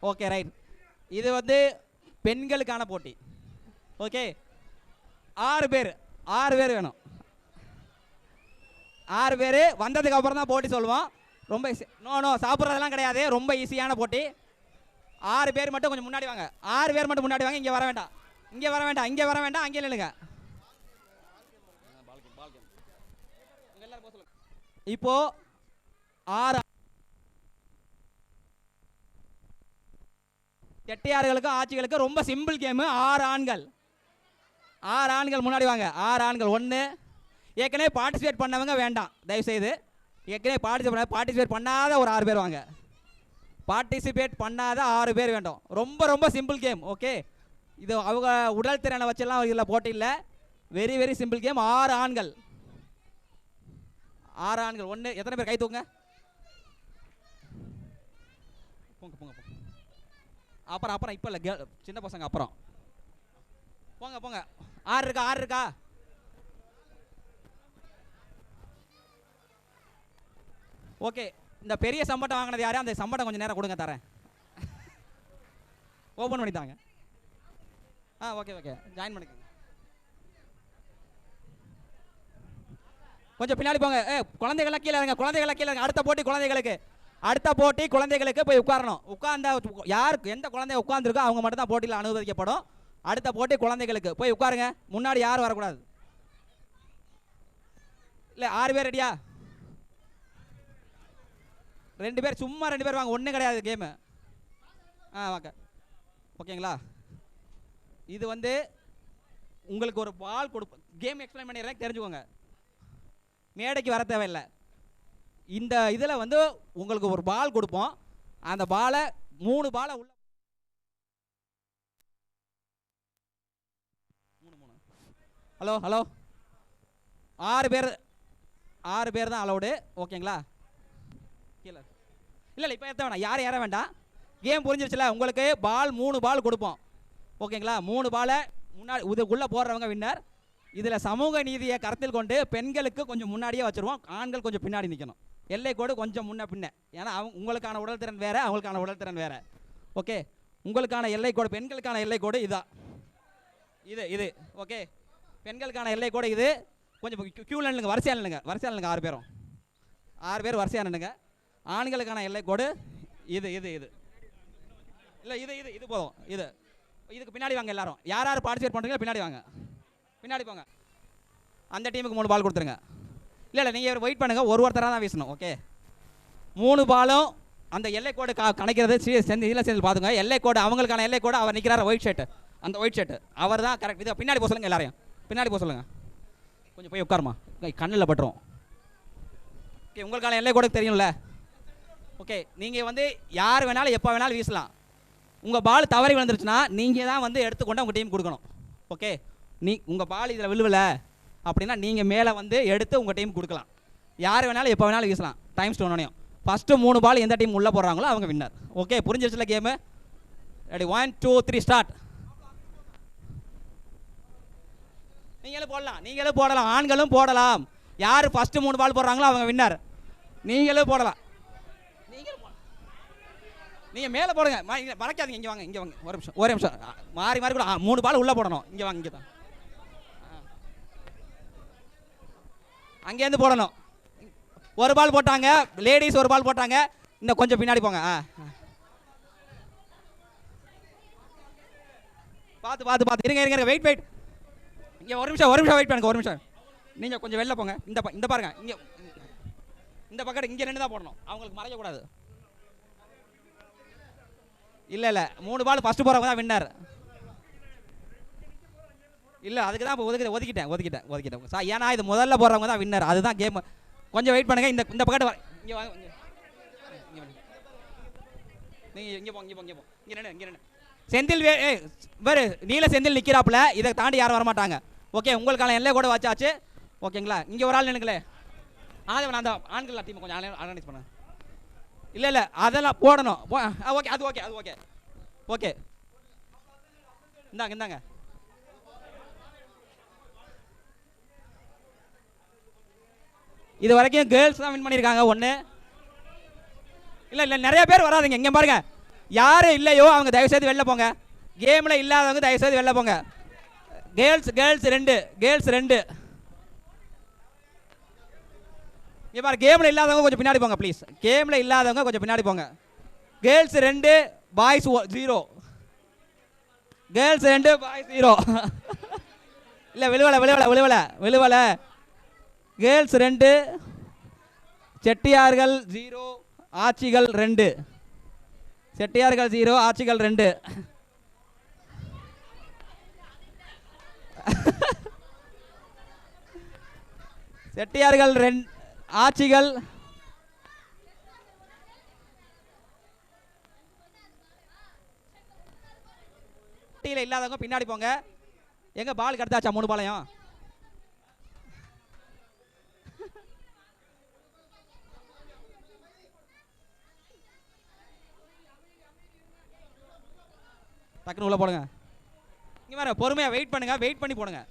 Okay, right. இது வந்து பெண்களுக்கான போட்டி. ஓகே, 6 பேர் வேணும். 6 பேர் வந்ததுக்கு அப்புறம் தான் போட்டி சொல்லுவோம். ரொம்ப ஈஸி. நோ சாப்பிட்றதெல்லாம் கிடையாது, ரொம்ப ஈஸியான போட்டி. 6 பேர் மட்டும் கொஞ்சம் முன்னாடி வாங்க. 6 பேர் மட்டும் முன்னாடி வாங்க. இங்கே வர வேண்டாம், அங்கே நில்லுங்க. இப்போ 6 செட்டியார்களுக்கும் ஆட்சிகளுக்கும் ரொம்ப சிம்பிள் கேமு. 6 ஆண்கள் முன்னாடி வாங்க. 6 ஆண்கள். 1. ஏற்கனவே பார்ட்டிசிபேட் பண்ணவங்க வேண்டாம் தயவுசெய்து. ஏற்கனவே பார்ட்டிசிபேட் பண்ணாத ஒரு 6 பேர் வாங்க. பார்ட்டிசிபேட் பண்ணாத 6 பேர் வேண்டும். ரொம்ப சிம்பிள் கேம். ஓகே, இது அவங்க உடல் திறனை வச்செல்லாம் இதில் போட்டி இல்லை. Very simple game. 6 ஆண்கள். 1. எத்தனை பேர் கை தூங்க? போங்க. அப்புறம் இப்போ இல்லை, சின்ன பசங்க அப்புறம் போங்க. 6 இருக்கா? ஓகே, இந்த பெரிய சம்பளம் வாங்கினது யாரும்? அந்த சம்பளம் கொஞ்சம் நேரம் கொடுங்க, தரேன். ஓப்பன் பண்ணித்தாங்க. ஓகே ஜாயின் பண்ணிக்கோங்க. கொஞ்சம் பின்னாடி போங்க. குழந்தைகளை கீழே இருங்க. அடுத்த போட்டி குழந்தைகளுக்கு போய் உட்காரணும். யாருக்கு எந்த குழந்தை உட்கார்ந்துருக்கோ அவங்க மட்டும் தான் போட்டியில் அனுமதிக்கப்படும். அடுத்த போட்டி குழந்தைகளுக்கு போய் உட்காருங்க. முன்னாடி யாரும் வரக்கூடாது. இல்லை, 6 பேர் ரெடியா? 2 பேர், சும்மா 2 பேர் வாங்க. ஒன்றும் கிடையாது கேமு. வாங்க. ஓகேங்களா? இது வந்து உங்களுக்கு ஒரு பால் கொடுப்போம். கேம் எக்ஸ்பிளைன் பண்ணிடுறேன், தெரிஞ்சுக்கோங்க. மேடைக்கு வர தேவையில்லை. இந்த இதில் வந்து உங்களுக்கு ஒரு பால் கொடுப்போம். அந்த பாலை 3 பாலை உள்ள ஹலோ 6 பேர் தான் அலௌடு. ஓகேங்களா? கீழே இல்லை இப்போ ஏற்ற வேண்டாம், யாரும் ஏற வேண்டாம். கேம் புரிஞ்சிருச்சுல உங்களுக்கு? 3 பால் கொடுப்போம். ஓகேங்களா? 3 பாலை முன்னாடி இதுக்குள்ளே போடுறவங்க வின்னர். இதில் சமூக நீதியை கருத்தில் கொண்டு பெண்களுக்கு கொஞ்சம் முன்னாடியே வச்சுருவோம், ஆண்கள் கொஞ்சம் பின்னாடி நிற்கணும். எல்லை கோடு கொஞ்சம் பின்ன. ஏன்னா உங்களுக்கான உடல்திறன் வேறு, அவங்களுக்கான உடல்திறன் வேறு. ஓகே, உங்களுக்கான எல்லை கோடு, பெண்களுக்கான எல்லை கோடு இதுதான். இது ஓகே, பெண்களுக்கான எல்லை கோடு இது. கொஞ்சம் க்யூவில் நில்லுங்க, வரிசையாக நில்லுங்க. 6 பேரும் 6 பேர் வரிசையாக நில்லுங்க. ஆண்களுக்கான எல்லை கோடு இது இல்லை, இது போதும். இதுக்கு பின்னாடி வாங்க. எல்லாரும் யார் பார்ட்டிசிபேட் பண்ணுறீங்க பின்னாடி போங்க. அந்த டீமுக்கு 3 பால் கொடுத்துருங்க. இல்லை நீங்கள் வெயிட் பண்ணுங்கள், ஒருத்தராக தான் வீசணும். ஓகே, 3 பாலும் அந்த எல்லை கோடு கணக்கிறது இதில் சேர்ந்து பார்த்துங்க. எல்லை கோடு அவங்களுக்கான எல்லை கோடு. அவர் நிற்கிறார் ஒயிட் ஷர்ட்டு, அந்த ஒயிட் ஷர்ட்டு அவர் தான் கரெக்ட். இதை பின்னாடி போக சொல்லுங்கள். எல்லாரையும் பின்னாடி போக சொல்லுங்கள். கொஞ்சம் போய் உட்காருமா, கண்ணில் பட்டுரும். ஓகே, உங்களுக்கான எல்லை கோடு தெரியும்ல? ஓகே, நீங்கள் வந்து யார் வேணாலும் எப்போ வேணாலும் வீசலாம். உங்கள் பால் தவறி விழுந்துருச்சுன்னா நீங்கள் தான் வந்து எடுத்துக்கொண்டு உங்கள் டீம் கொடுக்கணும். ஓகே, உங்கள் பால் இதில் விழுவலை அப்படின்னா நீங்கள் மேலே வந்து எடுத்து உங்கள் டீம் கொடுக்கலாம். யார் வேணாலும் எப்போ வேணாலும் வீசலாம். டைம் ஸ்டோனையும் ஃபஸ்ட்டு 3 பால் எந்த டீம் உள்ளே போடுறாங்களோ அவங்க வின்னர். ஓகே, புரிஞ்சிருச்சுல கேமு? Ready, 1 2 3 start. நீங்களும் போடலாம், ஆண்களும் போடலாம். யார் ஃபஸ்ட்டு 3 பால் போடுறாங்களோ அவங்க வின்னர். நீங்களும் போடலாம். நீங்கள் மேலே போடுங்க, மறைக்காதீங்க. இங்கே வாங்க. ஒரு நிமிஷம் மாறி கூட 3 பால் உள்ளே போடணும். இங்கே வாங்க. இங்கே தான் அங்கேருந்து போடணும். ஒரு பால் போட்டாங்க, லேடிஸ் ஒரு பால் போட்டாங்க. இன்னும் கொஞ்சம் பின்னாடி போங்க. பார்த்து இருங்க. வெயிட் இங்கே ஒரு நிமிஷம் வெயிட் பண்ணுங்க. ஒரு நிமிஷம் நீங்கள் கொஞ்சம் வெளில போங்க. இந்த பாருங்க, இங்கே இந்த பக்கம் இங்கே 2 தான் போடணும். அவங்களுக்கு மறைக்கக்கூடாது. இல்லை 3 பால் ஃபஸ்ட்டு போகிறவங்க தான் வின்னர். இல்லை அதுக்கு தான் இப்போ ஒதுக்கிட்டேன். ஏன்னா இது முதல்ல போடுறவங்க தான் வின்னர். அதுதான் கேம். கொஞ்சம் வெயிட் பண்ணுங்க. இந்த பக்கத்து இங்கே வாங்க. நீங்கள் இங்கே போங்க. இங்கே நின்று செந்தில் வேறு நீல செந்தில் நிற்கிறாப்புல. இதை தாண்டி யாரும் வரமாட்டாங்க. ஓகே, உங்களுக்கான எல்லை கூட வச்சாச்சு. ஓகேங்களா? இங்கே ஒரு ஆள் நினைக்கல. நான் அந்த ஆண்கள் டீமை கொஞ்சம் ஆர்கனைஸ் பண்ணேன். இல்லை அதெல்லாம் போடணும். ஓகே, அது ஓகே. இந்தாங்க. இது வரைக்கும் கேர்ள்ஸ் தான் வின் பண்ணியிருக்காங்க. ஒன்று இல்லை நிறைய பேர் வராதுங்க. இங்கே பாருங்க, யாரு இல்லையோ அவங்க தயவுசெய்து வெளில போங்க. கேமில் இல்லாதவங்க தயவுசெய்து வெளில போங்க. கேர்ள்ஸ் 2 இங்கே பாரு, கேமில் இல்லாதவங்க கொஞ்சம் பின்னாடி போங்க ப்ளீஸ். கேமில் இல்லாதவங்க கொஞ்சம் பின்னாடி போங்க. Girls 2 boys 0. Girls 2 boys 0. இல்லை விழுவலை. கேர்ள்ஸ் 2 செட்டியார்கள் 0 ஆட்சிகள் 2. செட்டியார்கள் 0 ஆட்சிகள் 2. செட்டியார்கள் 2 ஆட்சிகள் இல்லாதவங்க பின்னாடி போங்க. எங்க பால் கடத்தாச்சா 3 பாலையும்? டக்குனு உள்ள போடுங்க. இங்க வேற பொறுமையா வெயிட் பண்ணி போடுங்க.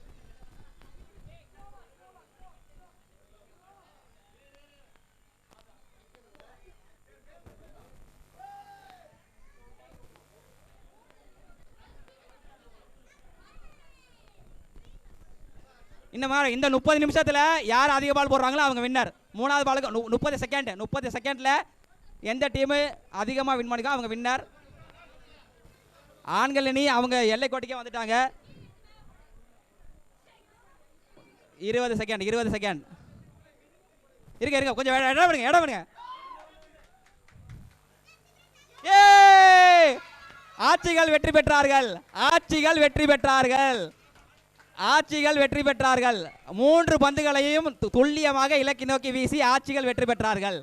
இந்த 30 நிமிஷத்துல யார் அதிக பால் போடுறாங்களோ அவங்க வின்னர். 3வது பாலுக்கு 30 செகண்ட்ல எந்த டீம் அதிகமாக வின் பண்ணிக்கோ அவங்க வின்னர். ஆண்கள் அணி அவங்க எல்லை கோட்டைக்கே வந்துட்டாங்க. 20 செகண்ட் இருங்க கொஞ்சம் இடம் விடுங்க. ஆட்சிகள் வெற்றி பெற்றார்கள். 3 பந்துகளையும் துல்லியமாக இலக்கை நோக்கி வீசி ஆட்சிகள் வெற்றி பெற்றார்கள்.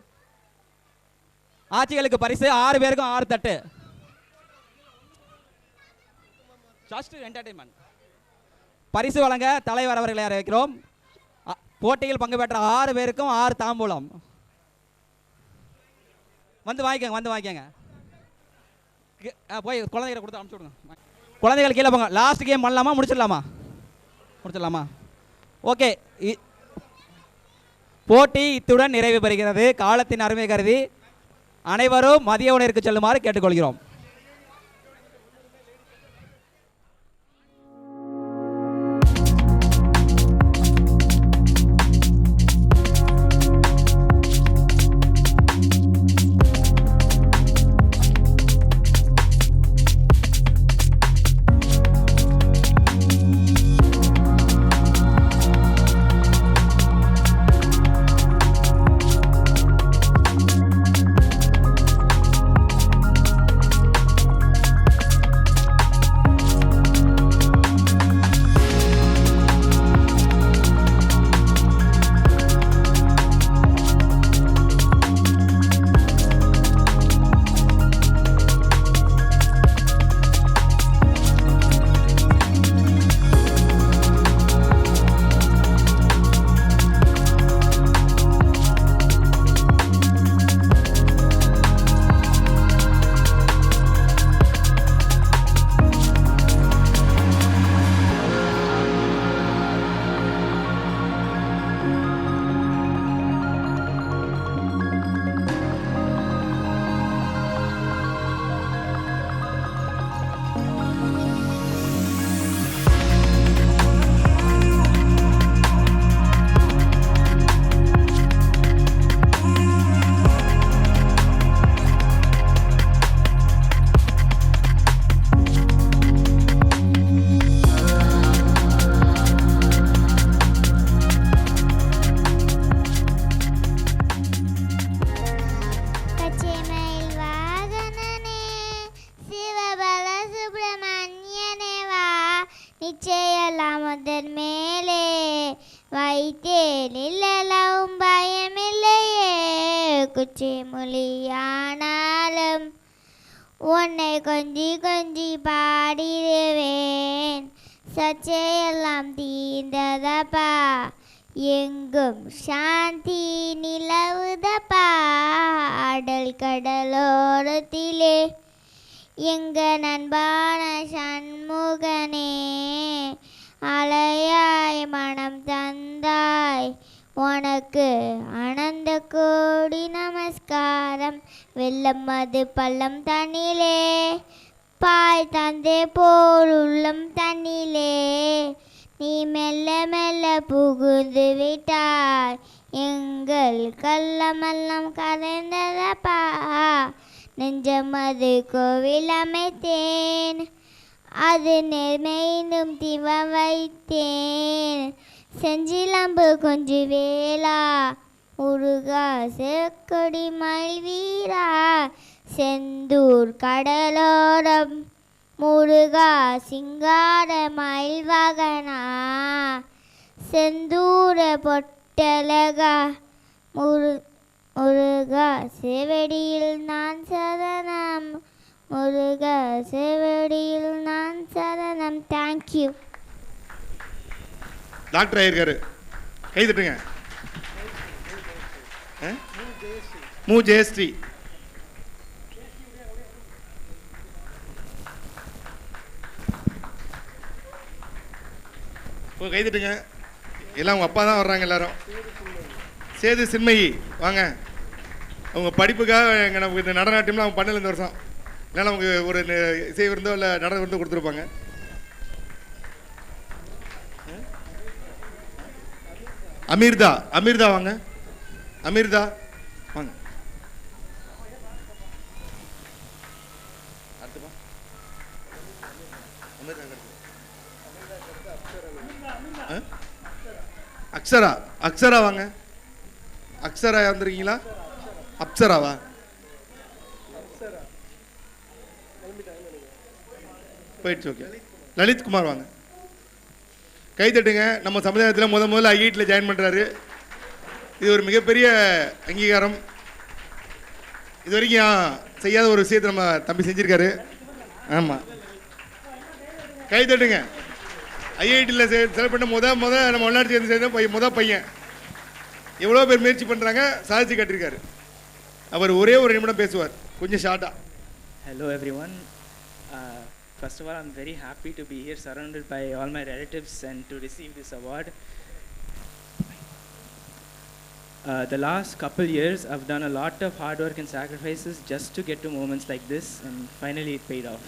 ஆட்சிகளுக்கு பரிசு 6 பேருக்கும் 6 தட்டு. Just entertainment. பரிசு வழங்க தலைவர் அவர்களை அறிவிக்கிறோம். போட்டியில் பங்கு பெற்ற 6 பேருக்கும் 6 தாம்பூலம். வந்து வாங்கிக்கங்க. போய் குழந்தைகளை கொடுத்து அனுப்பிச்சு விடுங்க. குழந்தைகள் கீழே போங்க. லாஸ்ட் கேம் பண்ணலாமா? முடிச்சிடலாமா? ஓகே, போட்டி இத்துடன் நிறைவு பெறுகிறது. காலத்தின் அருமை கருதி அனைவரும் மதிய உணவிற்கு செல்லுமாறு கேட்டுக்கொள்கிறோம். குச்சி மொழியானாலும் உன்னை கொஞ்சி கொஞ்சி பாடிடுவேன். சர்ச்சையெல்லாம் தீர்ந்ததப்பா, எங்கும் சாந்தி நிலவுதப்பா. ஆடல் கடலோரத்திலே எங்க நண்பான சண்முகனே, அலையாய் மனம் தந்தாய், உனக்கு அனந்த கோடி நமஸ்காரம். வெள்ளம் அது பள்ளம் தண்ணிலே, பாய் தந்தே போல் உள்ளம் தண்ணிலே, நீ மெல்ல மெல்ல புகுந்து விட்டாய், எங்கள் கள்ளமெல்லாம் கரைந்ததப்பா. நெஞ்சம் அது கோவில் அமைத்தேன், அது நெர்மைந்தும் திவ வைத்தேன். செஞ்சிலம்பு கொஞ்சி வேளா, முருகா செக்கொடி மயில் வீரா. செந்தூர் கடலோரம் முருகா சிங்கார மயில் வாகனா. செந்தூர பொட்டலகா முருகா செவடியில் நான் சரணம், முருகா செவடியில் நான் சரணம். தேங்க்யூ. டாக்டர் ஆயிருக்காரு, கை தட்டுங்க. மு ஜெயஸ்ரீ. கை தட்டுங்க. எல்லாம் உங்கள் அப்பா தான் வர்றாங்க எல்லாரும். சேது சின்மயி வாங்க. அவங்க படிப்புக்காக எங்கள் நமக்கு இந்த நடனாட்டியம்லாம் அவங்க பண்ணல இந்த வருஷம். இல்லைன்னா அவங்க ஒரு இசை விருந்தோ இல்லை நடன விருந்தோ கொடுத்துருப்பாங்க. அமீர்தா, அமீர்தா வாங்க. அமீர்தா வாங்க. அக்ஷரா, அக்ஷரா வாங்க. அக்ஷரா வந்துருக்கீங்களா? அப்சராவா? போயிடுச்சு. ஓகே. லலித் குமார் வாங்க. கை தட்டுங்க. நம்ம சமுதாயத்தில் முதல்ல ஐஐடியில் ஜாயின் பண்ணுறாரு. இது ஒரு மிகப்பெரிய அங்கீகாரம். இது வரைக்கும் செய்யாத ஒரு விஷயத்தை நம்ம தம்பி செஞ்சுருக்காரு. ஆமாம், கை தட்டுங்க. ஐஐடியில் செலக்ட் பண்ண நம்ம உள்நாட்டு சேர்ந்து சேர்ந்த பையன். எவ்வளோ பேர் முயற்சி பண்ணுறாங்க, சாதிச்சு கட்டிருக்காரு. அவர் ஒரே ஒரு நிமிடம் பேசுவார், கொஞ்சம் ஷார்ட்டாக. Hello everyone. First of all, I'm very happy to be here surrounded by all my relatives and to receive this award. The last couple years, I've done a lot of hard work and sacrifices just to get to moments like this, and finally it paid off.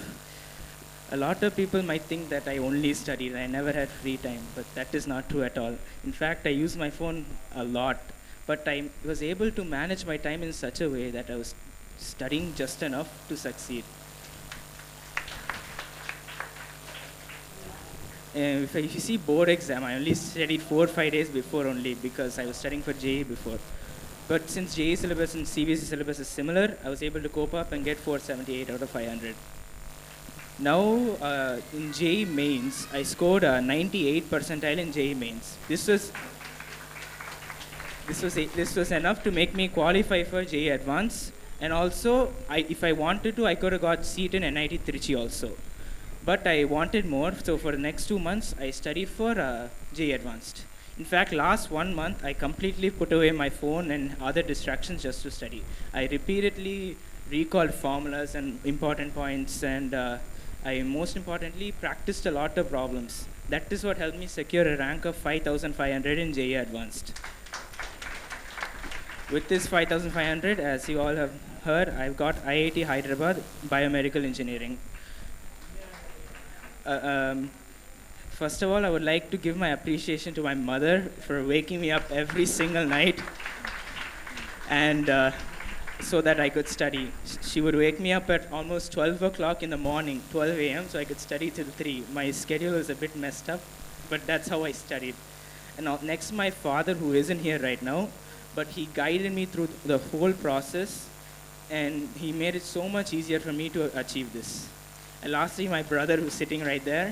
A lot of people might think that I only studied, I never had free time, but that is not true at all. In fact, I use my phone a lot, but I was able to manage my time in such a way that I was studying just enough to succeed. If you see board exam, I only studied 4 or 5 days before only because I was studying for JEE before. But since JEE syllabus and CBSE syllabus is similar, I was able to cope up and get 478 out of 500. Now, in JEE mains, I scored a 98 percentile in JEE mains. This was enough to make me qualify for JEE Advanced, and also, if I wanted to, I could have got seat in NIT Trichy also. But I wanted more, so for the next 2 months, I studied for JEE Advanced. In fact, last 1 month, I completely put away my phone and other distractions just to study. I repeatedly recalled formulas and important points, and I most importantly practiced a lot of problems. That is what helped me secure a rank of 5,500 in JEE Advanced. With this 5,500, as you all have heard, I've got IIT Hyderabad Biomedical Engineering. First of all, I would like to give my appreciation to my mother for waking me up every single night and so that I could study. She would wake me up at almost 12 o'clock in the morning, 12 a.m., so I could study till 3. My schedule was a bit messed up, but that's how I studied. And next, my father, who isn't here right now, but he guided me through the whole process, and he made it so much easier for me to achieve this. And lastly, my brother, who's sitting right there,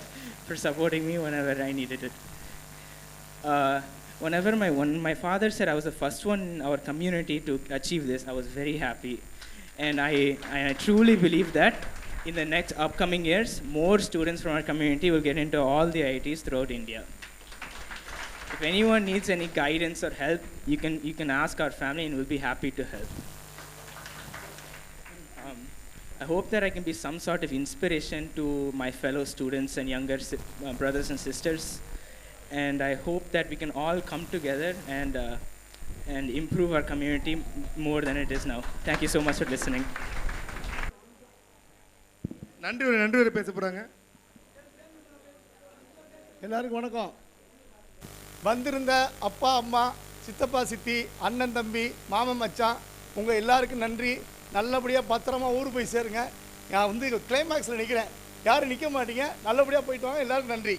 for supporting me whenever I needed it. when my father said I was the first one in our community to achieve this, I was very happy. And I truly believe that in the next upcoming years, more students from our community will get into all the IITs throughout India. If anyone needs any guidance or help, you can ask our family and we'll be happy to help. I hope that I can be some sort of inspiration to my fellow students and younger brothers and sisters. And I hope that we can all come together and improve our community more than it is now. Thank you so much for listening. நன்றி பேச போகிறாங்க. எல்லாருக்கும் வணக்கம். வந்திருந்த அப்பா அம்மா சித்தப்பா சித்தி அண்ணன் தம்பி மாமன் மச்சான் உங்கள் எல்லாருக்கும் நன்றி. நல்லபடியாக பத்திரமா ஊர் போய் சேருங்க. நான் வந்து கிளைமேக்ஸில் நிற்கிறேன், யாரும் நிற்க மாட்டீங்க. நல்லபடியாக போயிட்டு வாங்க. எல்லாருக்கும் நன்றி.